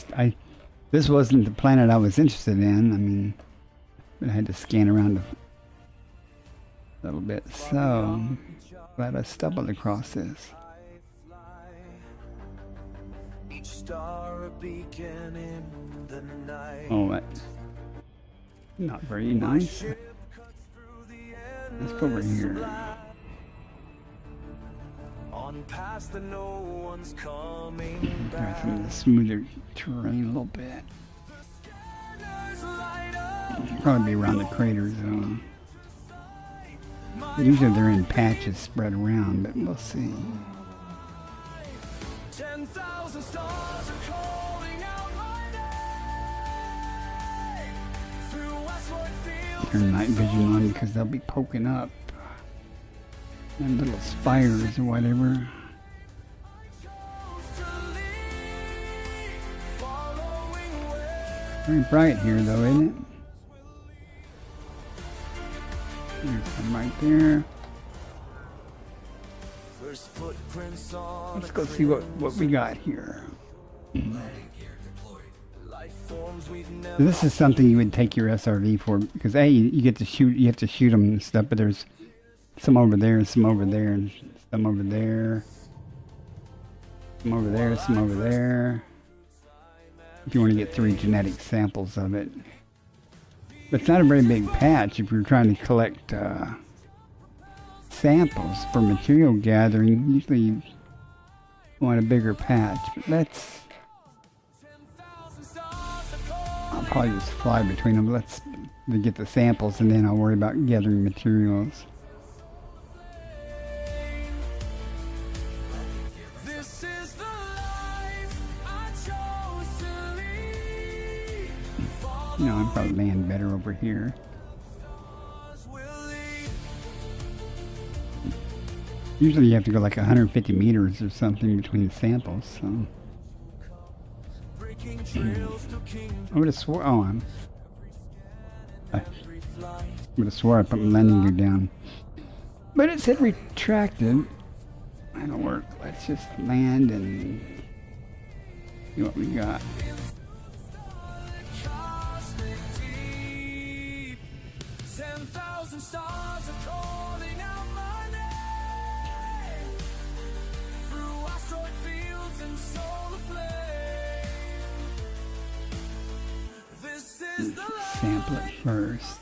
this wasn't the planet I was interested in. I mean, but I had to scan around a little bit, so glad I stumbled across this. Oh, that's not very nice. Let's go over here. There's some of the smoother terrain a little bit. Probably be around the crater zone. Usually they're in patches spread around, but we'll see. 10,000 stars are calling out my name. Through asteroid fields. Turn night vision on because they'll be poking up. And little spires or whatever. Very bright here though, isn't it? There's some right there. Let's go see what we got here. This is something you would take your SRV for because you get to shoot. You have to shoot them and stuff. But there's some over there, and some over there, and some over there, some over there, some over there. If you want to get 3 genetic samples of it. But it's not a very big patch if you're trying to collect samples for material gathering. Usually you want a bigger patch, but let's... I'll probably just fly between them. Let's get the samples and then I'll worry about gathering materials. This is the life I chose to lead. You know, I'd probably land better over here. Usually you have to go like 150 meters or something between samples, so... I would have swore... Oh, I would have swore I put my landing gear down. But it said retracted. That'll work. Let's just land and see what we got. Sample it first.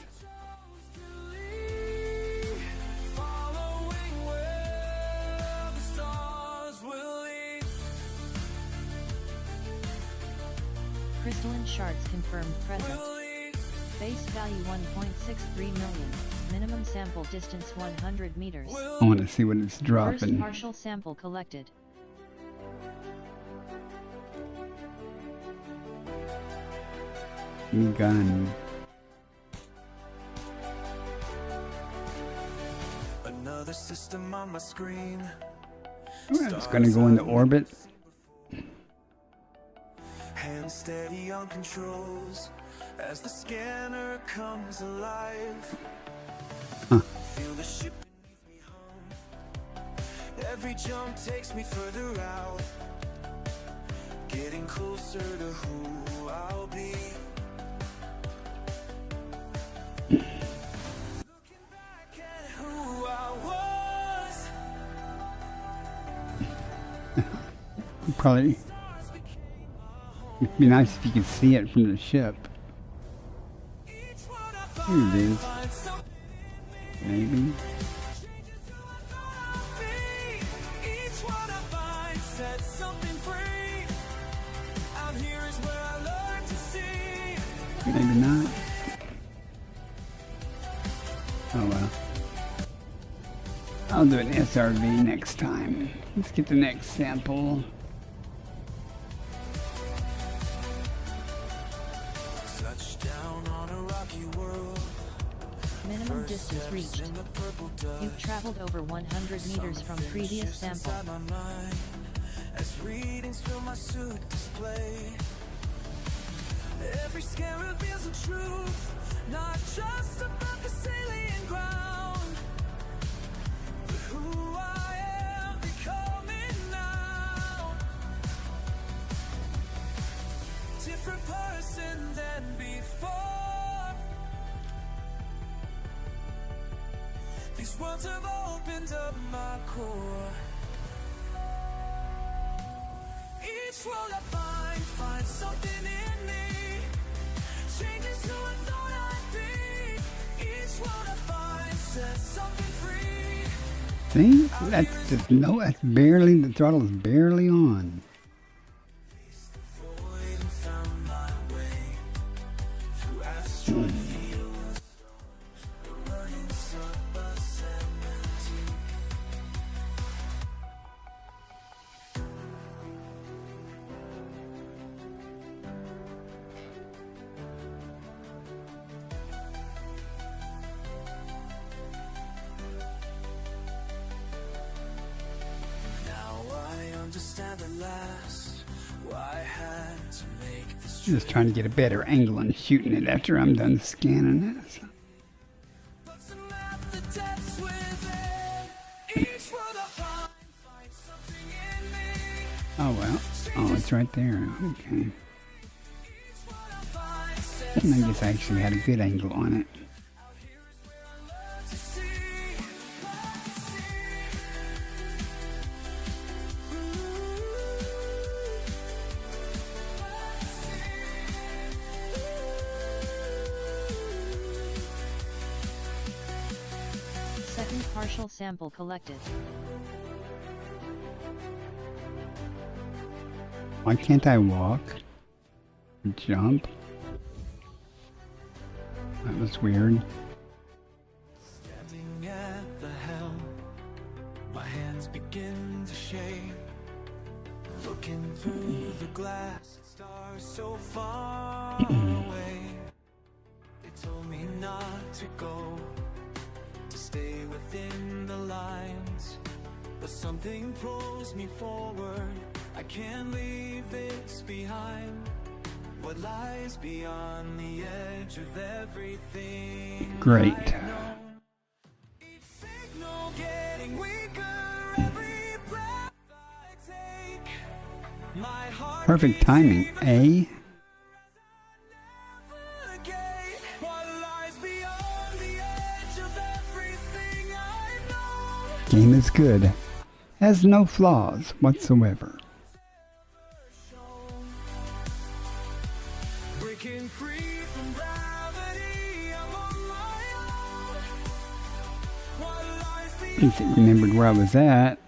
Crystalline shards confirmed present. Base value 1.63 million. Minimum sample distance 100 meters. I want to see what it's dropping. First partial sample collected. New gun. Another system on my screen. It's going to go into orbit. Hands steady on controls as the scanner comes alive. Feel the ship beneath me hum. Every jump takes me further out, getting closer to who I'll be. Looking back at who I was. Probably. It'd be nice if you could see it from the ship. Here it is. Maybe. Maybe not. Oh well. I'll do an SRV next time. Let's get the next sample. Minimum distance reached. You've traveled over 100 meters from previous sample. As readings fill my suit display, every scan reveals the truth, not just about the salient ground, but who I am becoming now. Different person than before. These words have opened up my core. Each world I find something in me, changes who I thought I'd be. Each world I find sets something free. See? That's just no, that's barely, the throttle is barely on. Faced the void and found my way through asteroid fields, running sub-bus empty. Now I understand at last why I had to make this Just trying to get a better angle on shooting it after I'm done scanning it. but to map the depths within. Each world I find something in me. Oh well. Oh, it's right there. Okay. Each world I find sets I guess I actually had a good angle on it. out here is where I learn to see. Second Partial sample collected. Why can't I walk? Jump? That was weird. Standing at the helm, my hands begin to shake. Looking through the glass, stars so far away. They told me not to go, to stay within the lines. But something pulls me forward, I can't leave this behind. What lies beyond the edge of everything Great. I've known. Each signal getting weaker, every breath I take. My heart Perfect timing, eh? navigate. What lies beyond the edge of everything I know. Game is good. Has no flaws whatsoever. Breaking free from gravity, I'm on my own. What lies At least beyond it remembered where I was at.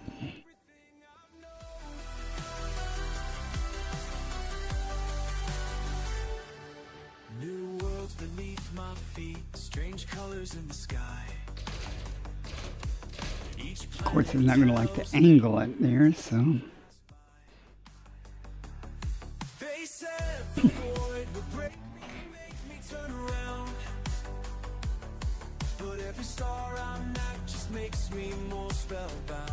new worlds beneath my feet, strange colors in the sky. Each Of course, it's not going to like to angle it there, so. they said the void would break me, make me turn around. But every star I'm at just makes me more spellbound.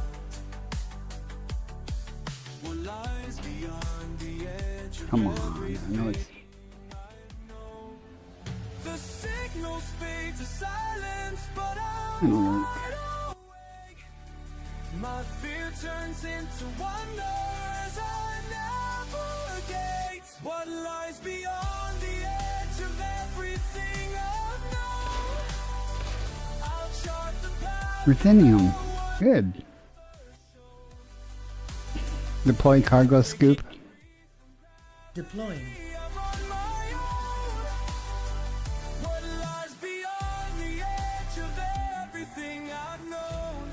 What lies beyond the edge of Come on, I everything know it's. I know. The signals fade to silence, but I'm It'll work. wide awake. My fear turns into wonder as I navigate. What lies beyond the edge of everything I've known. I'll chart the path. Ruthenium. Good. Deploy cargo scoop. Deploying. I'm on my own. What lies beyond the edge of everything I've known.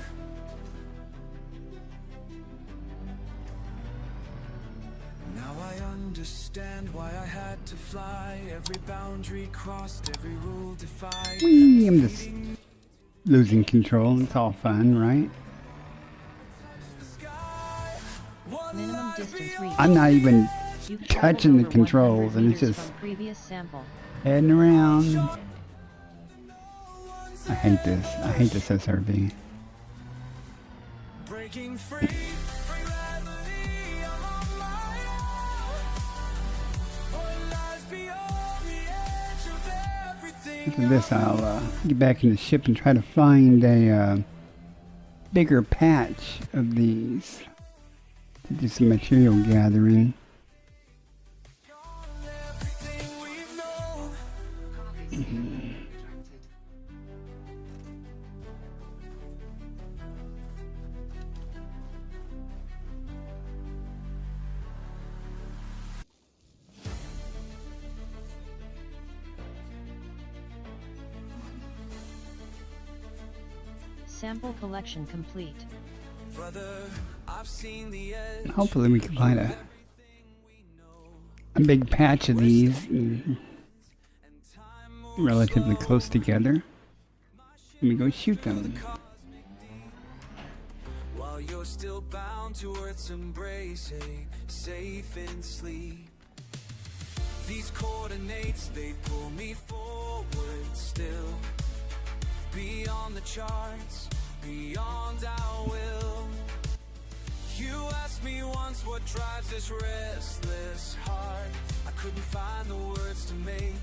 Now I understand why I had to fly. Every boundary crossed, every rule defied. Whee, I'm just losing control. It's all fun, right? Minimum distance reached. I'm not even You've touching traveled the over controls, 100 and it's meters just from previous sample. heading around. I hate this. I hate this SRV. Breaking free from gravity, I'm on my own. What lies beyond the edge of everything. After this, I'll get back in the ship and try to find a bigger patch of these to do some material gathering. Everything we've known. Sample collection complete. Brother, I've seen the edge. Hopefully we can find a big patch of these relatively close together. Let me go shoot them. While you're still bound to Earth's embrace, hey, safe in sleep. These coordinates, they pull me forward still. Beyond the charts, beyond our will. You asked me once what drives this restless heart. I couldn't find the words to make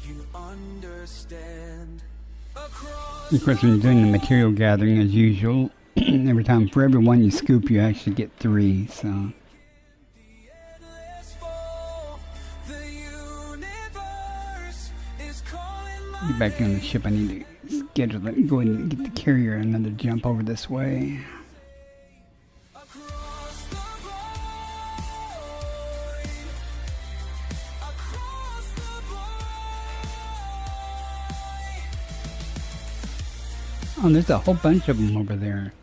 you understand. Across Of course, when you're doing the material gathering as usual, every time for every one you scoop, you actually get 3. So endless fall, the universe is calling my get back on the ship. I need to schedule it. Go ahead and get the carrier another jump over this way. across the void, across the void. Oh, there's a whole bunch of them over there.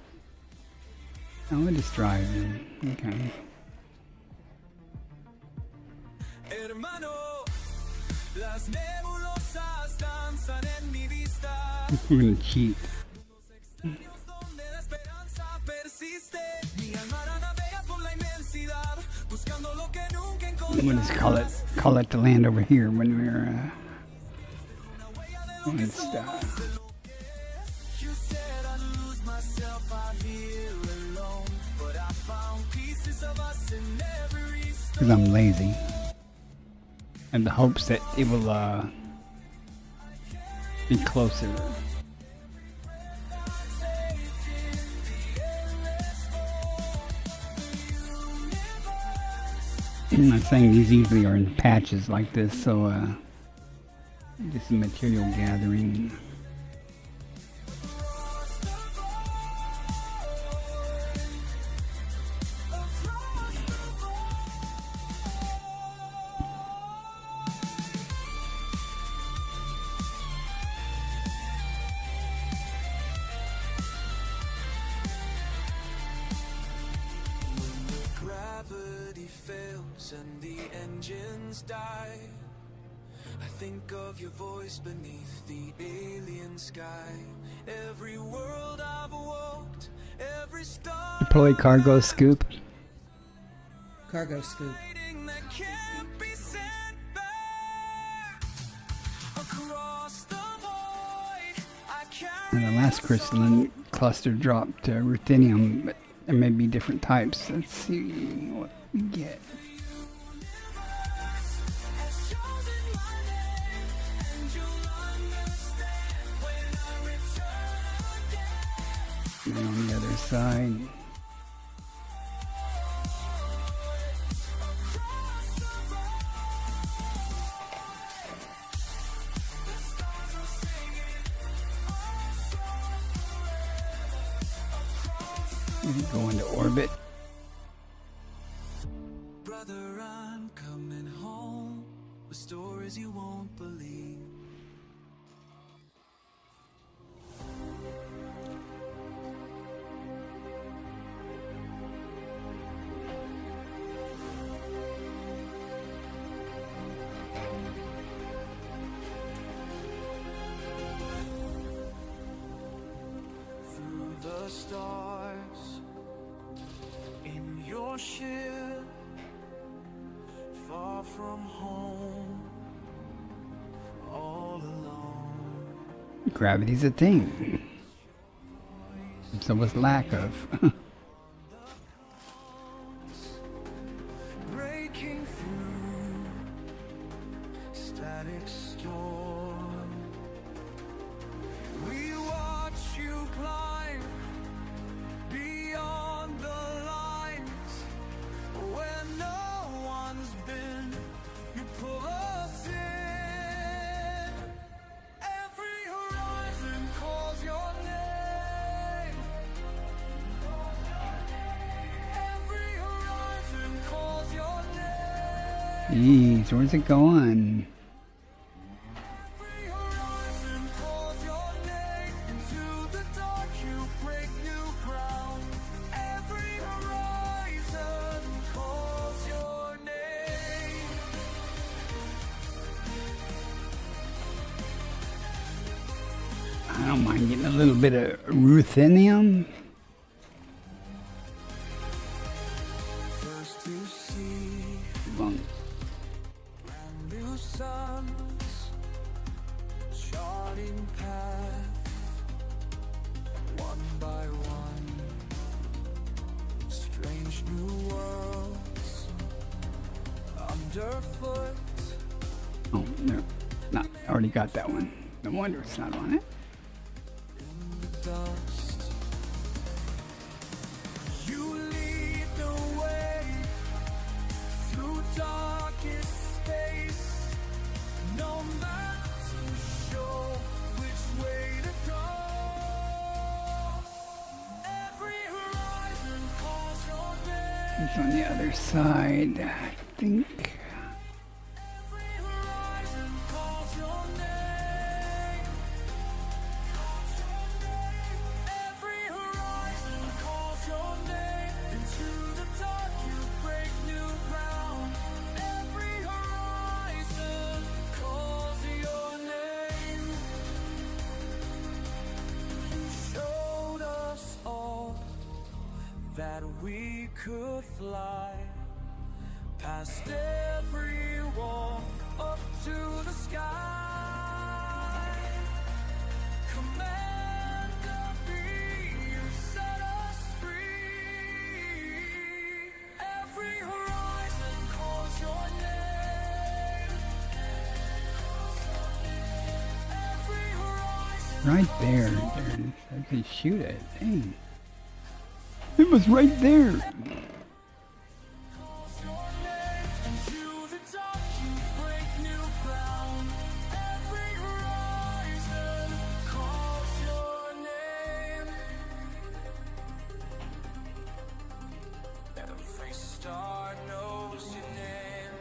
Oh, we're just driving. Okay. Hermano, las nebulosas danzan en mi vista. We're gonna cheat. Donde la esperanza persiste. Mi alma navega por la inmensidad, buscando lo que nunca I'm gonna just call it to land over here when we're when stuff. You said I'd lose myself out here alone, but I found pieces of us in every stone. Because I'm lazy. And the hopes that it will be closer. I'm not saying these usually are in patches like this, so just material gathering. Gravity fails and the engines die. I think of your voice beneath the alien sky. Every world I've walked, every star Deploy cargo scoop. Cargo scoop. that can't be sent back. Across the void, I carry And the last crystalline cluster dropped ruthenium, but there may be different types. Let's see what we get. has chosen my name, and you'll understand when I return again. And on the other side. Go into orbit. Brother, I'm coming home with stories you won't believe. Through the stars in your ship, far from home, all alone. Gravity's a thing. So was lack of. Breaking through static storm, we watch you climb beyond the lines where no one's been. You pull us in. Every horizon calls your name. Every horizon calls your name. Jeez, where's it going? Every horizon calls your name. Into the dark you break new ground. Every horizon calls your name. I don't mind getting a little bit of ruthenium. First to see Well, brand new suns, charting path, one by one. Strange new worlds underfoot. oh, no. Not, I already got that one. No wonder it's not on it. Dust. You lead the way through darkest space. No map to show which way to go. Every horizon calls your name. It's on the other side, I think. Every horizon calls your name. that we could fly past every wall up to the sky. Commander B, you set us free. Every horizon calls your name. Every horizon Right there. There it is. I could shoot it. Dang. It was right there. calls your name. Into the dark you break new ground. Every horizon calls your name. Every star knows your name.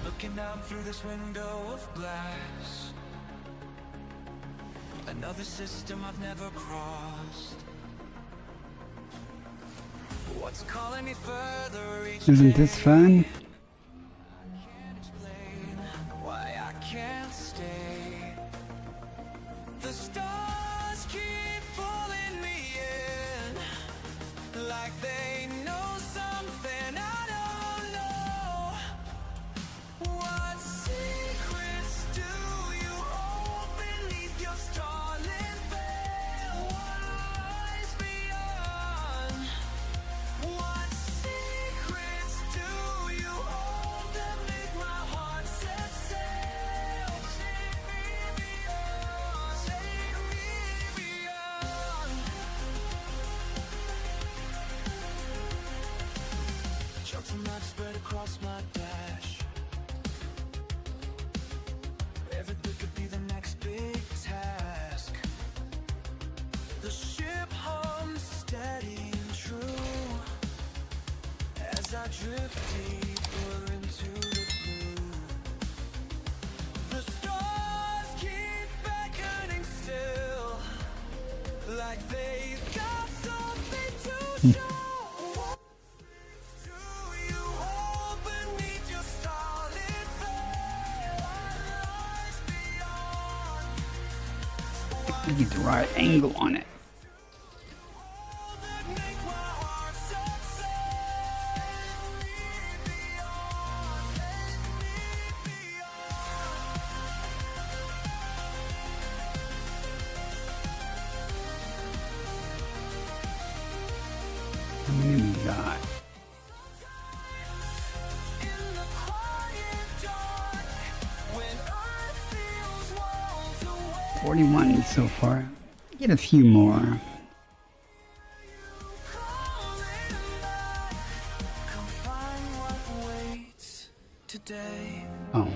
Looking out through this window of glass, another system I've never crossed. What's calling me further each Isn't this day? fun? Can't explain why I can't stay. The stars keep pulling me in, like they know something I don't know. What secrets do you hold beneath your starlit veil? What lies beyond? What secrets do you hold that make my heart set sail? Take me beyond, take me beyond. Chunks of mud spread across my dash. Every bit could be the next big task. The ship hums steady and true as I drift deeper into the blue. The stars keep beckoning still, like they've got something to show. What do you hold beneath your starlit veil? What lies beyond? I get the right angle on it. That make my heart set sail. Take me beyond, take me How many we got? in the quiet dark, when earth feels worlds away. 41 so far. Get a few more. Calling back, come find what waits today. Oh,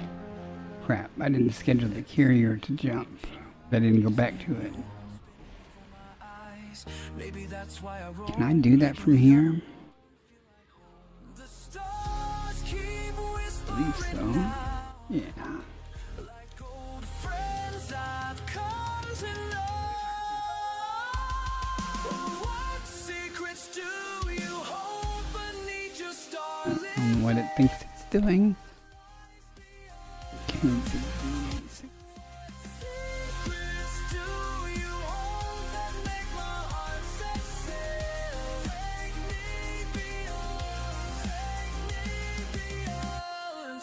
crap. I didn't schedule the carrier to jump. I didn't go back to it. Eyes, maybe that's why I roll. Can I do that from here? The stars keep I whispering believe so. now. Yeah. Like old friends I've come to know. What secrets do you hold beneath your I starlit don't know what it thinks it's doing. Can't do these. secrets do you hold that make my heart set sail? Take me beyond, take me beyond.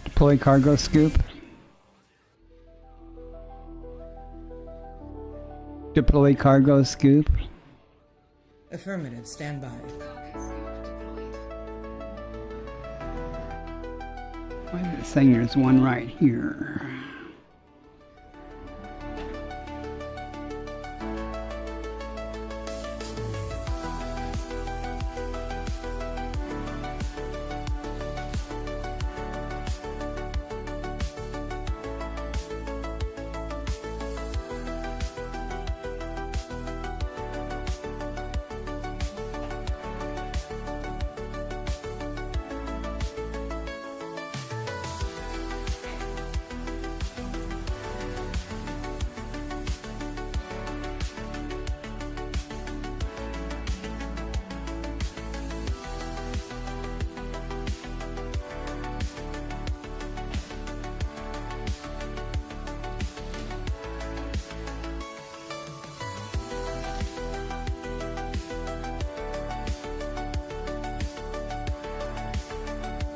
Deploy cargo scoop. Deploy cargo scoop. Affirmative, stand by. Why is it saying there's one right here?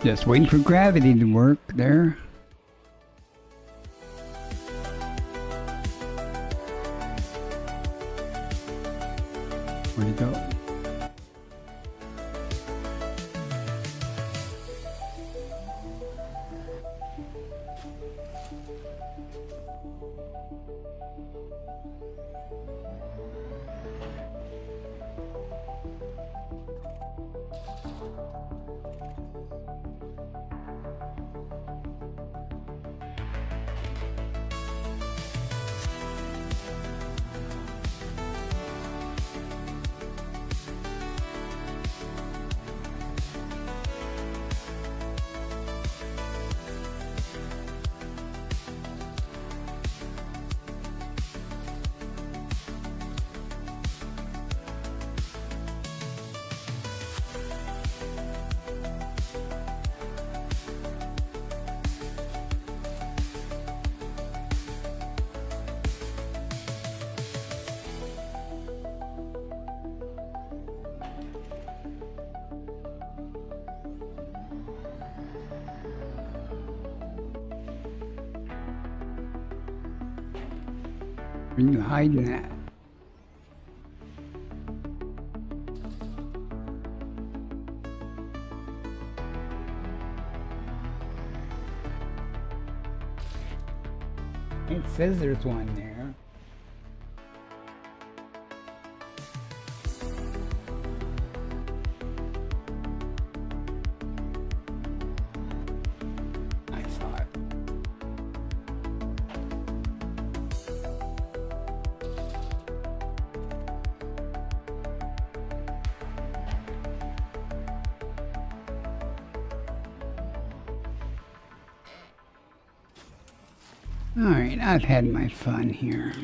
Just waiting for gravity to work there. Where'd he go? Where are you hiding at? It says there's one there. I saw it. Alright, I've had my fun here.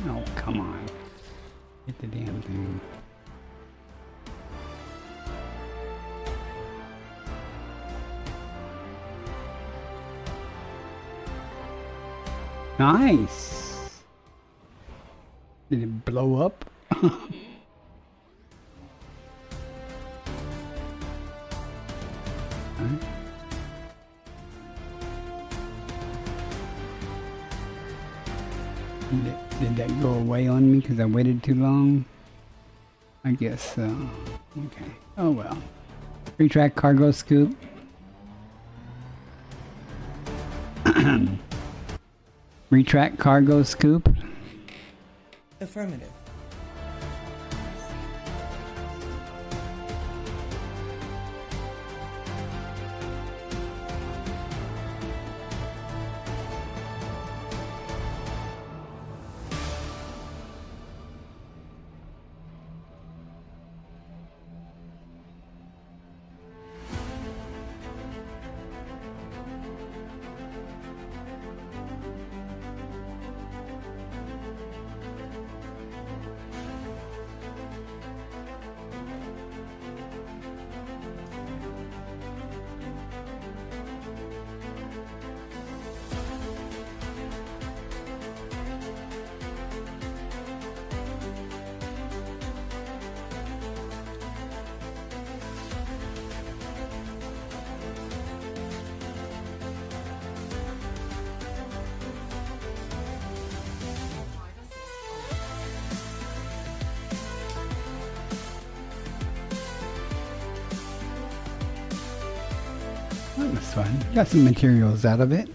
Oh, come on. Hit the damn thing. Nice! Did it blow up? Did that go away on me because I waited too long? I guess so. Okay. Oh well. Retract cargo scoop. Retract cargo scoop. Affirmative. That was fun. Got some materials out of it.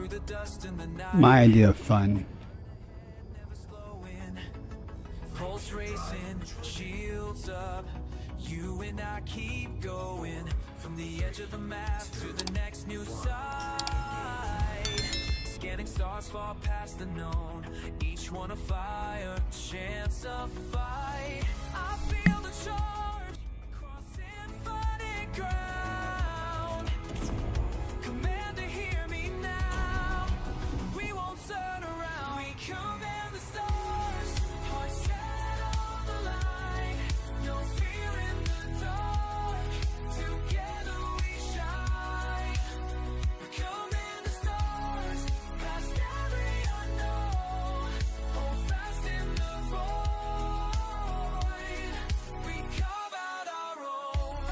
through the dust in the night. My idea of fun. Never slowing, pulse racing, shields up. You and I keep going from the edge of the map to the next new side. Scanning stars far past the known, each one a fire, chance of fight. I feel the charge across infinite ground. Commander, hear me now. We won't turn around. We command the stars, hearts set on the line. No fear in the dark. Together we shine. We command the stars, past every unknown. Hold fast in the void. We carve out our own.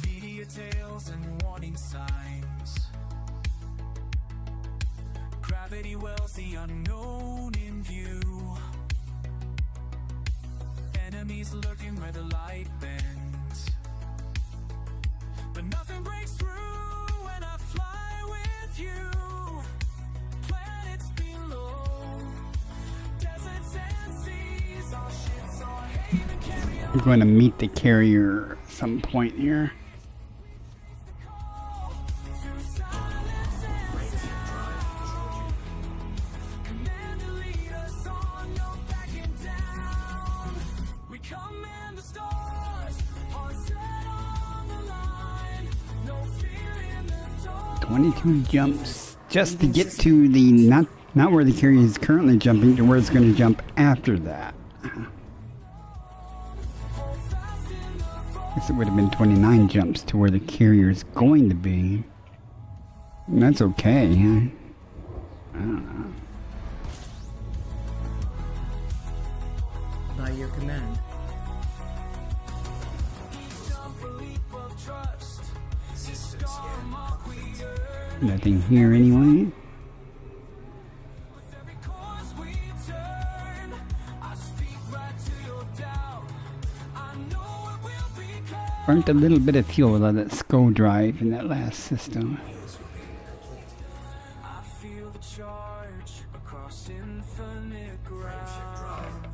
Media tales and warning signs. Gravity wells the unknown in view. Enemies lurking where the light bends. But nothing breaks through when I fly with you. Planets below, deserts and seas, our ships are haven carry on. We're going to meet the carrier at some point here. Through silence and sound. Commander, lead us on, no backing down. We command the stars, hearts set on the line. No fear in the dark. 22 jumps just to get to the not where the carrier is currently jumping, to where it's going to jump after that. I guess it would have been 29 jumps to where the carrier is going to be. And that's okay. Huh? I don't know. By your command. Jump a leap of trust. Star mark we earn. Nothing here anyway. With every course we turn, I speak right to your doubt. I know it will be clear. Burnt a little bit of fuel out of that SCO drive in that last system. I feel the charge across infinite ground.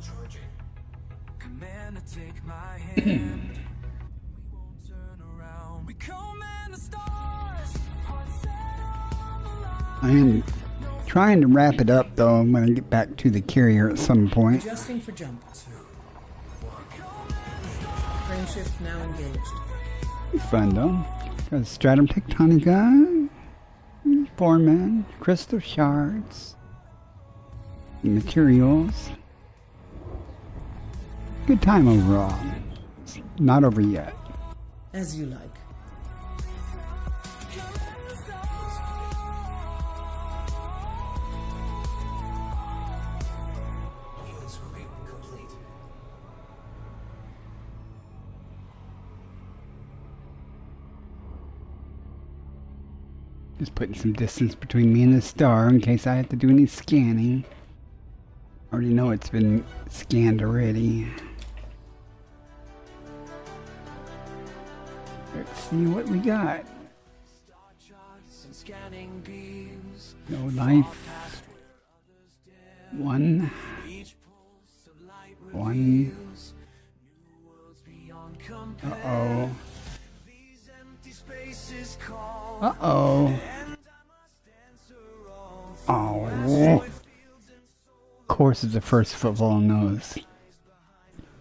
Commander, take my hand. We won't turn around. We command the stars. Hearts set on the line. I am trying to wrap it up though. I'm going to get back to the carrier at some point. Adjusting for jump. Frame shift now engaged. Fun though. Got Stratum Tectonica, Foreman, crystal shards, materials. Good time overall. It's not over yet. As you like. Just putting some distance between me and the star in case I have to do any scanning. Already know it's been scanned already. Let's see what we got. Star charts and scanning beams. No life. One. Each pulse of light One. reveals new worlds beyond compare. Uh-oh. These empty spaces call. Uh-oh. And I must answer all. Oh. Of course it's the first football nose.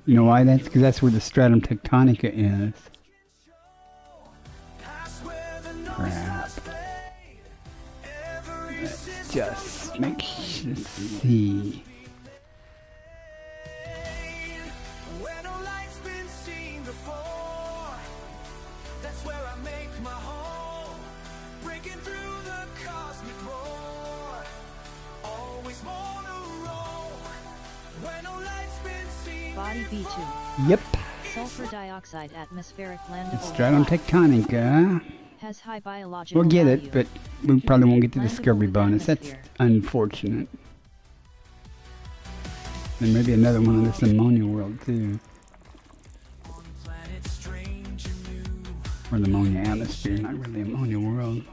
You know why? That's because that's where the Stratum Tectonica is. Past where the noise Crap. starts fade. Every Let's just make sure to see. where no light's been seen before. That's where I make my home. Breaking through the cosmic roar. Always more to roll. Where no light's been seen Body before. B2. Yep. Sulfur dioxide atmospheric landable. It's Stratum Tectonica. Has high biological We'll get value. it, but we probably won't get the Landable discovery with bonus. That's atmosphere. unfortunate. And maybe another one in this ammonia world too. Or the ammonia atmosphere, not really ammonia world.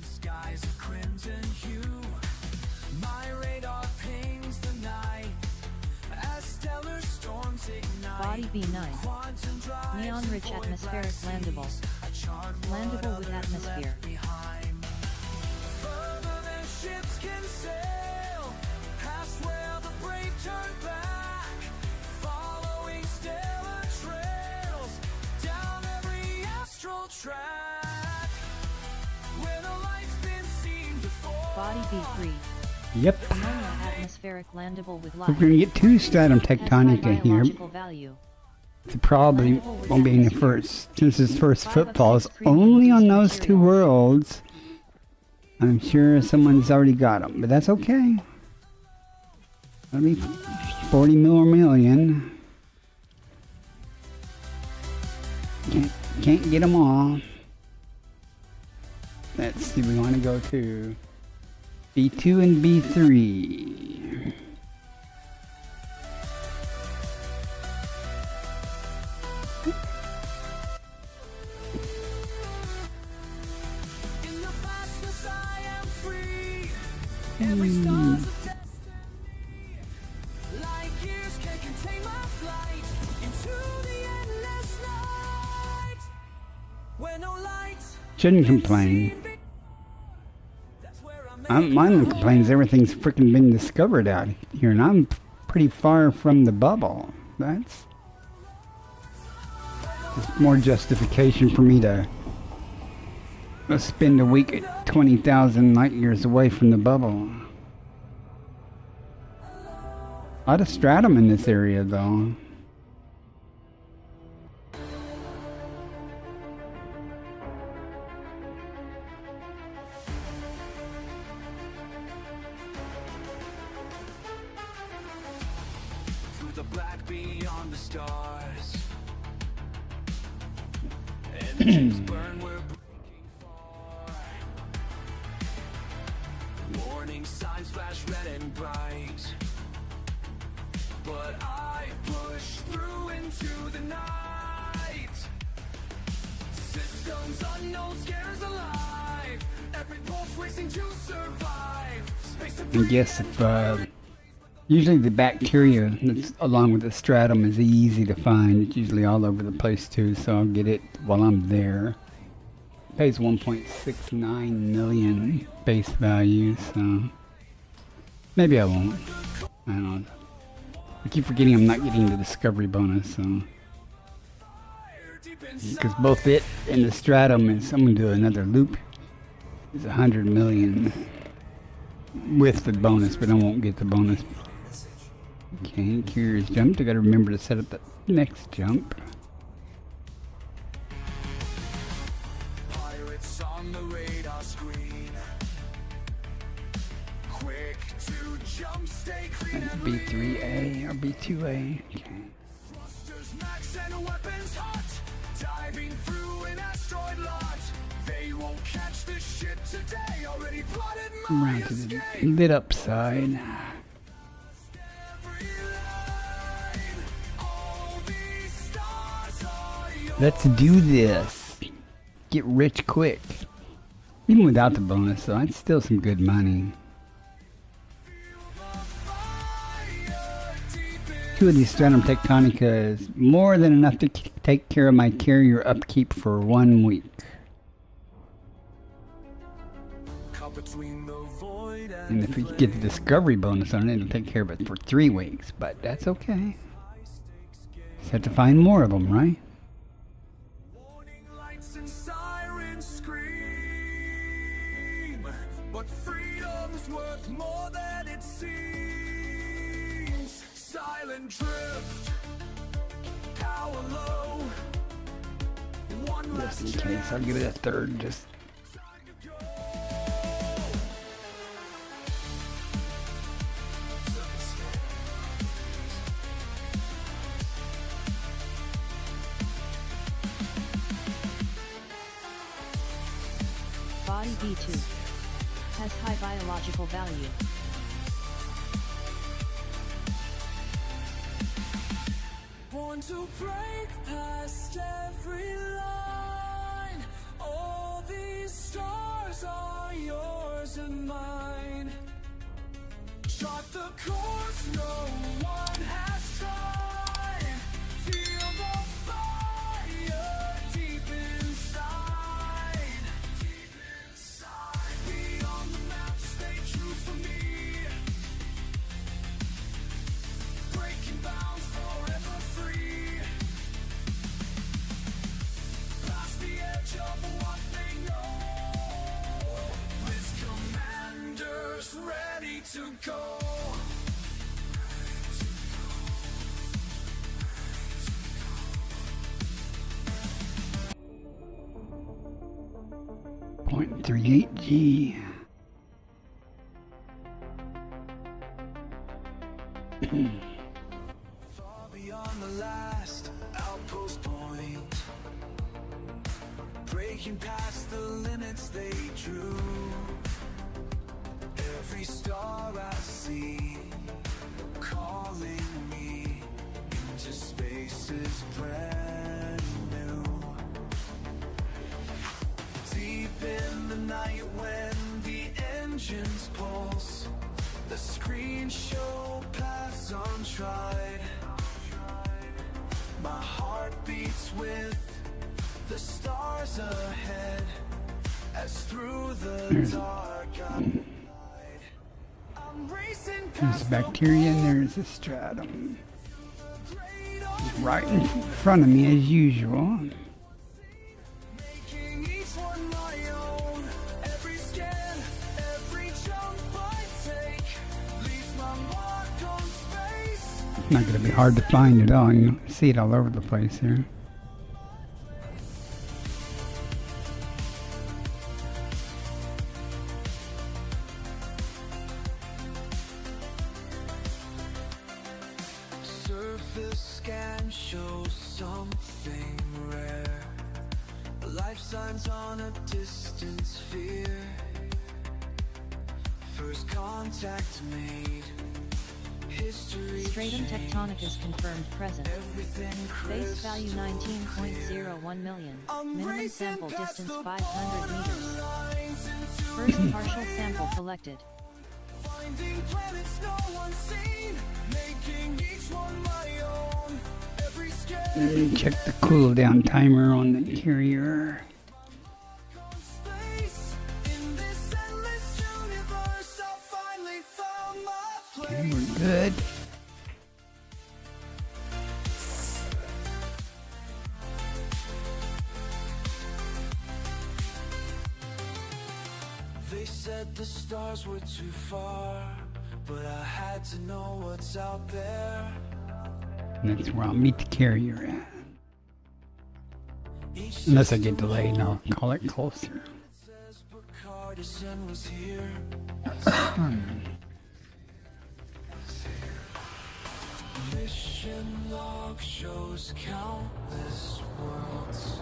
Skies of crimson hue. My radar pings the night as stellar storms ignite. Body B9. Quantum drives Neon-rich avoid atmospheric black landable. seas. I chart what Landable with others atmosphere. left behind. Further than ships can sail, past where the brave turn back, following stellar trails, down every astral track, where the light's been seen before. Body B3. Yep. Ammonia atmospheric landable with We're life. going to get 2 stratum Has high tectonica here. biological value. It probably won't be in the first, since his first footfall is only on those 2 worlds. I'm sure someone's already got them, but that's okay. That'll be 40 more million. Can't get them all. Let's see, we want to go to B2 and B3. In the vastness I am free. Every star's a destiny. Light years can contain my flight into the endless night. Where no light Shouldn't complain. Mine complains everything's freaking been discovered out here, and I'm pretty far from the bubble. That's just more justification for me to spend a week at 20,000 light years away from the bubble. A lot of stratum in this area, though. through the black beyond the stars. Engines burn, we're breaking far. Warning signs flash red and bright. But I push through into the night. Systems unknown scares alive. Every pulse racing to survive. Space to I guess if usually the bacteria that's along with the stratum is easy to find. It's usually all over the place too, so I'll get it while I'm there. It pays 1.69 million base value, so maybe I won't. I don't know. I keep forgetting I'm not getting the discovery bonus, so because both it and the stratum is, I'm gonna do another loop, is 100 million with the bonus, but I won't get the bonus. Okay, curious jumped. I gotta remember to set up the next jump. Pirates on the radar screen. Quick to jump, stay clean That's and B3A or B2A. Okay. thrusters max and weapons hot. Diving through an asteroid lot. They won't catch this shit today. Already plotted my Around to the escape. lit up side. Every line. All these stars are yours. Let's do this. Get rich quick. Even without the bonus, though, that's still some good money. Fire deep in 2 of these stratum tectonica is more than enough to take care of my carrier upkeep for 1 week. caught between the void And if we get the discovery bonus on it, it'll take care of it for 3 weeks. But that's okay. Just have to find more of them, right? warning lights and sirens scream. But freedom's worth more than it seems. Silent drift, power low. One Just last in case, I'll give it a third. Just time to go. Body B2. Has high biological value. Born trying to break past every line. All these stars are yours and mine. Chart the course no one has tried. Feel the fire deep inside. Beyond the map, stay true for me. Breaking bounds, forever free. Past the edge of what they know. With commanders ready to go. 0.38G. Far beyond the last outpost point, breaking past the limits they drew. Every star I see calling me into spaces brand new. Deep in the night when the engines pulse, the screens show paths untried. My heart beats with the stars ahead, as through the dark I glide. I'm racing There's past bacteria and there's a stratum. the great Right in front of me as usual. making each one my own. Every scan, every jump I take leaves my mark on space. It's not going to be hard to find at all. You can see it all over the place here. Surface scan shows something rare. Life signs on a distant sphere. First contact made. History Stratum changed. tectonicus confirmed present. Everything Base value crystal 19.01 million. I'm Minimum racing sample past distance the 500 meters. borderlines into First partial sample collected. finding planets no one's seen, making each one my own. Every scan Check the cooldown timer on the carrier. space in this endless universe. I finally found my Okay, place. we're good. They said the stars were too far, but I had to know what's out there. And that's where I'll meet the carrier at. Each Unless I get delayed, and I'll call it closer. says Picardison was here. Mission log shows countless worlds,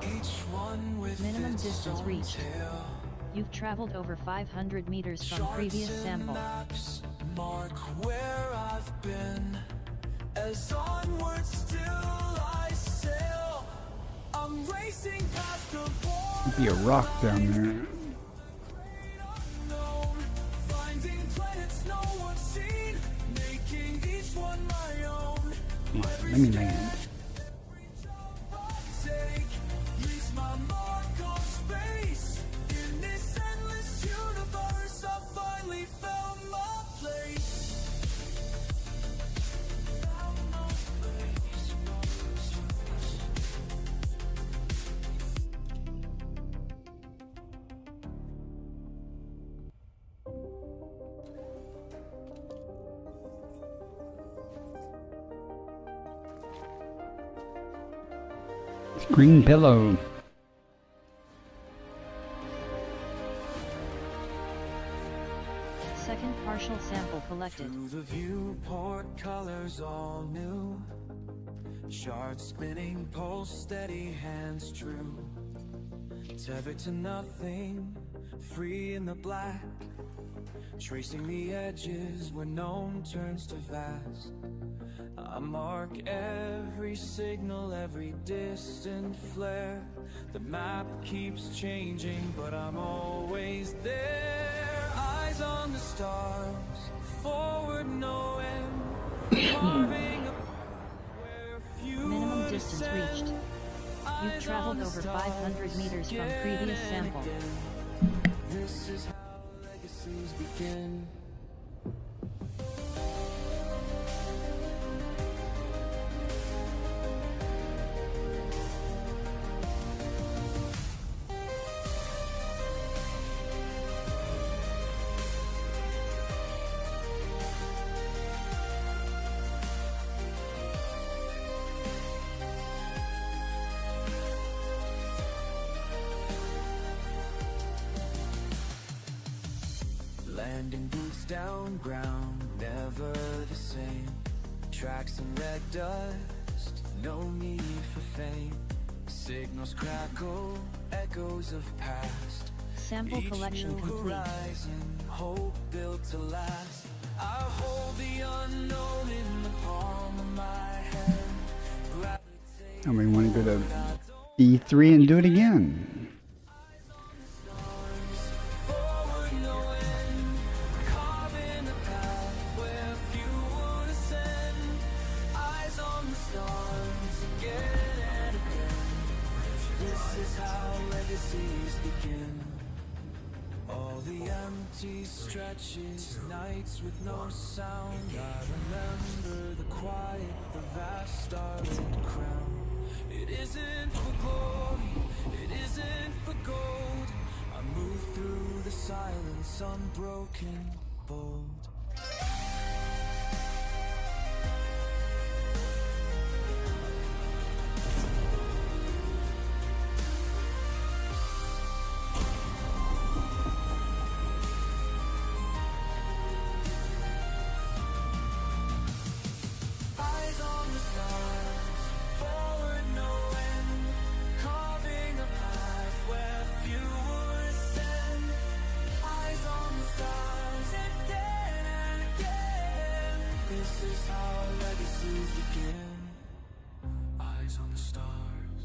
each one with Minimum its distance own reached. tale. You've traveled over 500 meters from Charts previous and sample. maps mark where I've been. As onward still I sail, I'm racing past the border. Be a rock down there. Unknown, finding planets no one's seen, making each one my own. Come on, let me land. Every jump I take leaves my mark on space. In this endless universe, I finally found my place. Found my place. Green pillow. Second partial sample collected. Through the viewport, colors all new. Chart spinning, pulse steady, hands true. Tethered to nothing, free in the black. tracing the edges where known turns to vast. I mark every signal, every distant flare. The map keeps changing, but I'm always there. Eyes on the stars, forward no end, carving a where few Minimum distance reached. You've traveled over 500 meters from previous sample. This is how legacies begin. Landing boots down ground, never the same. Tracks in red dust, no need for fame. Signals crackle, echoes of past. Sample Each collection new complete. horizon, hope built to last. I hold the unknown in the palm of my hand. Gravitate And we want to go to E3 and do it again. forward no end, carving a path where few would ascend. Eyes on the stars again and again. This is how legacies begin. All the empty stretches, nights with no sound. I remember the quiet, the vast starlit crown. It isn't for glory, it isn't for gold. I move through the silence, unbroken, bold. Eyes on the stars, forward no end, carving a path where few would ascend. Eyes on the stars, again and again. This is how legacies begin. Eyes on the stars.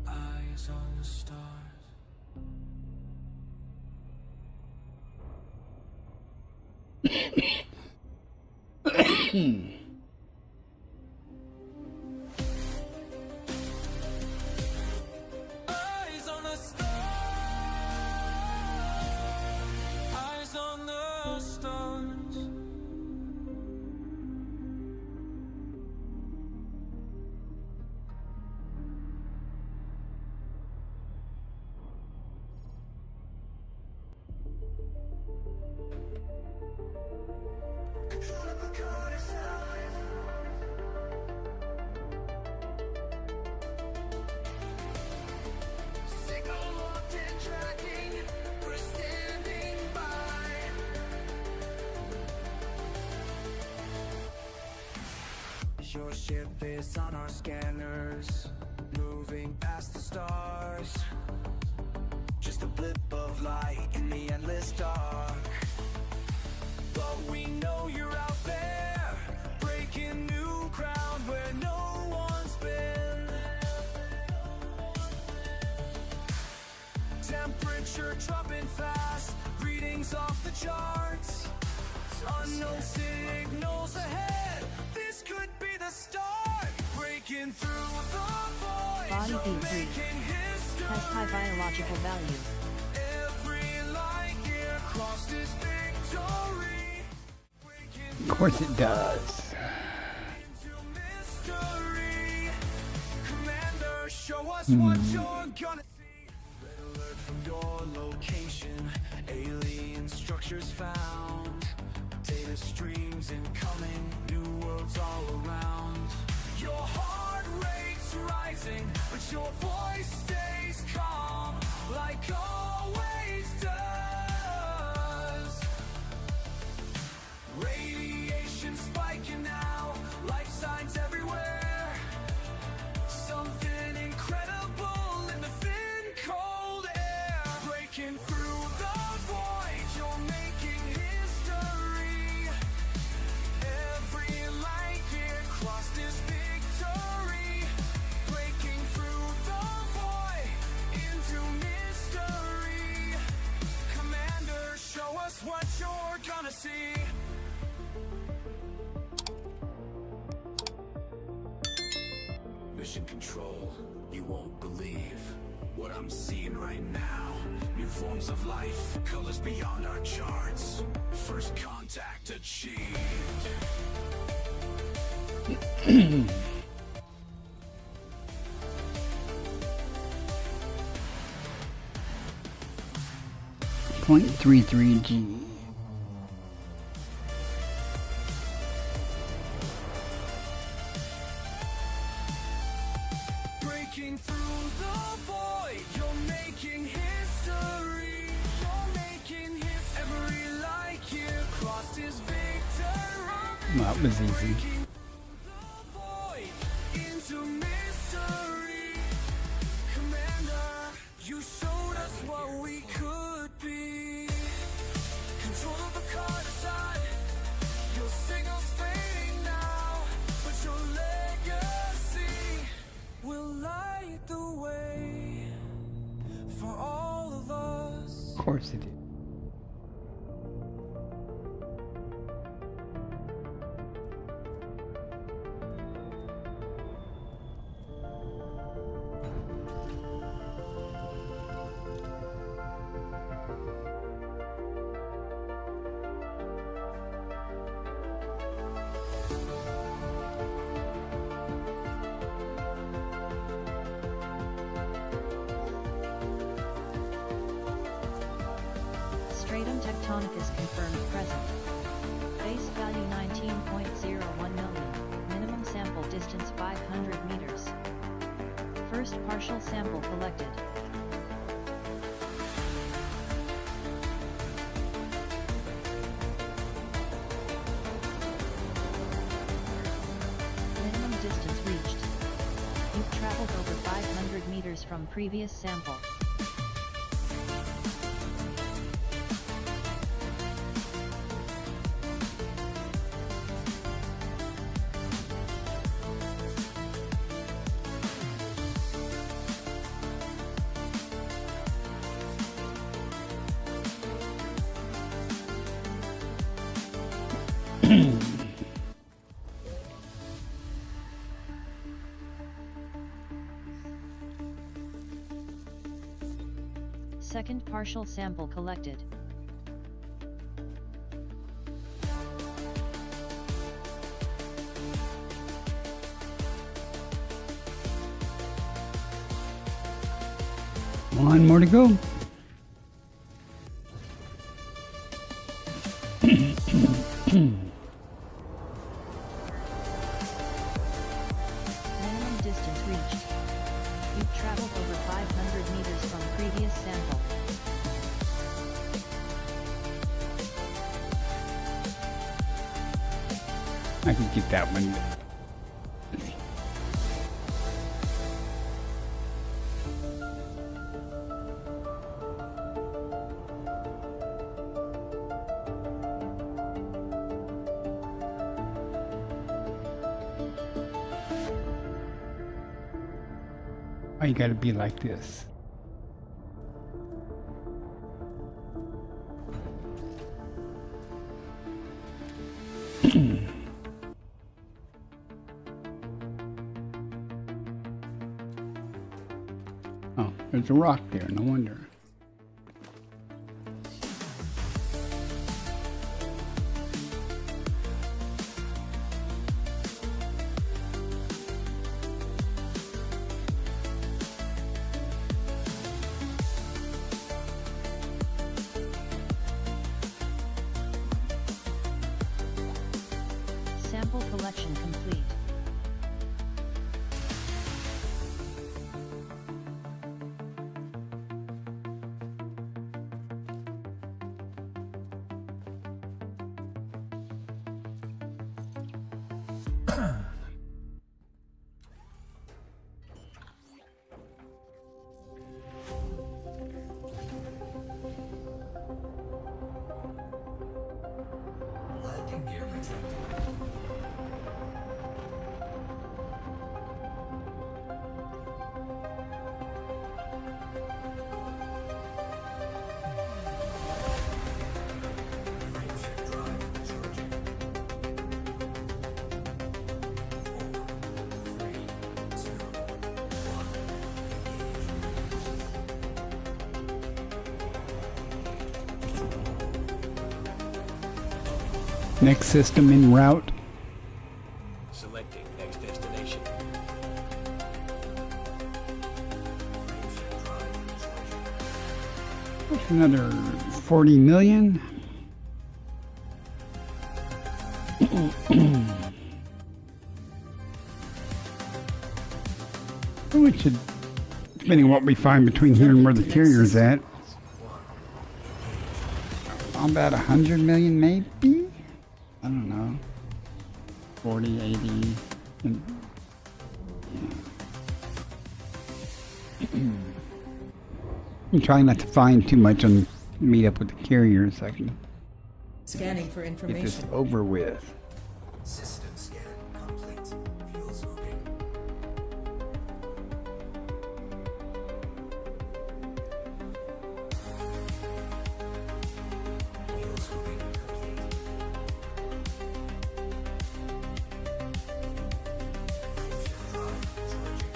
Eyes on the stars. Eyes on the stars. Eyes on the stars. Signal locked and tracking, we're standing by. Your ship is on our scanners, moving past the stars. Just a blip of light in the endless dark. But we know you're out there, breaking new ground where no one's been. Temperature dropping fast, readings off the charts. Unknown signals ahead, this could be the start. Breaking through the void, Body you're B3 making history. has high biological value. Every light year crossed is victory. Of course it does. Into mystery. Commander, show us what you're gonna see. Red alert from your location. Alien structures found. Data streams incoming. New worlds all around. Your heart rate's rising, but your voice stays calm, like always does. Radiation spiking now, life signs everywhere. Something incredible in the thin, cold air. Breaking through the void. motion control. You won't believe what I'm seeing right now. New forms of life, colors beyond our charts. First contact achieved. 0.33G. Breaking through the void, you're making history. You're making history. Every light here crossed his victory. Well, that was easy. Breaking the void into mystery. Commander, you showed us what we could be. Control of the card aside, your signal's fading now, but your legacy will light the way for all of us. Of course it did. Stratum tectonicus confirmed present. Base value 19.01 million. Minimum sample distance 500 meters. First partial sample collected. Minimum distance reached. You've traveled over 500 meters from previous sample. Second partial sample collected. One more to go. Minimum distance reached. You've traveled over 500 meters from previous sample. I can get that one. Why you gotta be like this? Oh, there's a rock there, no wonder. Sample collection complete. Landing gear retracted. Frameshift drive charging. 4, 3, 2, Next system en route. Selecting next destination. That's another 40 million. We should, depending on what we find between here and where the carrier's at, about 100 million maybe? I don't know. 40, 80. And, yeah. I'm trying not to find too much and meet up with the carrier so I can Scanning for get this information. over with. System scan complete. Fuels moving. Fuels moving complete. Fusion drive charging.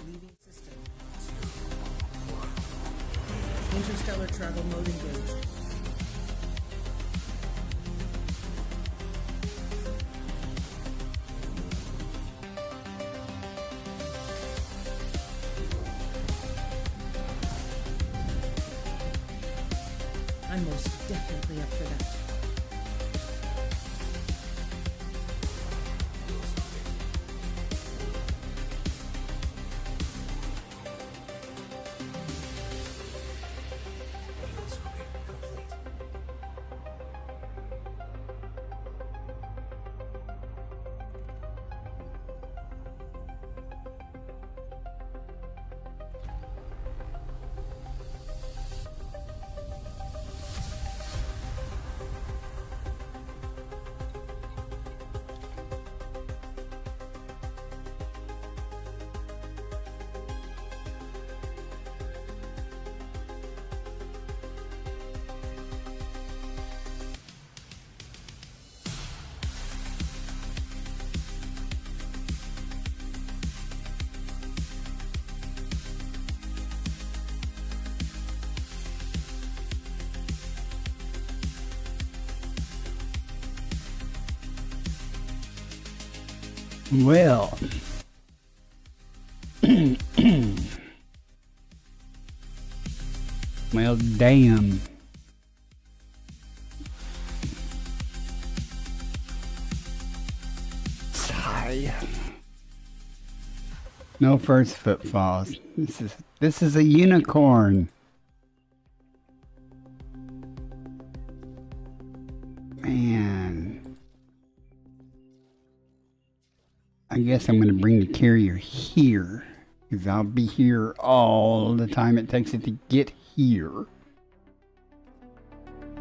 Leaving system. Interstellar travel mode engaged. I'm most definitely up for that. Fuels moving complete. Well. Well, damn. Sigh. No first footfalls. This is a unicorn. Man. I guess I'm going to bring the carrier here, because I'll be here all the time it takes it to get here.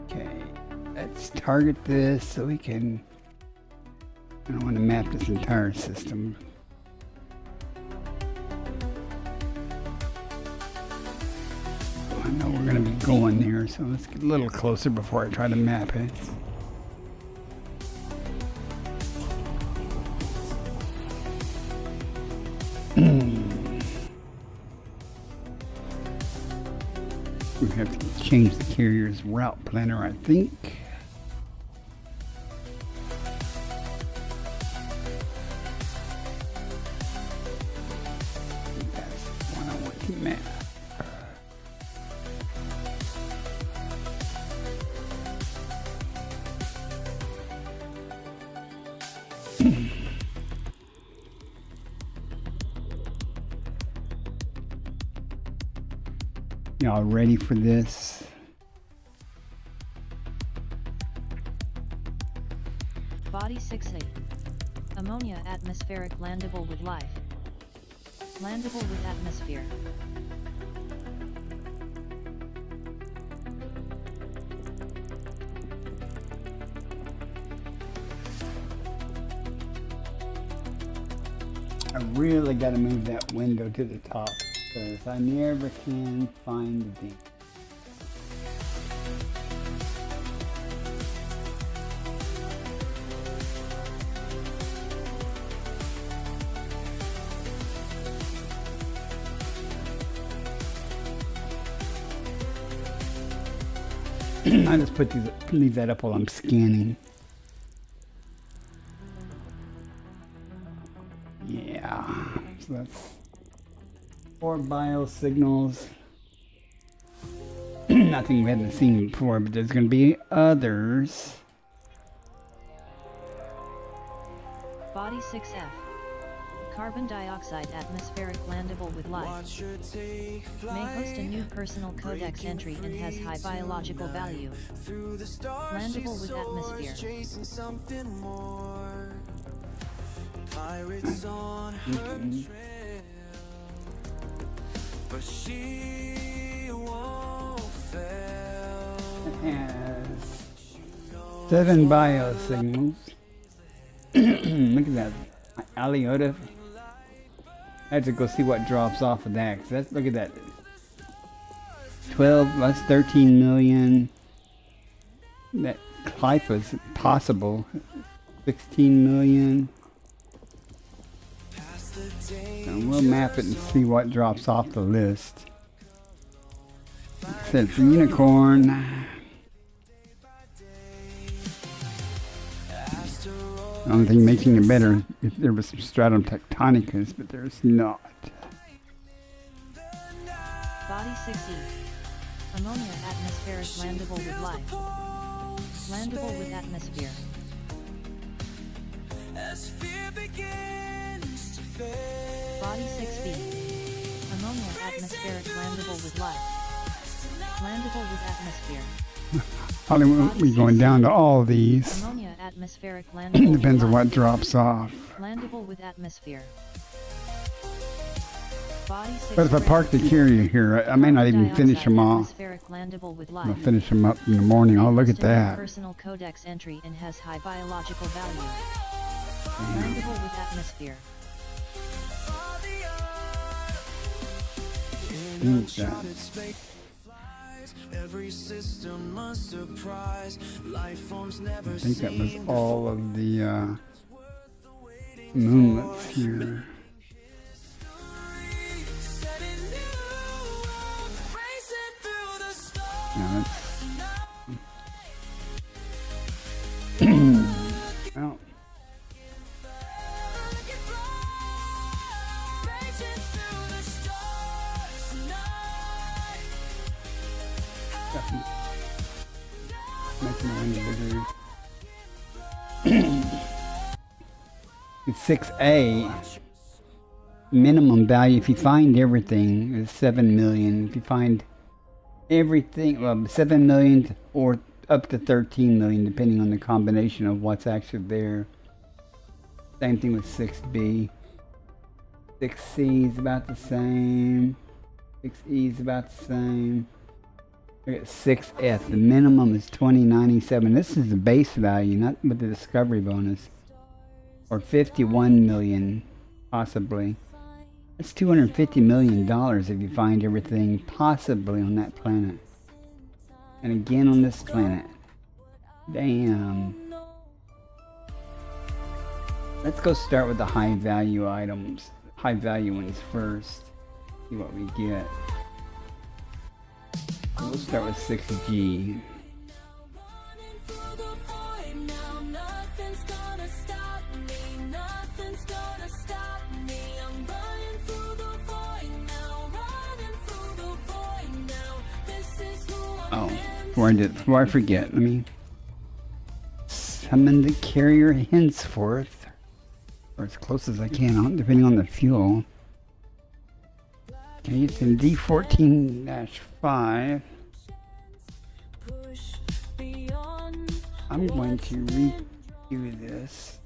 Okay, let's target this so we can... I don't want to map this entire system. I know we're going to be going there, so let's get a little closer before I try to map it. We have to change the carrier's route planner, I think. That's one I want to map. Y'all ready for this? Body 6A. Ammonia atmospheric landable with life. Landable with atmosphere. I really got to move that window to the top because I never can find the thing. I just leave that up while I'm scanning. Yeah, so that's 4 biosignals. Nothing we haven't seen before, but there's going to be others. Body 6F. Carbon dioxide atmospheric landable with life. Watch her take May host a flight. new personal codex entry and has high biological value. Through the stars Landable she with soars, atmosphere. chasing something more. Pirates on her trail, but she won't fail. Has 7 biosignals. Look at that. Aliota. I have to go see what drops off of that. 'Cause that's, look at that. 12, that's 13 million. That Clypa's possible. 16 million. Past the day And we'll map it and see what drops off the list. It says unicorn. The only thing making it better if there was some stratum tectonicus, but there's not. Body 6E. Ammonia atmospheric landable with life. Landable with atmosphere. as fear begins to fade. Body 6B. Ammonia atmospheric landable with life. Landable with atmosphere. Probably won't be going down to all these. Ammonia atmospheric landable with Depends on life. what drops off. Landable with atmosphere. Body 6 But if I park the carrier here, I may not even finish them off. Atmospheric landable with I'll life. finish them up in the morning. Oh, look at Host a new that. Personal codex entry and has high biological value. Landable with atmosphere. Ooh, that. Every system a surprise. Life forms never I think that was seem all of the moonlets here. setting new worlds, racing through the storm. Now that's well, Racing through the stars tonight. making the window bigger. It's 6A. Minimum value, if you find everything, is 7 million. If you find everything, well, 7 million or up to 13 million, depending on the combination of what's actually there. Same thing with 6B. 6C is about the same. 6E is about the same. Look at 6F. The minimum is 2097. This is the base value, not with the discovery bonus. Or 51 million, possibly. That's $250 million if you find everything possibly on that planet. And again on this planet. Damn. Let's go start with the high value items. High value ones first. See what we get. We'll start with 6G. Oh, before I forget, let me summon the carrier henceforth, or as close as I can, depending on the fuel. Okay, it's in D14-5. I'm going to redo this.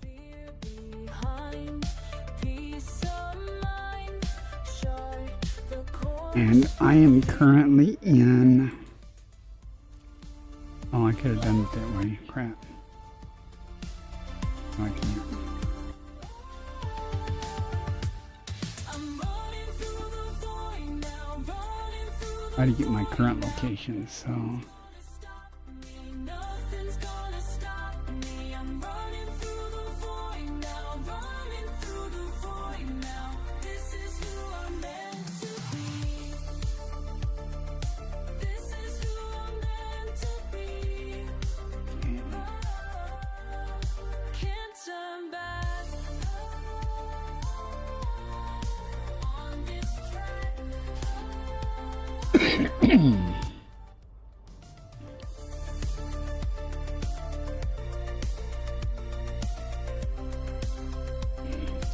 And I am currently in... Oh, I could have done it that way. Crap. No, I can't. I had to get my current location, so...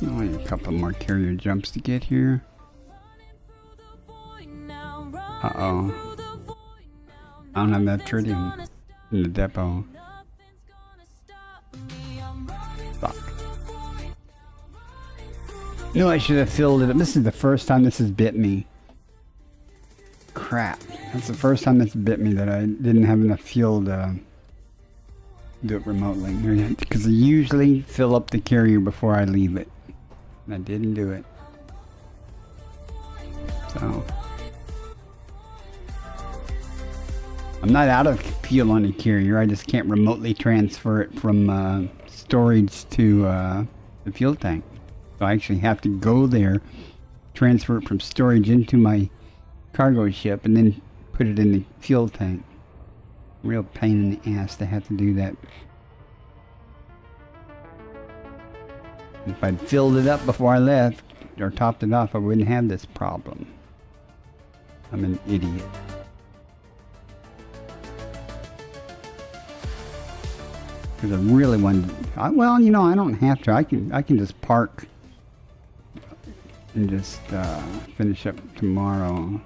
Only a couple more carrier jumps to get here. Uh-oh. I don't have that tritium in the depot. Fuck. No, I should have filled it up. This is the first time this has bit me. Crap. That's the first time it's bit me that I didn't have enough fuel to do it remotely. Because I usually fill up the carrier before I leave it. And I didn't do it. So I'm not out of fuel on the carrier. I just can't remotely transfer it from storage to the fuel tank. So I actually have to go there, transfer it from storage into my cargo ship, and then put it in the fuel tank. Real pain in the ass to have to do that. If I'd filled it up before I left, or topped it off, I wouldn't have this problem. I'm an idiot. Because I really wanted to, well, you know, I don't have to. I can just park and just finish up tomorrow.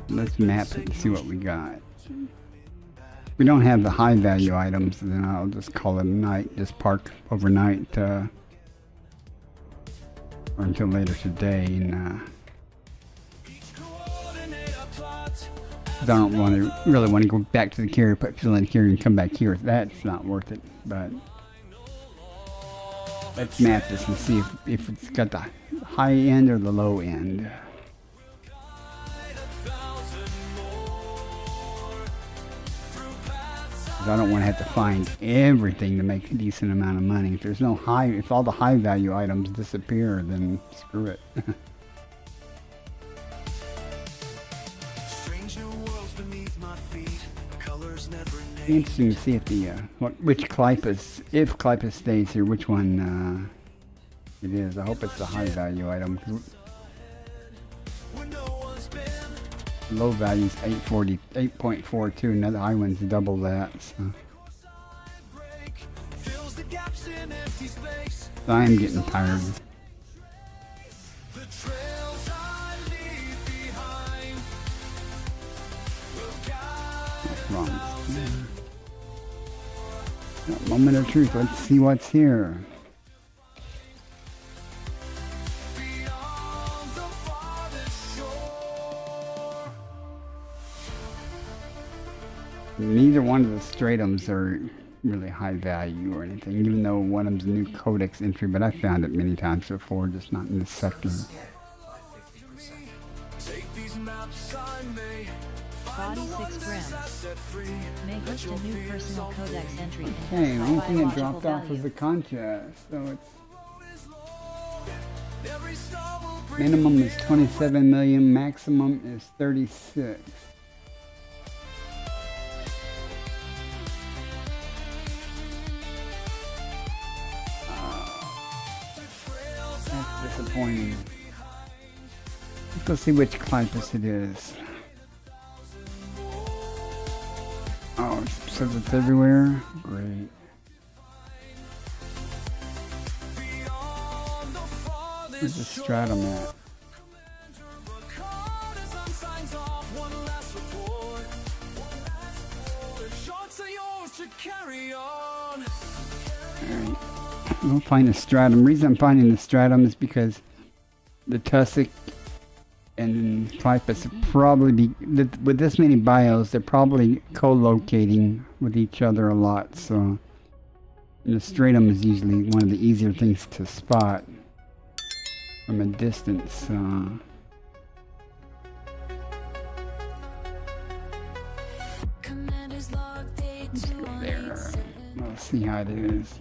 Let's map it and see what we got. We don't have the high value items, then I'll just call it a night. Just park overnight or until later today. And I don't really want to go back to the carrier, put fuel in the carrier, and come back here. That's not worth it. But let's map this and see if it's got the high end or the low end. I don't want to have to find everything to make a decent amount of money. If there's no high, if all the high value items disappear, then screw it. Interesting to see if the which Clypus, if Clypus stays here, which one it is. I hope it's the high value item. Low value is 8.42, another high one's double that. So I am getting tired. What's wrong? Moment of truth. Let's see what's here. Neither one of the stratums are really high value or anything, even though one of them's a new codex entry, but I found it many times before, just not in this sector. Body 6 grams. May host a new personal codex entry. Okay, the only thing that dropped off was the contest, so it's minimum is 27 million, maximum is 36. That's disappointing. Let's go see which Clypus it is. Oh, it says it's everywhere? Great. Where's the stratum at? Alright. We'll find the stratum. The reason I'm finding the stratum is because the tussock and Clypus probably be, with this many bios, they're probably co-locating with each other a lot. So the stratum is usually one of the easier things to spot from a distance. Let's go there. Let's see how it is.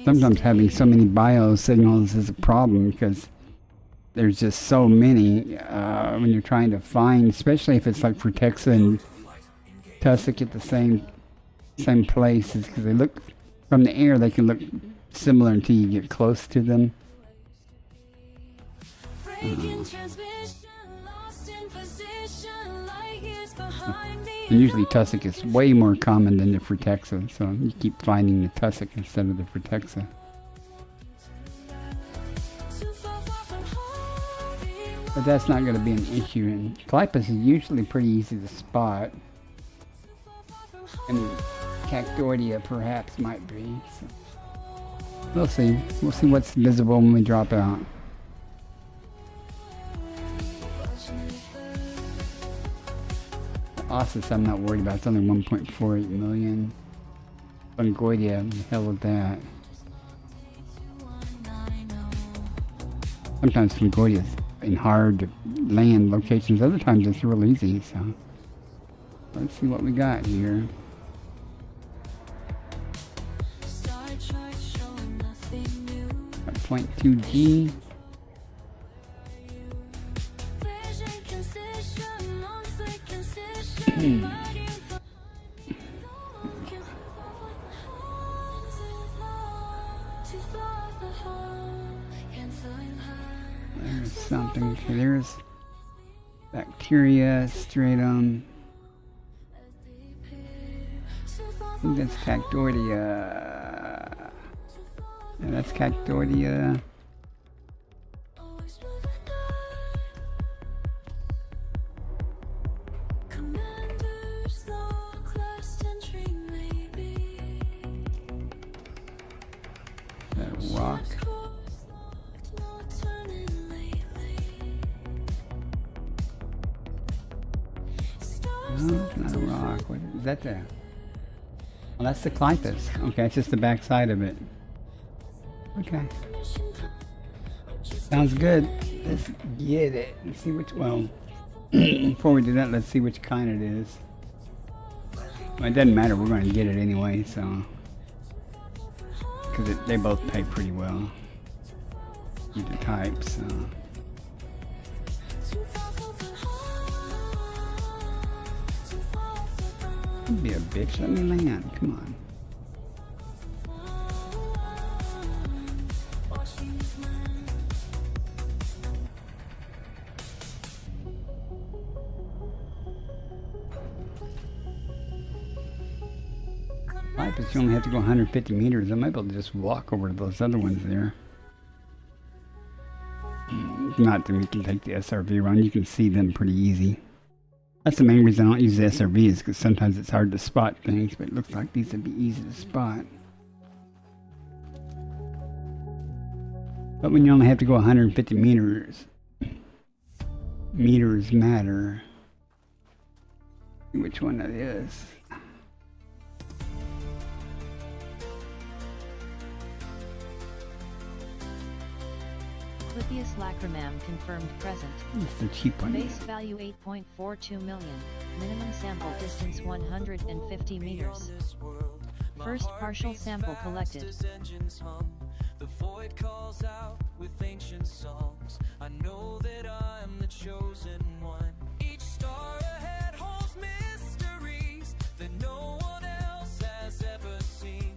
Sometimes having so many bio signals is a problem because there's just so many when you're trying to find, especially if it's like Frutexa and Tussock at the same places, because they look From the air, they can look similar until you get close to them. And usually tussock is way more common than the Frutexa, so you keep finding the tussock instead of the Frutexa. But that's not going to be an issue, and Clypeus is usually pretty easy to spot. And Cactoidea perhaps might be. So. We'll see. We'll see what's visible when we drop out. Ossus I'm not worried about. It's only 1.48 million. Fungoidea, the hell with that. Sometimes Fungoidea is in hard to land locations. Other times it's real easy. So let's see what we got here. 0.2G. There's something. Okay, there's bacteria, stratum. I think that's Cactoidea. Yeah, that's Cactoidea. That rock. No, it's not a rock. What is that there? Oh, that's the Clypeus. Okay, it's just the back side of it. Okay. Sounds good. Let's get it. Let's see which, well, before we do that, let's see which kind it is. Well, it doesn't matter. We're going to get it anyway, so. Because they both pay pretty well. Either type, so. Don't be a bitch. Let me land. Come on. Clypeus, you only have to go 150 meters. I'm able to just walk over to those other ones there. Not that we can take the SRV around. You can see them pretty easy. That's the main reason I don't use the SRV is because sometimes it's hard to spot things, but it looks like these would be easy to spot. But when you only have to go 150 meters, meters matter. See which one that is. Clypeus lacrimam confirmed present. It's the cheap one. Base value 8.42 million. Minimum sample distance 150 meters. First partial sample collected. The void calls out with ancient songs. I know that I'm the chosen one. Each star ahead holds mysteries that no one else has ever seen.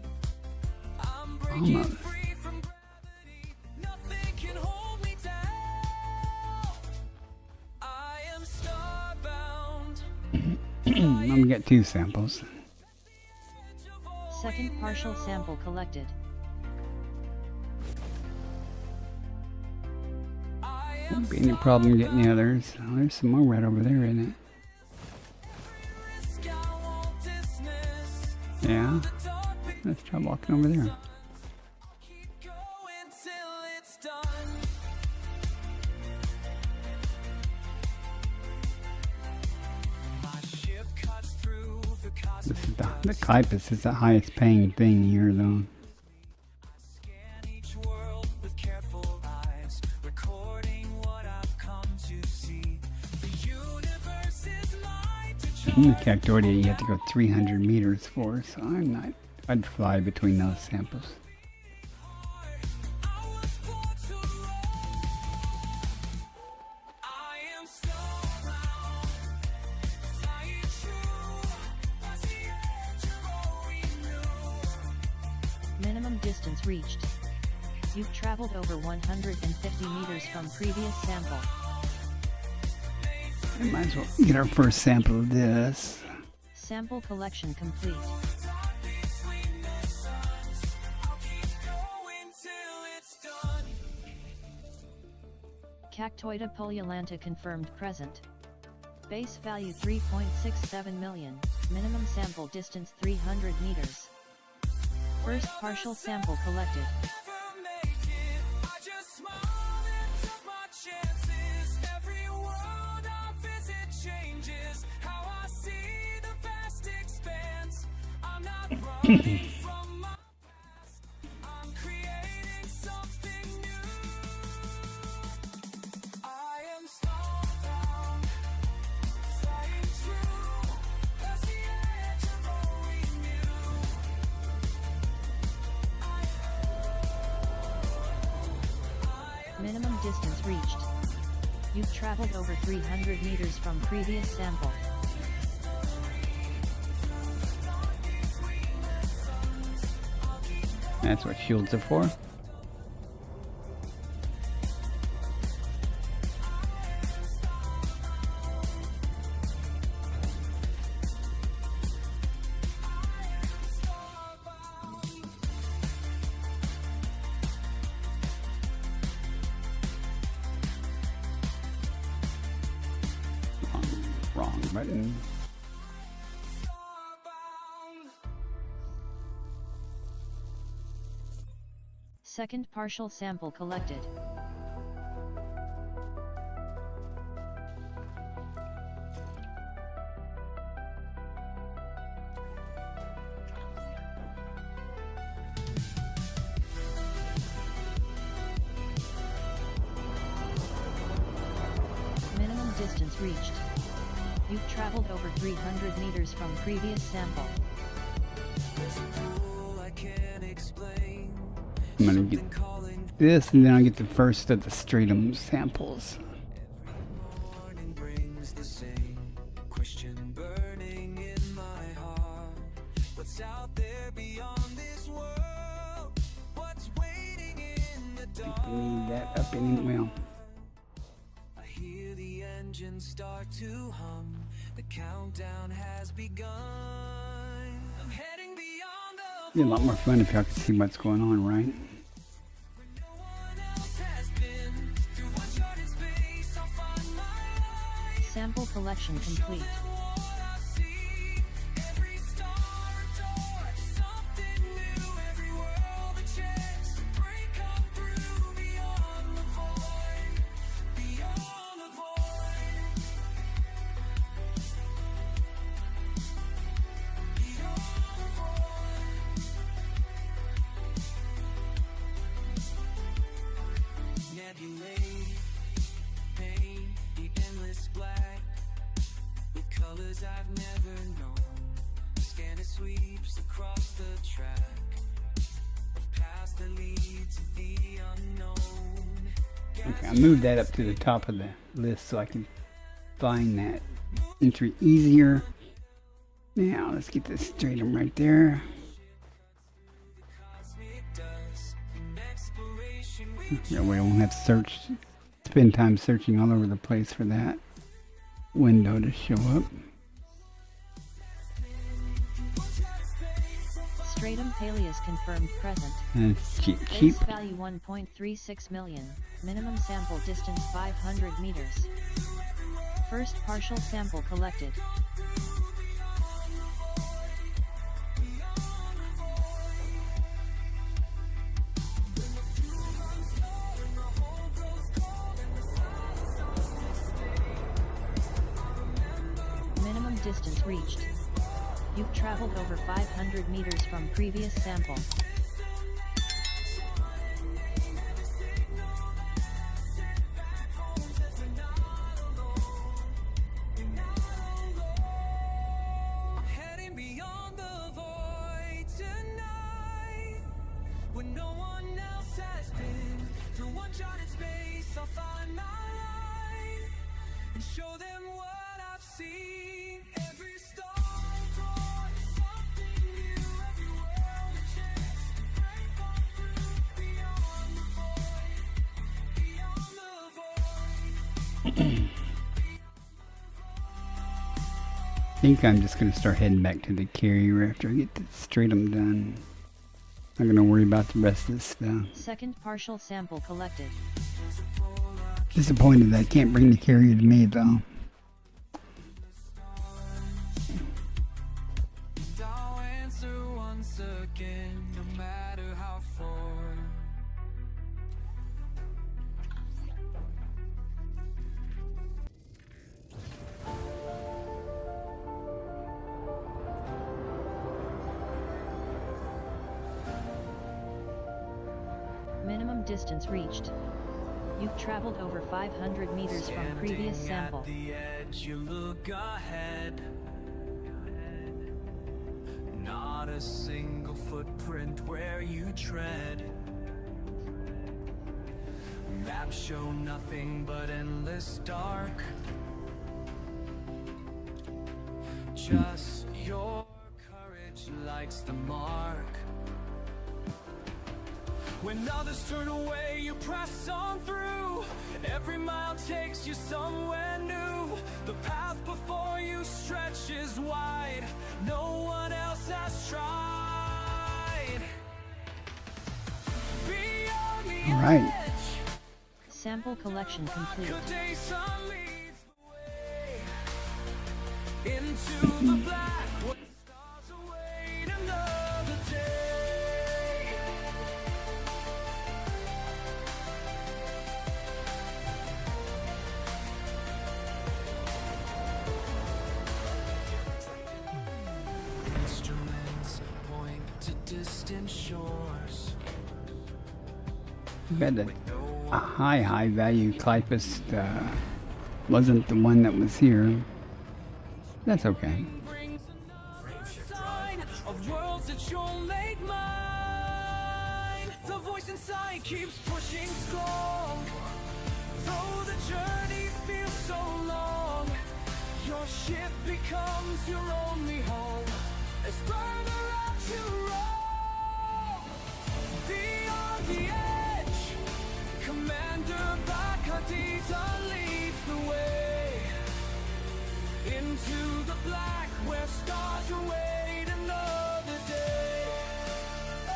I'm breaking free from gravity. Nothing can hold me down. I am starbound. I'm gonna get 2 samples. Second partial sample collected. Won't be any problem getting the others. Oh, there's some more right over there, isn't it? Yeah. Let's try walking over there. This is the Clypeus is the highest paying thing here, though. In the Cactoidea, you have to go 300 meters for, so I'd fly between those samples. Minimum distance reached. You've traveled over 150 meters from previous sample. We might as well get our first sample of this. Sample collection complete. Cactoida pullulenta confirmed present. Base value 3.67 million, minimum sample distance 300 meters. First partial sample collected. Minimum distance reached. You've traveled over 300 meters from previous sample. That's what shields are for. Wrong button. Second partial sample collected. Minimum distance reached. You've traveled over 300 meters from previous sample. I'm gonna get this, and then I'll get the first of the stratum samples. Morning brings the same question burning in my heart. What's out there beyond this world? What's waiting in the dark? I need that up anyway. I hear the engine start to hum. The countdown has begun. I'm heading beyond the It'd be a lot more fun if y'all could see what's going on, right? no one else has been. Through uncharted space, I'll find my light. Sample collection complete. What I see, every star a door, something new, every world a chance to break up through beyond the void, beyond the void, beyond the void. Nebulae, paint the endless black with colors I've never known. Scan it sweeps across the track of paths that lead to the unknown. Okay, I moved that up to the top of the list so I can find that entry easier. Now let's get this stratum right there. Cosmic dust and exploration we That way I won't have to spend time searching all over the place for that window to show up. Stratum Paleus confirmed present. And it's cheap. Base value 1.36 million. Minimum sample distance 500 meters. First partial sample collected. Minimum distance reached. You've traveled over 500 meters from previous sample. heading beyond the void tonight. When no one else has been through uncharted space, I'll find my light and show them what I've seen. Every star a door, something new, every world a chance I think I'm just going to start heading back to the carrier after I get the stratum done. Not going to worry about the rest of this stuff. Second partial sample collected. Disappointed that I can't bring the carrier to me though. I'll answer once again, no matter how far. Minimum distance reached. You've traveled over 500 meters from previous sample. At the edge, you look ahead. Not a single footprint where you tread. Maps show nothing but endless dark. Just your courage lights the mark. When others turn away, you press on through. Every mile takes you somewhere new. The path before you stretches wide. No one else has tried. Beyond the All right. edge, Sample collection complete. your day sun leads the way into the black. Where stars await another day. Instruments point to distant shores. Got a high value Clipus wasn't the one that was here. That's okay. Brings another sign of worlds that you'll make mine. The voice inside keeps pushing strong. Though the journey feels so long, your ship becomes your only home. As further out you roll, beyond the edge, Commander Bakadita leads the way into the black where stars await another day. Oh,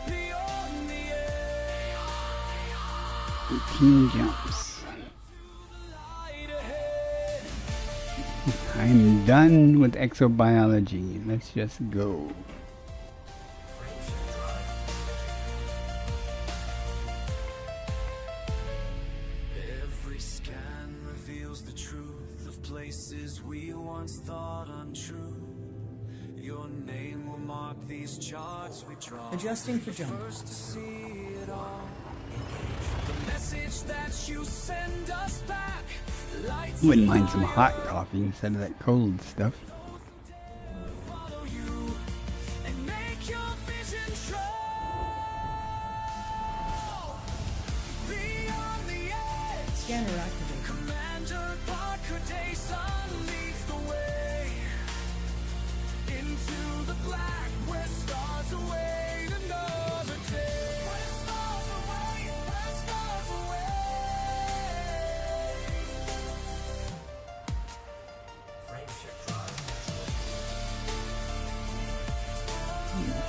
beyond the edge, 18 jumps. light ahead. I'm done with exobiology. Let's just go. Every scan reveals the truth of places we once thought untrue. Your name will mark these charts we draw. Adjusting for jump. First to see it all. The message that you send us back lights Wouldn't mind some hot coffee instead of that cold stuff. follow you and make your vision true. Beyond the edge, Scanner activated. Commander Bakadisa leads the way into the black where stars await another day. Where stars await, where stars await.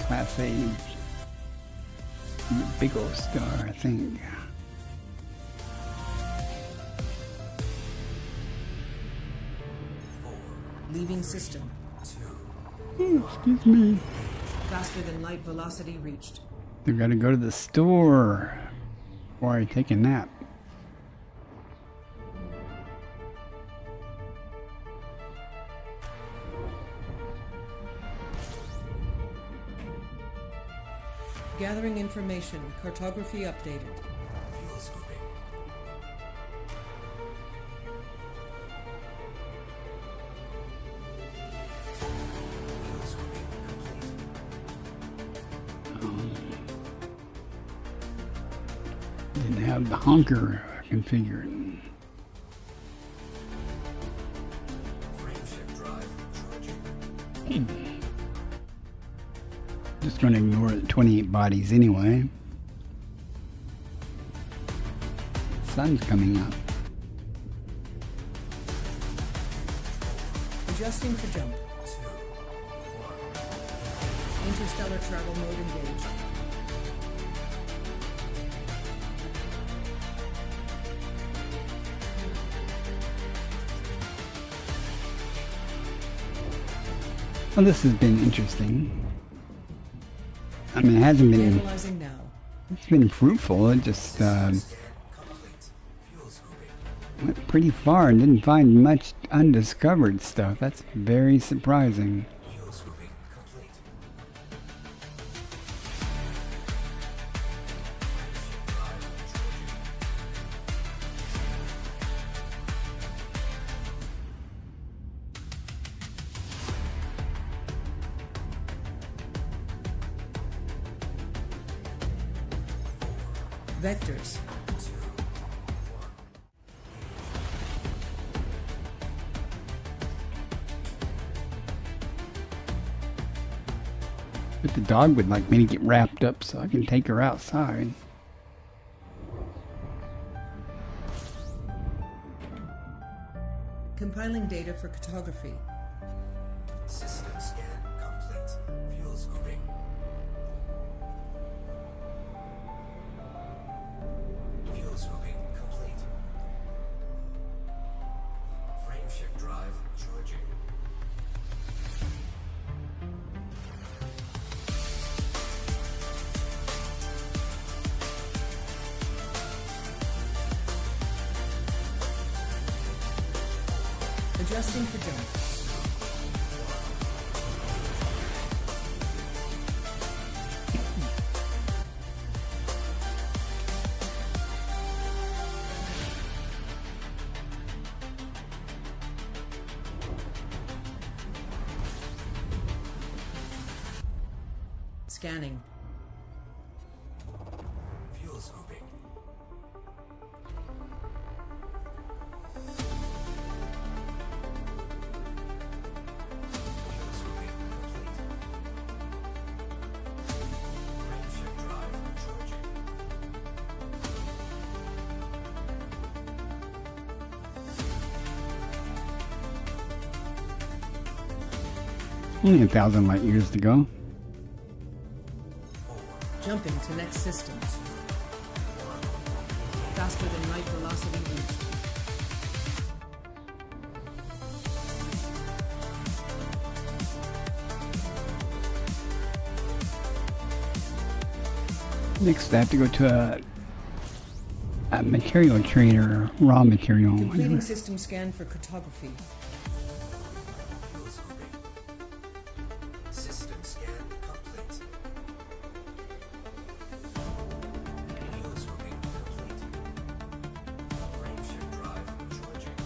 Class A. Big old star, I think. Leaving system. Excuse me. Faster than light velocity reached. I gotta go to the store before I take a nap. Gathering information. Cartography updated. Didn't have the honker configured. Just gonna ignore the 28 bodies anyway. sun's coming up. Adjusting for jump. Interstellar travel mode engaged. Well, this has been interesting. I mean, it hasn't been, Analyzing now. it's been fruitful. It just went pretty far and didn't find much undiscovered stuff. That's very surprising. Vectors. But the dog would like me to get wrapped up so I can take her outside. Compiling data for cartography. System scan complete. Fuel scooping. Fuel scooping complete. Frameshift drive charging. Adjusting for jump. Scanning. Fuel scooping. Fuel scooping complete. Frameshift drive charging. Only 1,000 light years to go. Jumping to next systems. Faster than light velocity reached. Next, I have to go to a material trader, raw material. Completing system scan for cartography. Fuel scooping. System scan complete. Fuel scooping complete. Frameshift drive charging.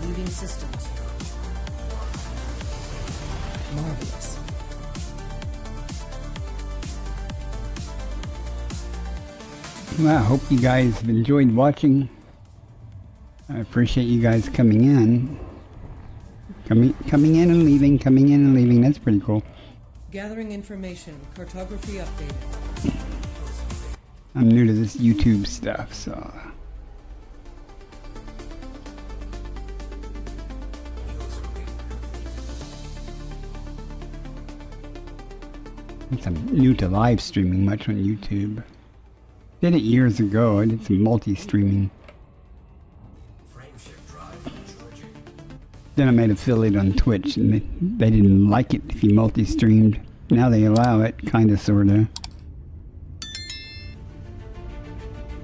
Leaving systems. Marvelous. Well, I hope you guys have enjoyed watching. I appreciate you guys coming in. Coming in and leaving, coming in and leaving. That's pretty cool. Gathering information. Cartography updated. I'm new to this YouTube stuff, so. I'm new to live streaming much on YouTube. Did it years ago. I did some multi-streaming. Frameshift drive charging. Then I made affiliate on Twitch, and they didn't like it if you multi-streamed. Now they allow it, kinda, sorta.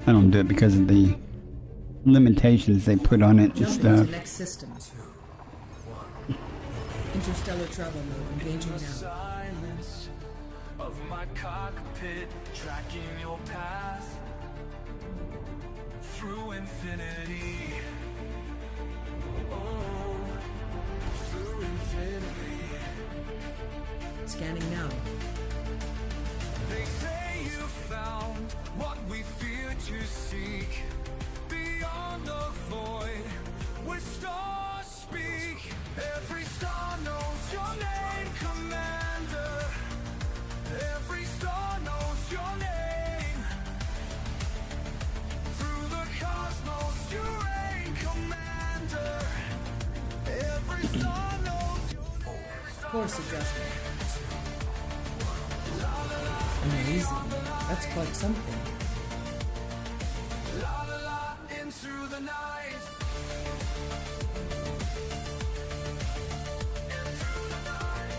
I don't do it because of the limitations they put on it and Jumping stuff. to next systems. Interstellar travel mode engaging now. Silence of my cockpit, tracking your path through infinity. Oh, through infinity. Scanning now. They say you found what we fear to seek beyond the void. which stars speak. Every star knows your name, Commander. Every star knows your name. Through the cosmos you reign, Commander. Every star knows your name. Course adjustment. Amazing. That's quite something. La la la, into the night. Into the night.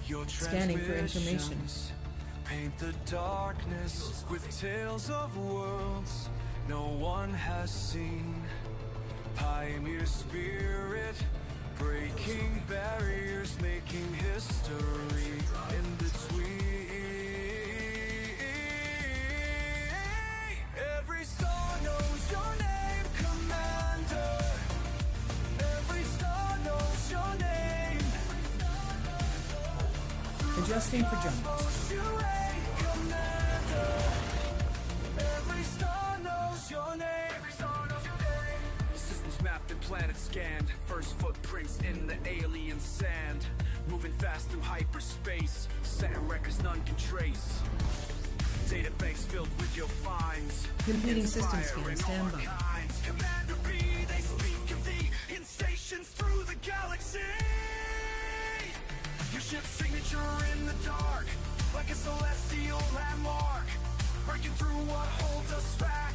Your Scanning for information. transmissions paint the darkness with tales of worlds no one has seen. Pioneer spirit, breaking barriers, making history in between. Every star knows your name, Commander. Every star knows your name. Adjusting for jump. Knows you reign, Commander. Every star knows your name. Every star knows your name. Systems mapped and planets scanned. First footprints in the alien sand. Moving fast through hyperspace. Setting records none can trace. Databanks filled with your finds. Completing system Inspiring scan. Stand by. all kinds. Commander B, they speak of thee in stations through the galaxy. Your ship's signature in the dark, like a celestial landmark. Breaking through what holds us back,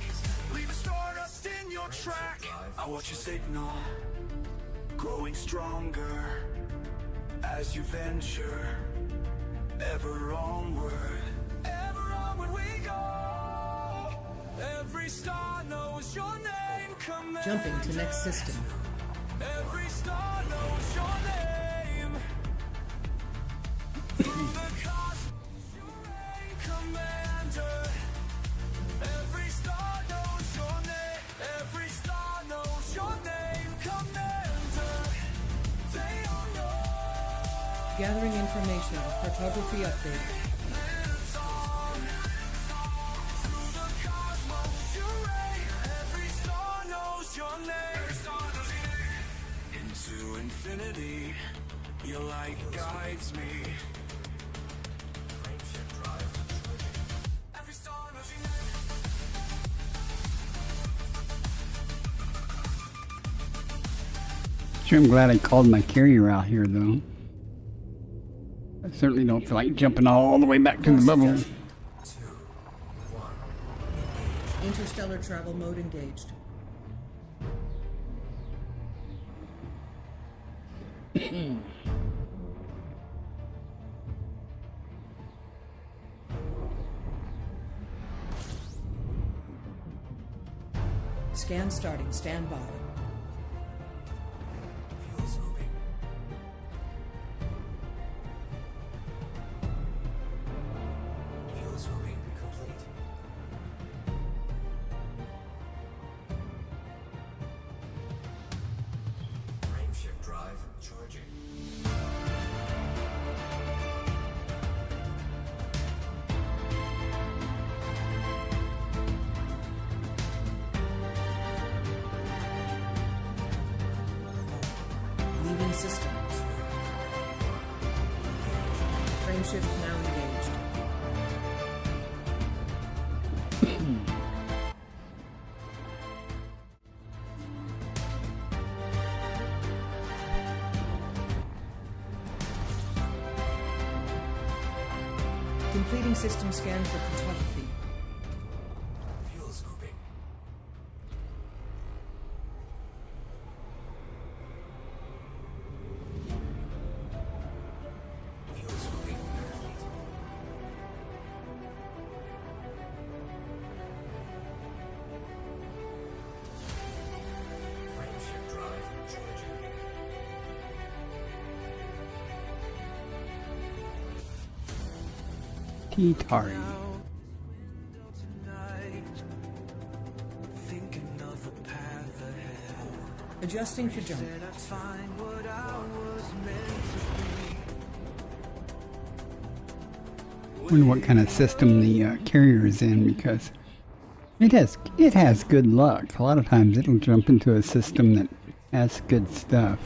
leaving stardust in your track. I watch your signal, growing stronger as you venture ever onward. Ever onward we go. Every star knows your name, Commander. Jumping to next system. Every star knows your name. Through the cosmos you reign, Commander. Every star knows your name. Every star knows your name, Commander. They all know. Gathering information. Cartography update. It's on. Through the cosmos you reign. Every star knows your name. Every star knows your name. Into infinity, your light guides me. Every star knows your name. Sure, I'm glad I called my carrier out here, though. I certainly don't feel like jumping all the way back to the bubble. Interstellar travel mode engaged. Scan starting. Stand by. Frameshift drive charging. Leaving system. Frameshift now engaged. Completing system scan for cartography. Fuel scooping. Fuel scooping complete. Frameshift drive charging. T-Tari. Tonight, thinking of a path ahead. Adjusting for jump. Said I'd find what I was meant to be. Wonder what kind of system the carrier is in, because It has good luck. A lot of times it'll jump into a system that has good stuff.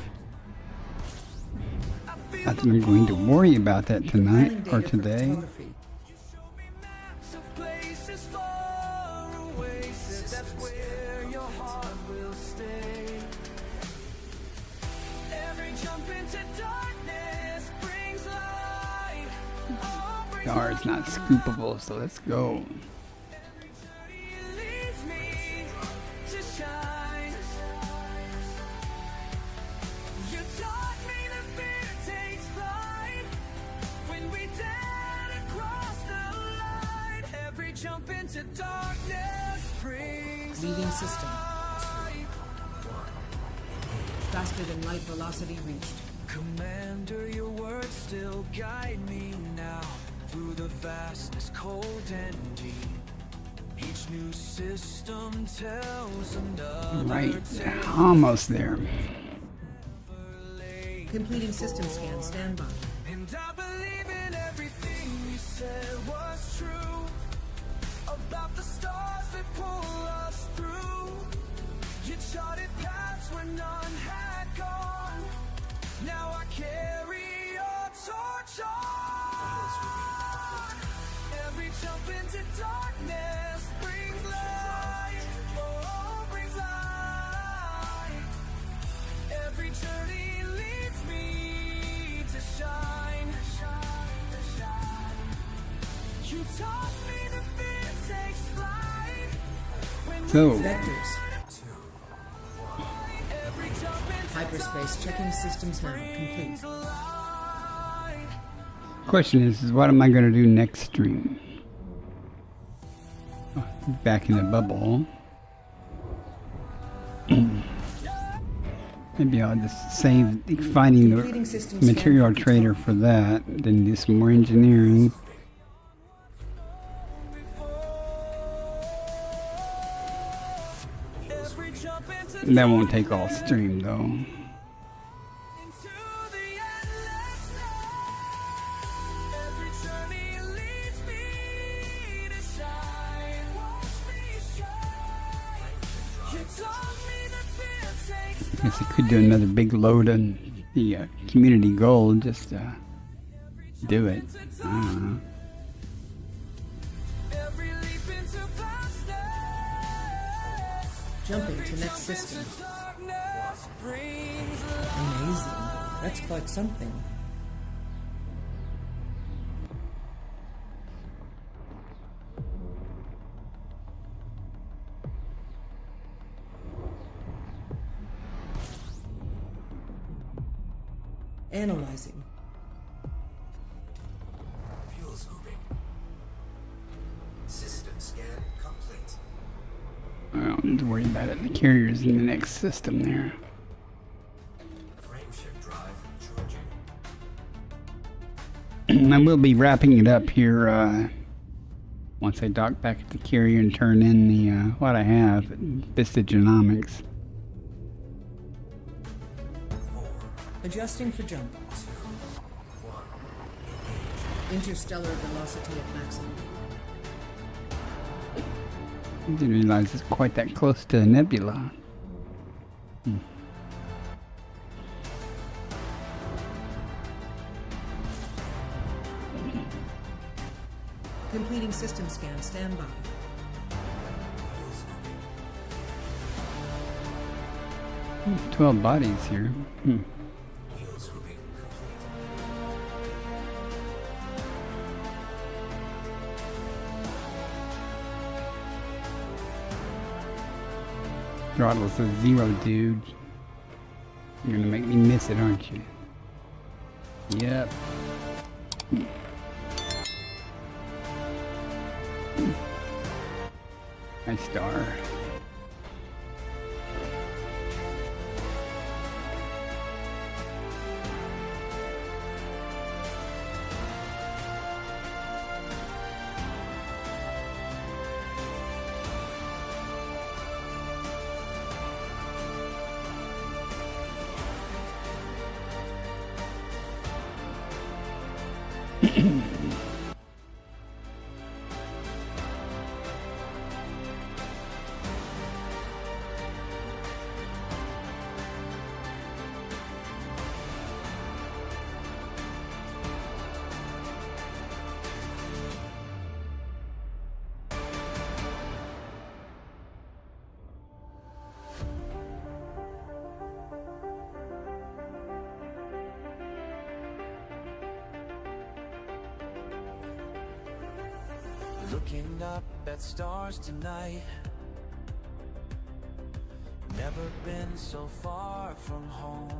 Not that I'm going to worry about that tonight Filing or data for today. photography. Maps of places far away, said that's where your heart will stay. Every jump into darkness brings light. Oh, brings Star is not scoopable, so let's go. journey leads me to shine. You taught me that fear takes flight when we dare to cross the line. Every jump into darkness brings Leading system. light. Faster than light velocity reached. Commander, your words still guide me now through the vastness cold and deep. Each new system tells another Right, tale. almost there. Completing system scan. Stand by. And I believe in everything you said was true about the stars that pull us through. You charted paths where none had gone. Now I carry your torch on. Every jump into darkness brings light. Oh, brings light. Every journey leads me to shine. You taught me that fear takes flight. When So, Vectors. every jump into Hyperspace. Checking systems now. Complete. light. question is what am I going to do next stream? Oh, back in the bubble. Maybe I'll just save finding Completing the system scan. material trader for that, then do some more engineering. Every jump into That won't take all stream though. into the endless night. Every journey leads me to shine. Watch me shine. You taught me that fear takes I guess I could do another big load on the community gold just to do it. I don't know. every leap into vastness. Jumping to next system. Darkness brings light. Amazing. That's quite something. Analyzing. Fuel scooping. System scan complete. I don't need to worry about it. The carrier's in the next system there. Frame shift drive charging. I will be wrapping it up here once I dock back at the carrier and turn in the what I have, Vista Genomics. Adjusting for jump. Interstellar velocity at maximum. I didn't realize it's quite that close to a nebula. Completing system scan. Stand by. 12 bodies here. Fuel scooping complete. Throttle says 0, dude. You're gonna make me miss it, aren't you? Yep. Nice star. Looking up at stars tonight. Never been so far from home.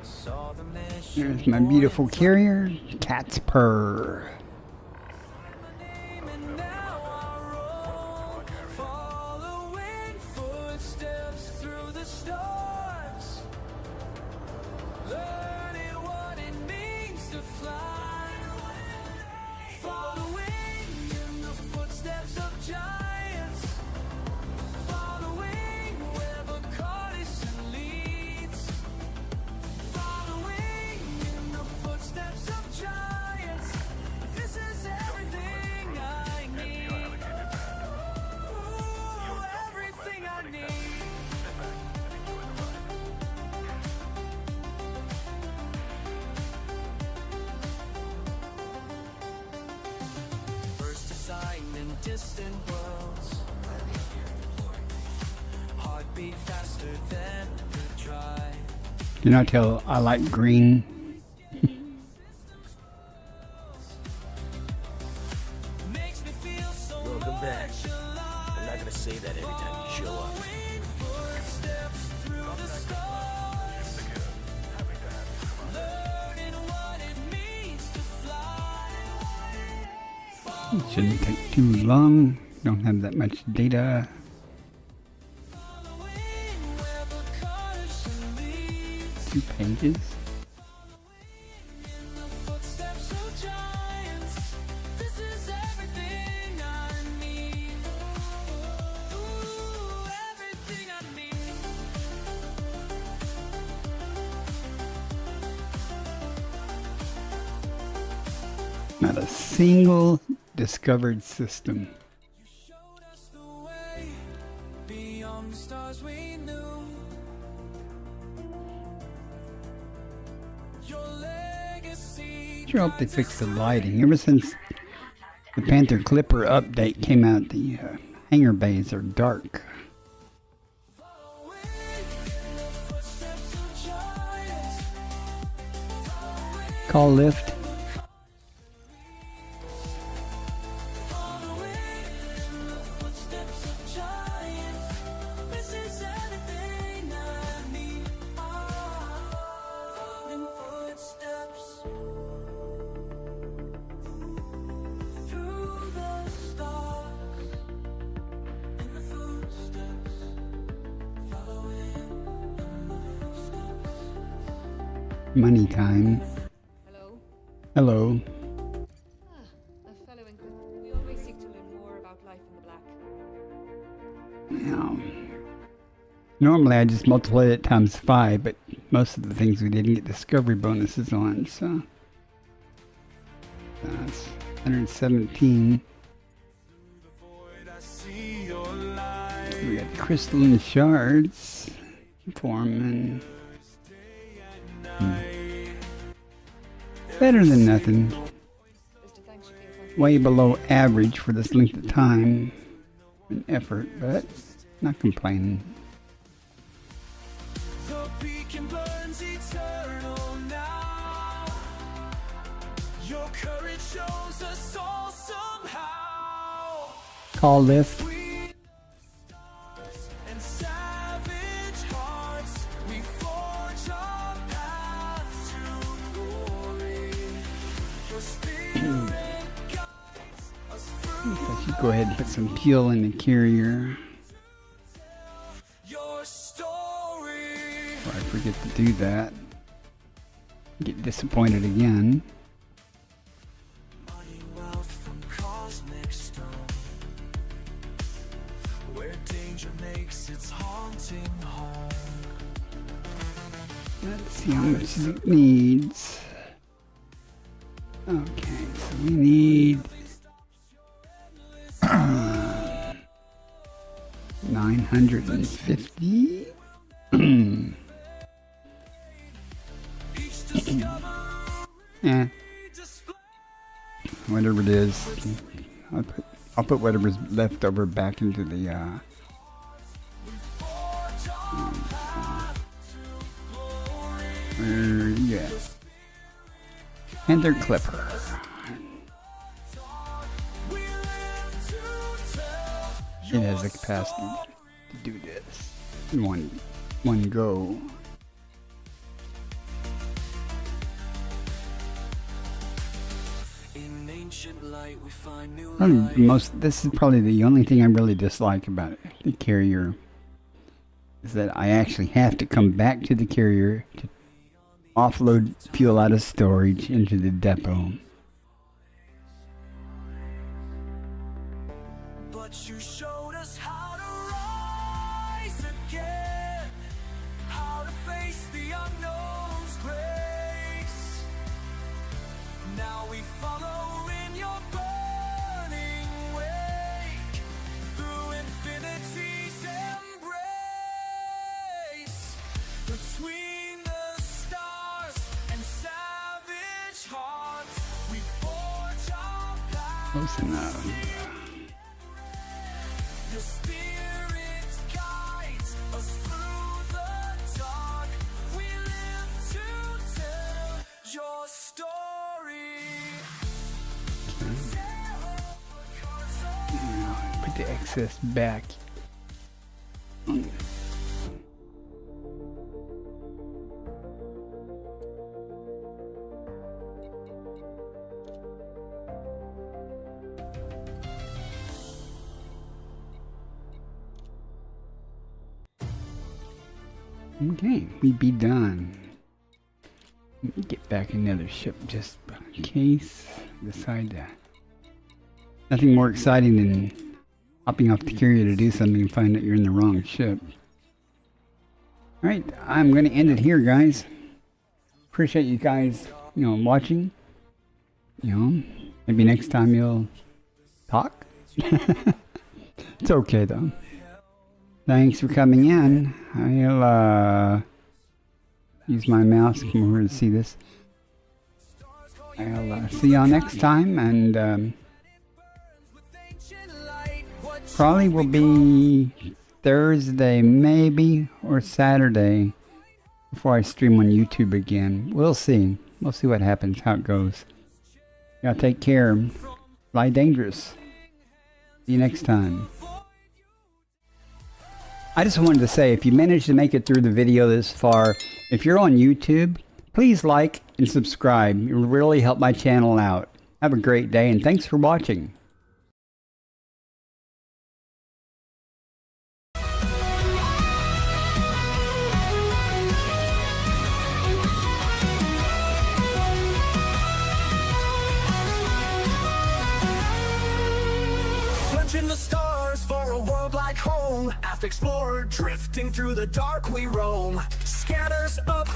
Saw the mission. There's my beautiful carrier, Cat's Purr. And now I roll, following footsteps through the stars, learning what it means to fly, following in the footsteps of giants, following where the Cardisan leads, following in the footsteps of giants. This is everything I need. Ooh, everything I need. First assigned in distant worlds. Heartbeat faster than the drive. Do not tell I like green. Makes me feel so Welcome back. much alive. I'm not gonna say that every time you show up. Following footsteps through the stars, learning what it means to fly. It shouldn't take too long. Don't have that much data. Following where the Cardisan leads. 2 pages. The footsteps of giants. This is everything I need. Ooh, everything I need. Not a single discovered system. Showed us the way beyond the stars we knew. Your legacy. Sure hope they fixed the lighting. Ever since the Panther Clipper update came out, the hangar bays are dark. Following in the footsteps of giants. Call lift. Following in the footsteps of giants. This is everything I need. Following footsteps through the stars. In the footsteps. Following in the footsteps. Money time. Hello? Hello. A fellow in We always seek to learn more about life in the Black. Now, normally I just multiply it times 5, but most of the things we didn't get discovery bonuses on, so that's 117. I see your light. We got crystalline shards, forming. Better than nothing. Just to thank you for your contribution. Way below average for this length of time and effort, but not complaining. The beacon burns eternal now. Your courage shows us all somehow. Call lift. We stars and savage hearts. We forge our path to glory. Your spirit guides us through I should go ahead and put some fuel in the carrier your story. before I forget to do that. Get disappointed again. Money, wealth from cosmic stone, where danger makes its haunting home. Let's see how much it needs. Okay, so we need 950. Each discovery Yeah, display. whatever it is. I'll put whatever's left over back into the Forge our path to glory. yeah. Panther Clipper. it has the capacity to do this in one go. In ancient light we find new This is probably the only thing I really dislike about the carrier, is that I actually have to come back to the carrier to offload fuel out of storage into the depot. But you showed us how to rise again, how to face the unknown's grace. Now we follow in your burning wake, through infinity's embrace. Between the stars and savage hearts, we forge our path. Close enough. Your spirit guides us through the dark. We live to tell your story. Put the excess back. Okay, we be done. Let me get back another ship just in case. Decide to. Nothing more exciting than hopping off the carrier to do something and find out you're in the wrong ship. Alright, I'm going to end it here, guys. Appreciate you guys, watching. Maybe next time you'll talk. It's okay, though. Thanks for coming in. I'll use my mouse to come over to see this. I'll see y'all next time, and probably will be Thursday, maybe, or Saturday before I stream on YouTube again. We'll see. We'll see what happens, how it goes. Y'all take care. Fly dangerous. See you next time. I just wanted to say, if you managed to make it through the video this far, if you're on YouTube, please like and subscribe. It will really help my channel out. Have a great day, and thanks for watching. Punching the stars for a world like home. Aft explorer drifting through the dark we roam. Scanners up,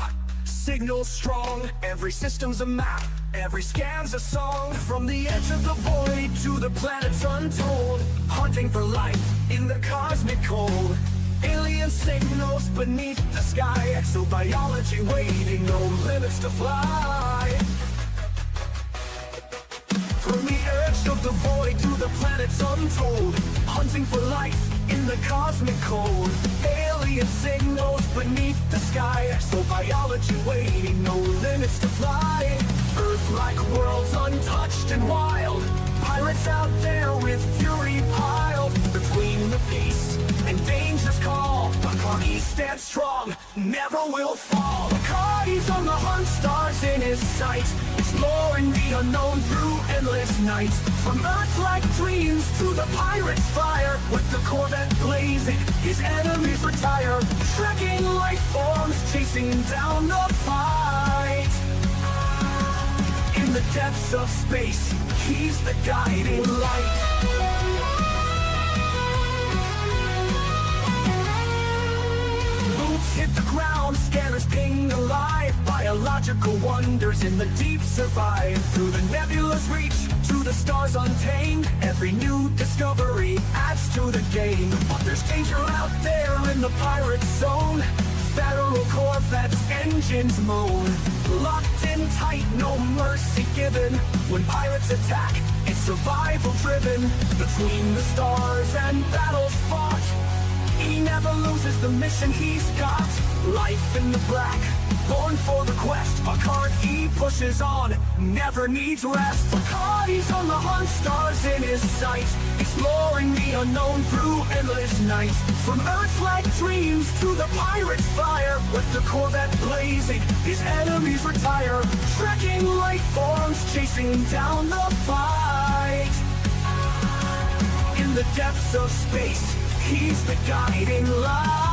signals strong. Every system's a map, every scan's a song. From the edge of the void to the planets untold, hunting for life in the cosmic cold. Alien signals beneath the sky, exobiology waiting, no limits to fly. From the edge of the void to the planets untold, hunting for life in the cosmic cold. Alien signals beneath the sky, exobiology waiting, no limits to fly. Earth-like worlds untouched and wild, pirates out there with fury piled. Between the peace and danger's call, Bacardi stands strong, never will fall. Bacardi's on the hunt, stars in his sights, exploring the unknown through endless nights. From Earth-like dreams to the pirate's fire, with the Corvette blazing, his enemies retire. Trekking life forms, chasing down the fight. In the depths of space, he's the guiding light. Boots hit the ground, scanners ping alive. Biological wonders in the deep survive. Through the nebula's reach, to the stars untamed, every new discovery adds to the game. But there's danger out there in the pirate zone. Federal Corvettes, engines moan. Locked in tight, no mercy given. When pirates attack, it's survival driven. Between the stars and battles fought, he never loses the mission he's got. Life in the black, born for the quest. Bacardi pushes on, never needs rest. Bacardi's on the hunt, stars in his sight, exploring the unknown through endless nights. From Earth-like dreams to the pirate's fire, with the Corvette blazing, his enemies retire. Trekking life forms, chasing down the fight. In the depths of space, he's the guiding light.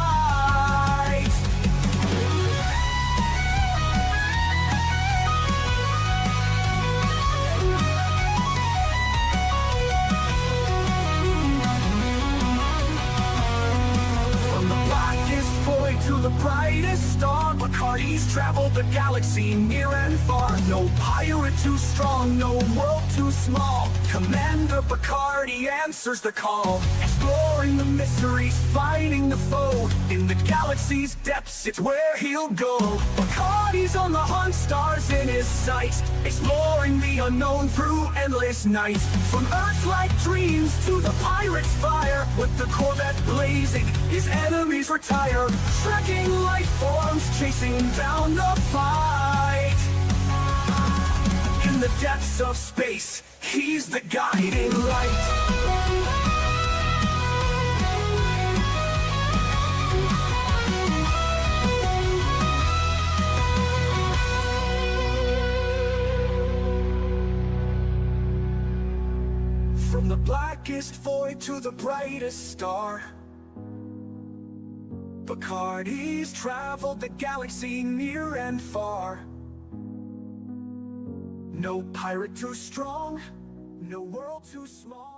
From the blackest void to the brightest star, Bacardi's traveled the galaxy near and far. No pirate too strong, no world too small. Commander Bacardi answers the call. Exploring the mysteries, fighting the foe. In the galaxy's depths, it's where he'll go. Bacardi's on the hunt, stars in his sights. Exploring the unknown through endless nights. From Earth-like dreams to the pirate's fire, with the Corvette blazing, his enemies retire. Trekking life forms, chasing down the fight. In the depths of space, he's the guiding light. From the blackest void to the brightest star, Bacardi's traveled the galaxy near and far. No pirate too strong, no world too small.